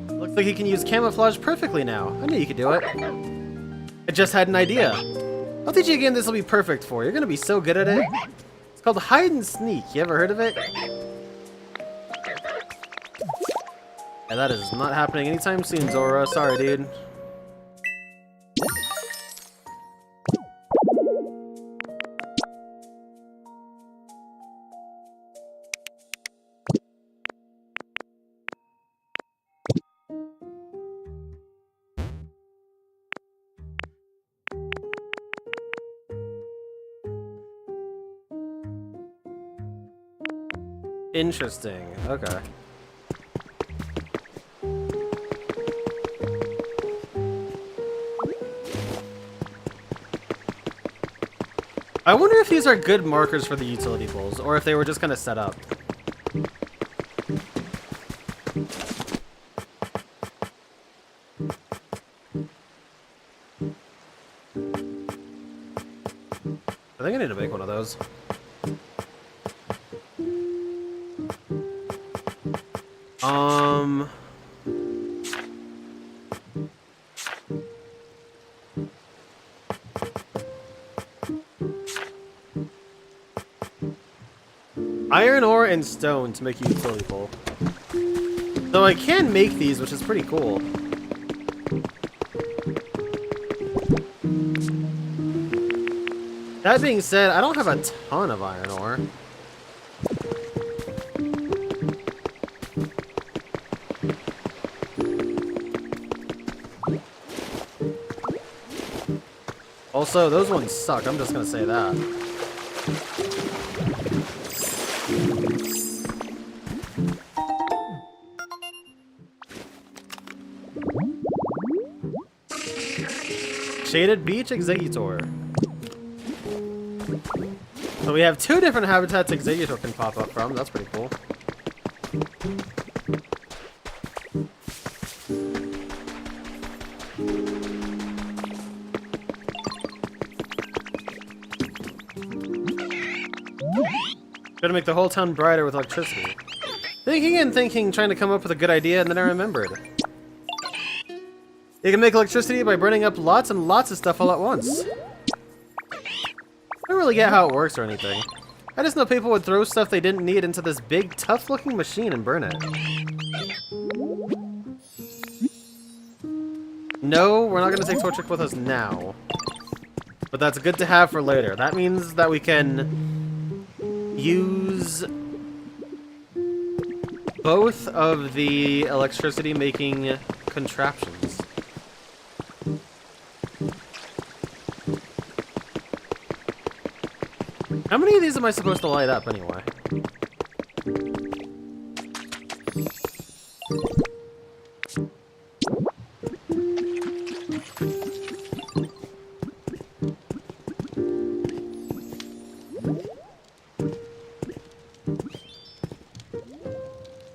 Looks like you can use camouflage perfectly now. I knew you could do it. I just had an idea. I'll teach you a game this will be perfect for. You're gonna be so good at it. It's called Hide and Sneak. You ever heard of it? Yeah, that is not happening anytime soon, Zora. Sorry, dude. Interesting. Okay. I wonder if these are good markers for the utility poles, or if they were just kind of set up. I think I need to make one of those. Iron ore and stone to make a utility pole. Though I can make these, which is pretty cool. That being said, I don't have a ton of iron ore. Also, those ones suck. I'm just gonna say that. Shaded Beach Executor. So we have two different habitats Executor can pop up from. That's pretty cool. Gonna make the whole town brighter with electricity. Thinking and thinking, trying to come up with a good idea, and then I remembered. You can make electricity by burning up lots and lots of stuff all at once. I don't really get how it works or anything. I just know people would throw stuff they didn't need into this big, tough-looking machine and burn it. No, we're not going to take Torchic with us now. But that's good to have for later. That means that we can use both of the electricity-making contraptions. How many of these am I supposed to light up, anyway?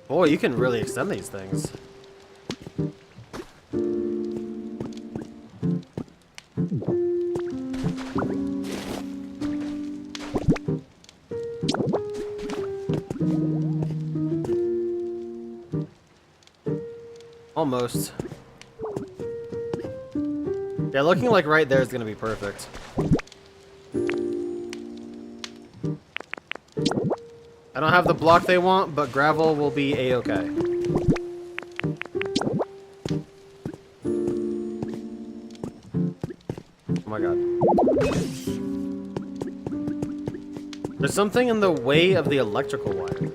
Boy, you can really extend these things. Almost. Yeah, looking like right there is gonna be perfect. I don't have the block they want, but gravel will be a-okay. Oh my god. There's something in the way of the electrical wires.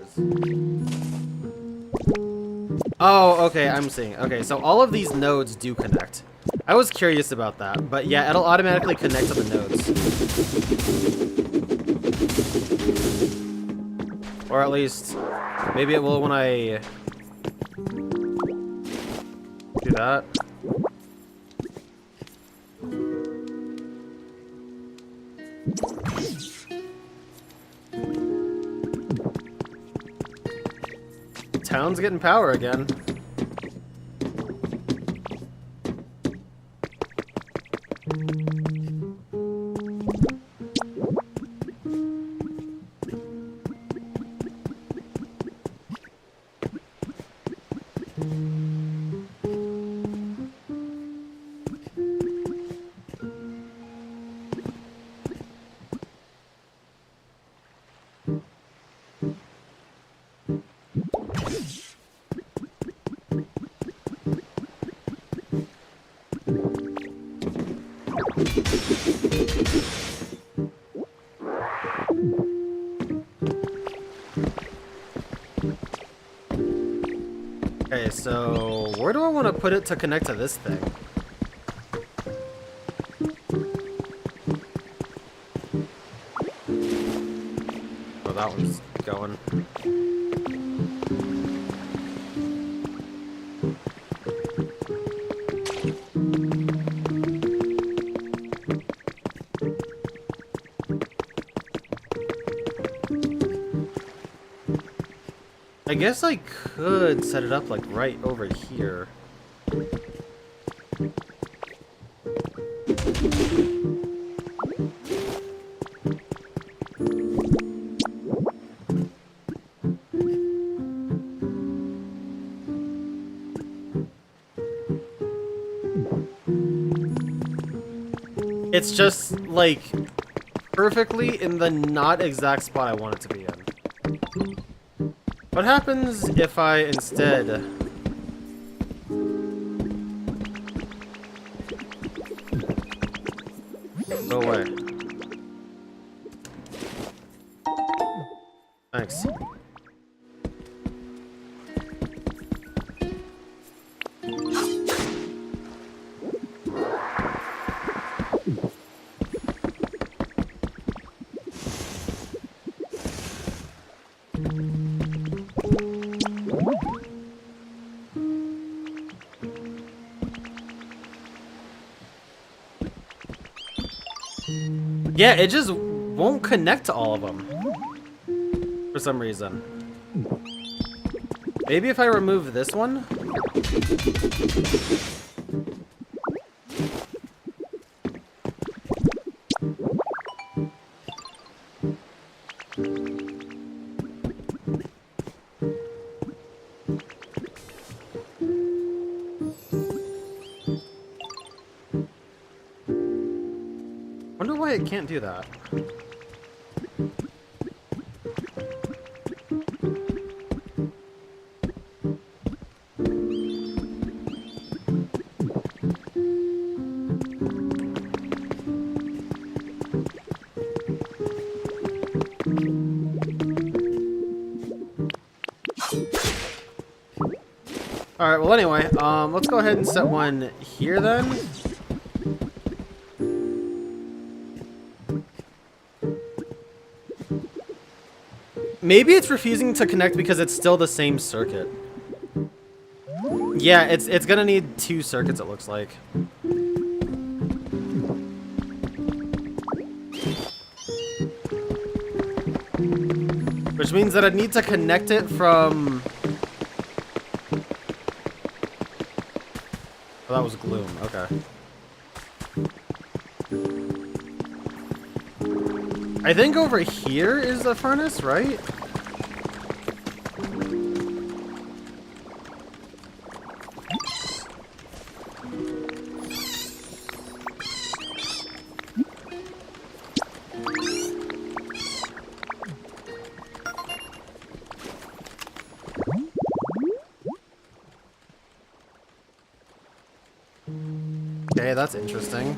Oh, okay, I'm seeing. Okay, so all of these nodes do connect. I was curious about that, but yeah, it'll automatically connect to the nodes. Or at least, maybe it will when I do that. Town's getting power again. Okay, so where do I want to put it to connect to this thing? Oh, that one's going. I guess I could set it up like right over here. It's just like perfectly in the not exact spot I want it to be in. What happens if I instead... Go away. Thanks. Yeah, it just won't connect to all of them for some reason. Maybe if I remove this one? Wonder why it can't do that. Alright, well anyway, let's go ahead and set one here then. Maybe it's refusing to connect because it's still the same circuit. Yeah, it's gonna need 2 circuits, it looks like. Which means that I'd need to connect it from... Oh, that was gloom, okay. I think over here is the furnace, right? Okay, that's interesting.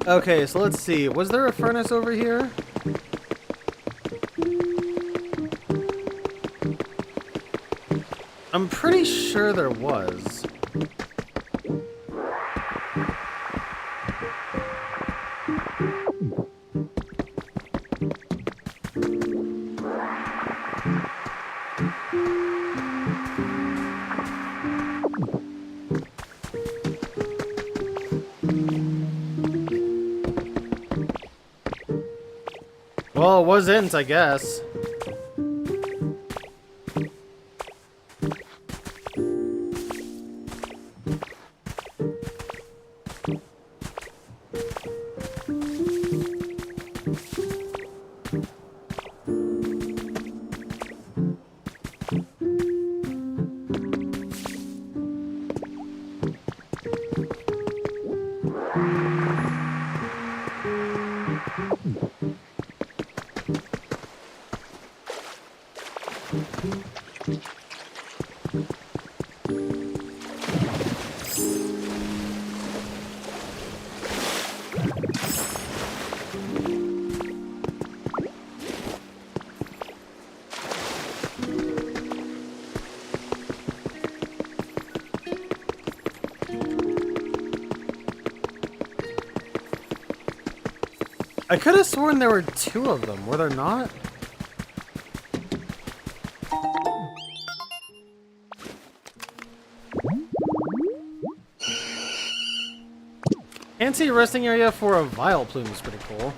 Okay, so let's see. Was there a furnace over here? I'm pretty sure there was. Well, it wasn't, I guess. I could have sworn there were 2 of them, were there not? Fancy resting area for a Vile Plume is pretty cool.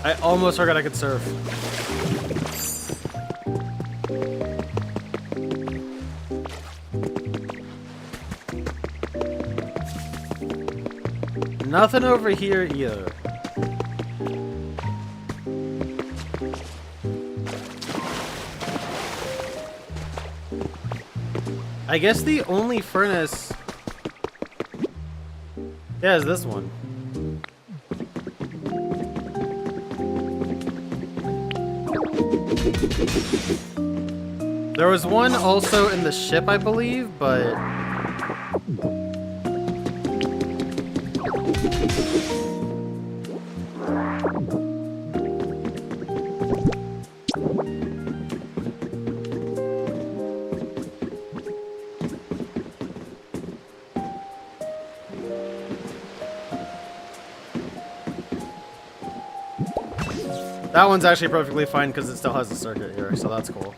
I almost forgot I could surf. Nothing over here either. I guess the only furnace... Yeah, is this one. There was one also in the ship, I believe, but... That one's actually perfectly fine because it still has a circuit here, so that's cool.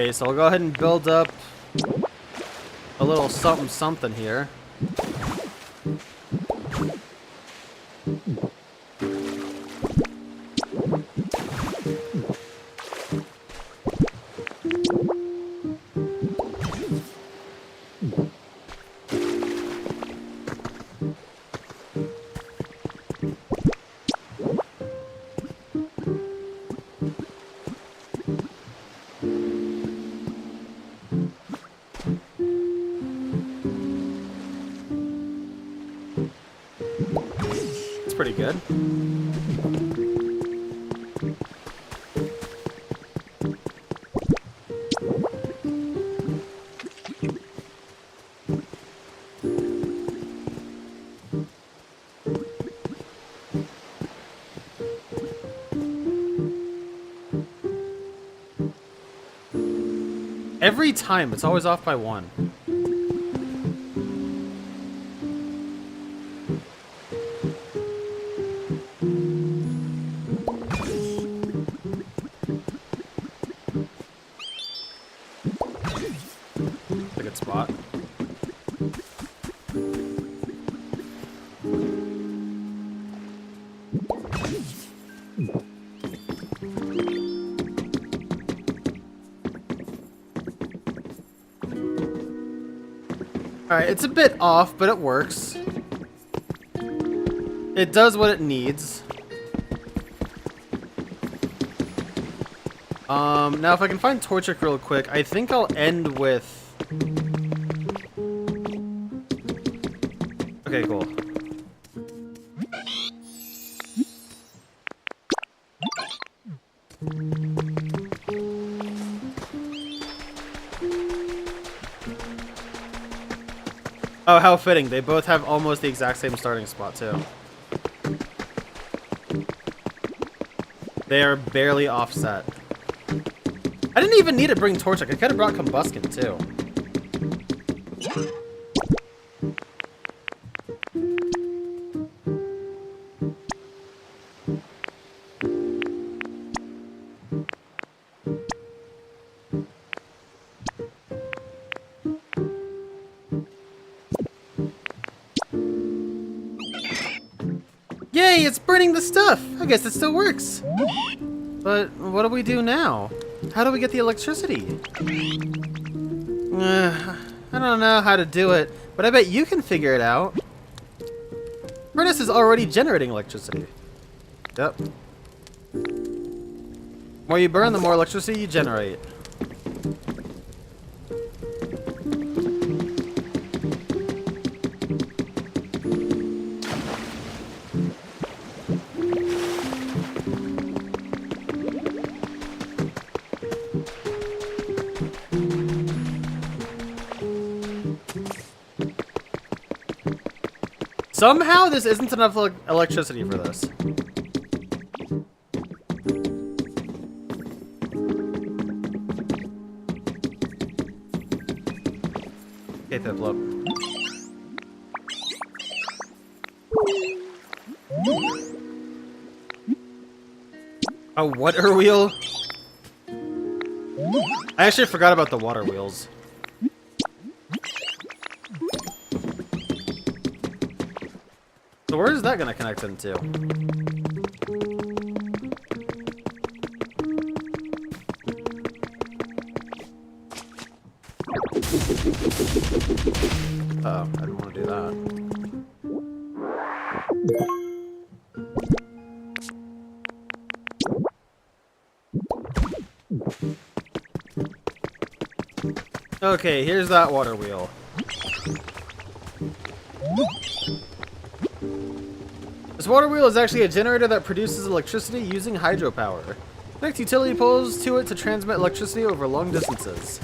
Okay, so I'll go ahead and build up a little something something here. It's pretty good. Every time, it's always off by 1. It's a good spot. Alright, it's a bit off, but it works. It does what it needs. Now if I can find Torchic real quick, I think I'll end with... Okay, cool. Oh, how fitting. They both have almost the exact same starting spot, too. They are barely offset. I didn't even need to bring Torchic. I could have brought Combuskin, too. Yay, it's burning the stuff! I guess it still works. But what do we do now? How do we get the electricity? I don't know how to do it, but I bet you can figure it out. Furnace is already generating electricity. Yep. The more you burn, the more electricity you generate. Somehow this isn't enough electricity for this. Okay, Piplup. A water wheel? I actually forgot about the water wheels. So where is that gonna connect into? Oh, I didn't want to do that. Okay, here's that water wheel. This water wheel is actually a generator that produces electricity using hydropower. Connect utility poles to it to transmit electricity over long distances.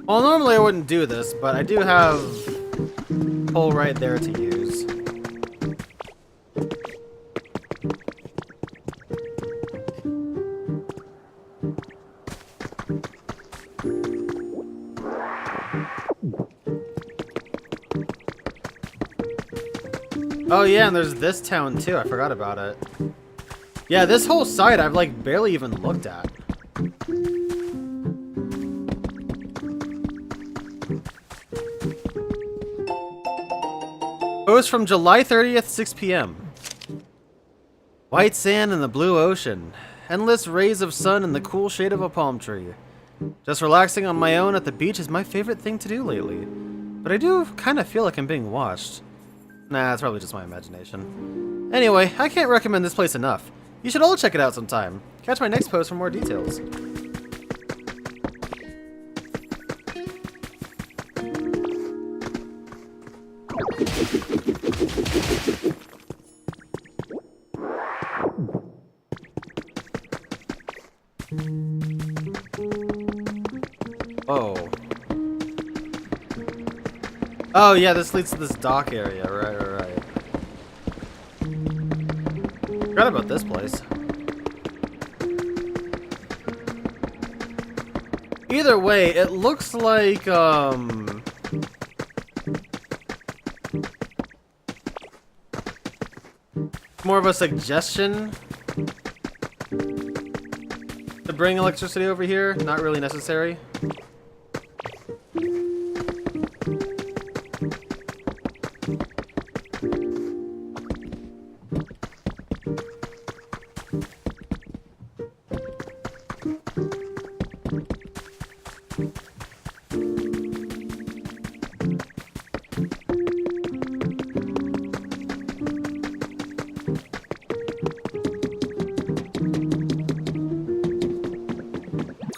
Well, normally I wouldn't do this, but I do have a pole right there to use. Oh yeah, and there's this town too. I forgot about it. Yeah, this whole site I've like barely even looked at. Post from July 30th, 6 p.m. White sand and the blue ocean. Endless rays of sun and the cool shade of a palm tree. Just relaxing on my own at the beach is my favorite thing to do lately. But I do kind of feel like I'm being watched. Nah, it's probably just my imagination. Anyway, I can't recommend this place enough. You should all check it out sometime. Catch my next post for more details. Oh. Oh yeah, this leads to this dock area. Right. Forgot about this place. Either way, it looks like more of a suggestion to bring electricity over here. Not really necessary.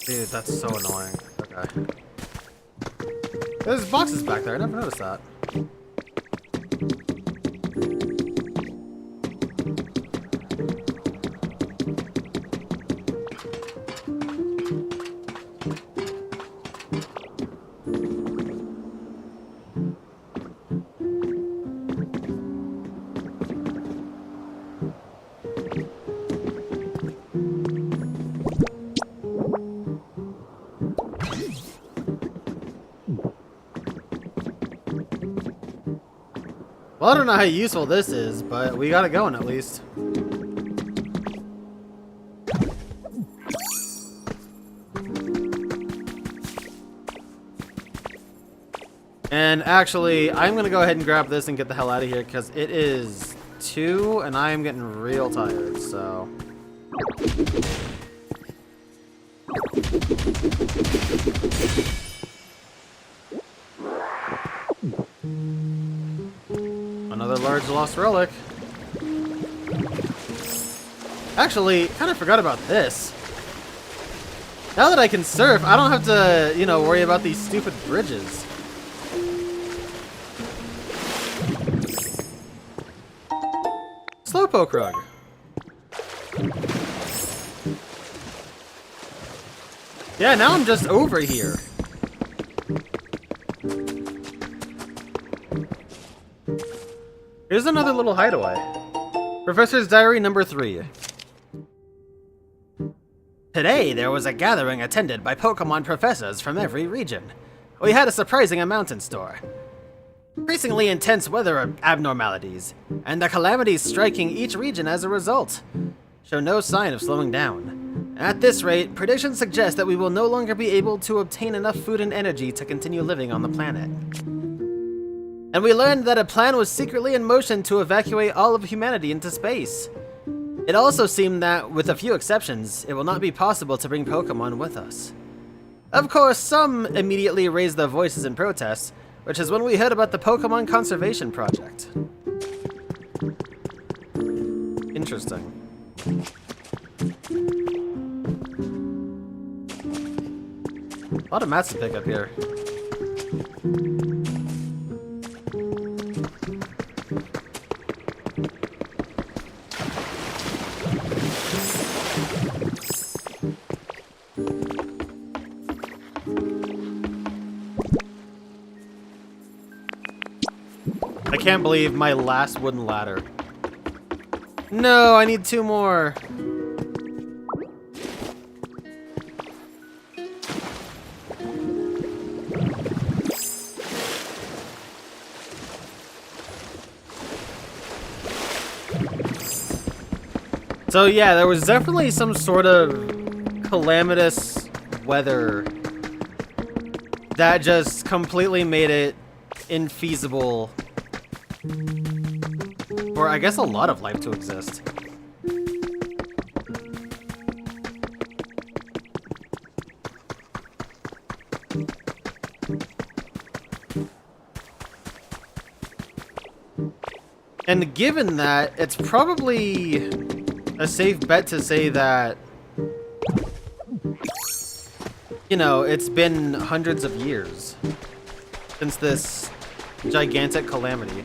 Dude, that's so annoying. Okay. There's boxes back there. I never noticed that. Well, I don't know how useful this is, but we got it going at least. And actually, I'm gonna go ahead and grab this and get the hell out of here because it is 2 and I am getting real tired, so. Another large lost relic. Actually, kind of forgot about this. Now that I can surf, I don't have to, you know, worry about these stupid bridges. Slowpoke rug. Yeah, now I'm just over here. Here's another little hideaway. Professor's Diary number 3. Today, there was a gathering attended by Pokemon professors from every region. We had a surprising amount in store. Increasingly intense weather abnormalities, and the calamities striking each region as a result, show no sign of slowing down. At this rate, predictions suggest that we will no longer be able to obtain enough food and energy to continue living on the planet. And we learned that a plan was secretly in motion to evacuate all of humanity into space. It also seemed that, with a few exceptions, it will not be possible to bring Pokemon with us. Of course, some immediately raised their voices in protest, which is when we heard about the Pokemon Conservation Project. Interesting. A lot of mats to pick up here. I can't believe my last wooden ladder. No, I need 2 more. So yeah, there was definitely some sort of calamitous weather that just completely made it infeasible for, I guess, a lot of life to exist. And given that, it's probably a safe bet to say that, you know, it's been hundreds of years since this gigantic calamity.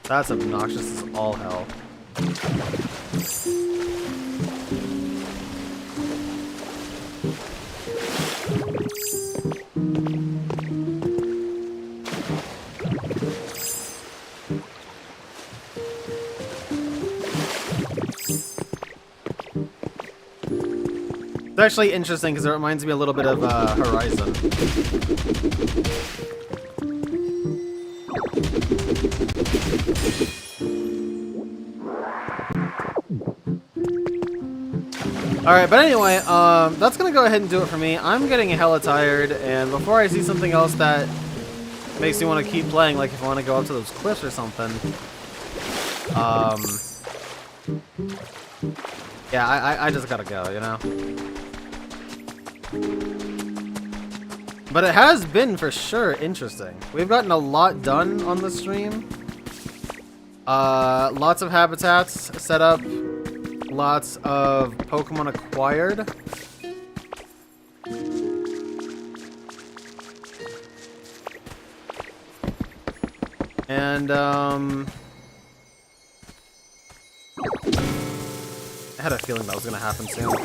That's obnoxious as all hell. It's actually interesting because it reminds me a little bit of Horizon. Alright, but anyway, that's gonna go ahead and do it for me. I'm getting hella tired, and before I see something else that makes me want to keep playing, like if I want to go up to those cliffs or something, yeah, I just gotta go, you know? But it has been, for sure, interesting. We've gotten a lot done on the stream. Lots of habitats set up. Lots of Pokemon acquired. And, I had a feeling that was gonna happen soon.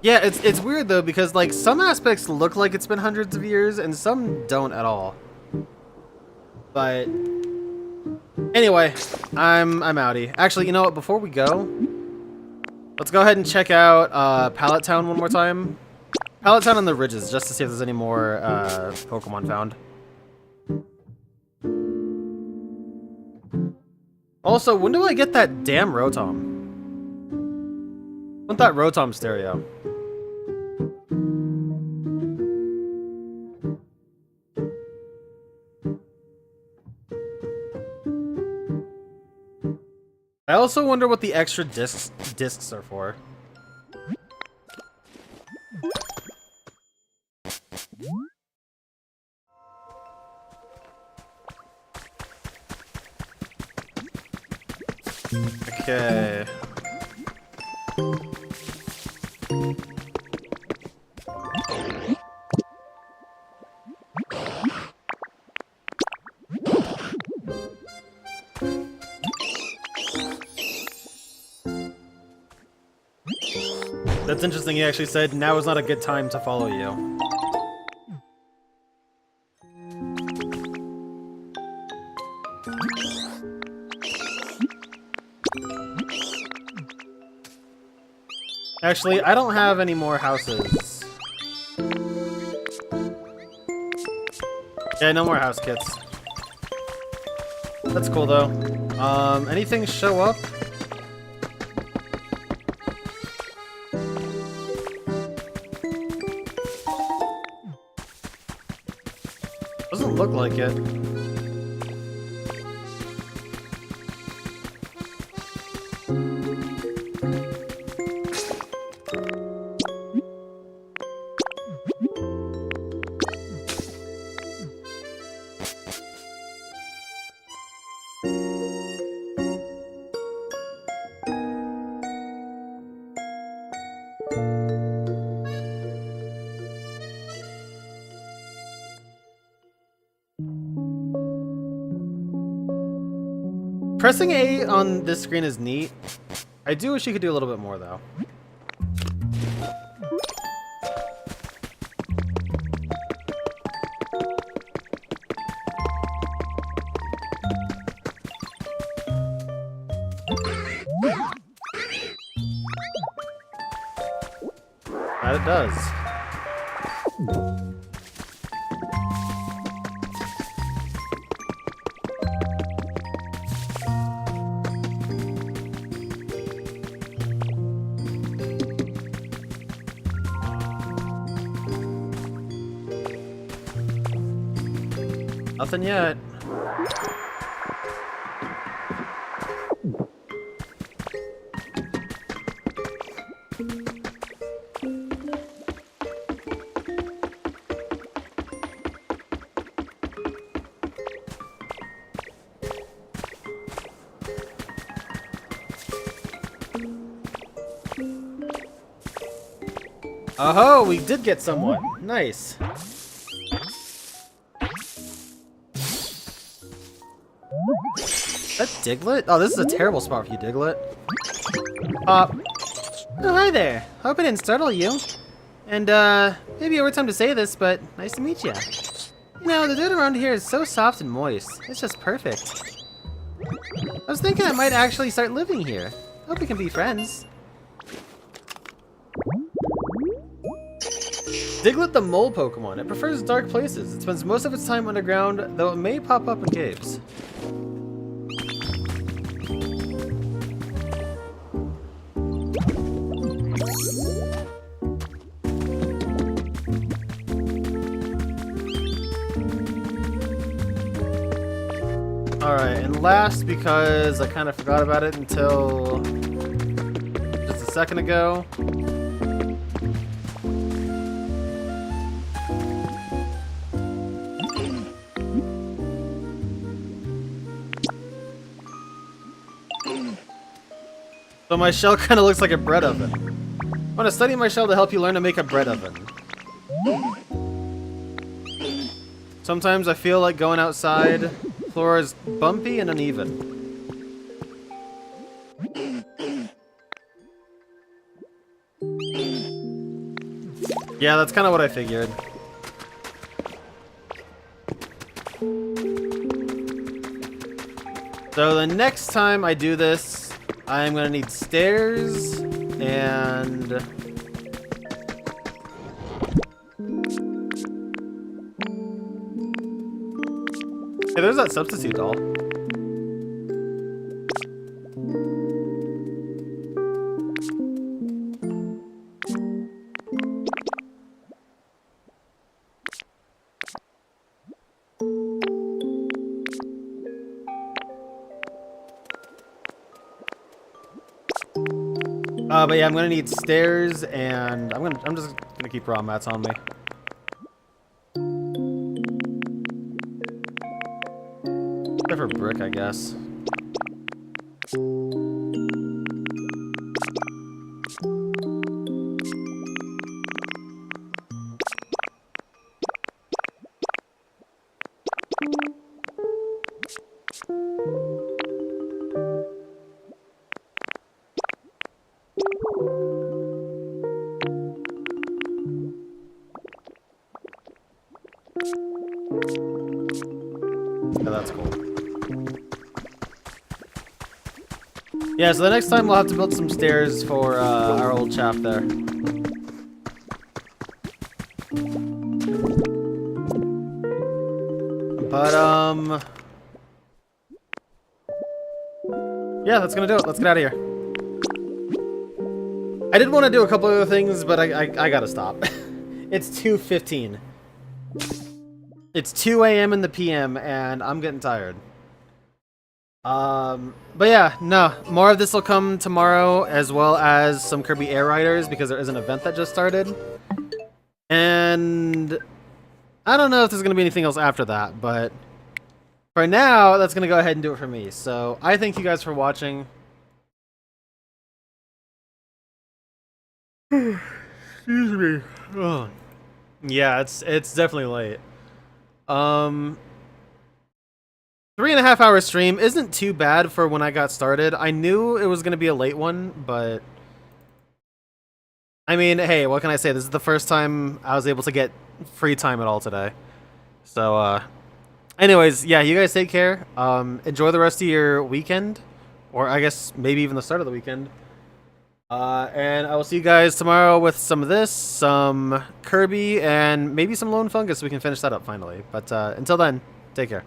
Yeah, it's weird though, because like some aspects look like it's been hundreds of years and some don't at all. But anyway, I'm outie. Actually, you know what, before we go, let's go ahead and check out Pallet Town one more time. Pallet Town on the ridges, just to see if there's any more Pokemon found. Also, when do I get that damn Rotom? I want that Rotom stereo. I also wonder what the extra discs are for. Okay. That's interesting, he actually said, now is not a good time to follow you. Actually, I don't have any more houses. Yeah, no more house kits. That's cool though. Anything show up? Doesn't look like it. Pressing A on this screen is neat. I do wish you could do a little bit more, though. That it does. Nothing yet. Oh, we did get someone. Nice. Is that Diglett? Oh, this is a terrible spot for you, Diglett. Oh, hi there. Hope I didn't startle you. And, maybe over time to say this, but nice to meet you. You know, the dirt around here is so soft and moist. It's just perfect. I was thinking I might actually start living here. Hope we can be friends. Diglett the mole Pokemon. It prefers dark places. It spends most of its time underground, though it may pop up in caves. Alright, and last, because I kind of forgot about it until just a second ago. So my shell kind of looks like a bread oven. I want to study my shell to help you learn to make a bread oven. Sometimes I feel like going outside. Floor is bumpy and uneven. Yeah, that's kind of what I figured. So the next time I do this, I'm gonna need stairs and hey, there's that substitute doll. But yeah, I'm gonna need stairs, and I'm just gonna keep raw mats on me. Except for brick, I guess. Yeah, that's cool. Yeah, so the next time we'll have to build some stairs for our old chap there. But, yeah, that's gonna do it. Let's get out of here. I did want to do a couple other things, but I gotta stop. It's 2:15. It's 2 a.m. in the PM, and I'm getting tired. But yeah, no, more of this will come tomorrow, as well as some Kirby Air Riders, because there is an event that just started. And I don't know if there's going to be anything else after that, but for now, that's going to go ahead and do it for me. So I thank you guys for watching. Excuse me. Oh. Yeah, it's definitely late. 3.5 hour stream isn't too bad for when I got started. I knew it was going to be a late one, but I mean, hey, what can I say? This is the first time I was able to get free time at all today. So, anyways, yeah, you guys take care. Enjoy the rest of your weekend, or I guess maybe even the start of the weekend. And I will see you guys tomorrow with some of this, some Kirby, and maybe some Lone Fungus so we can finish that up finally. But until then, take care.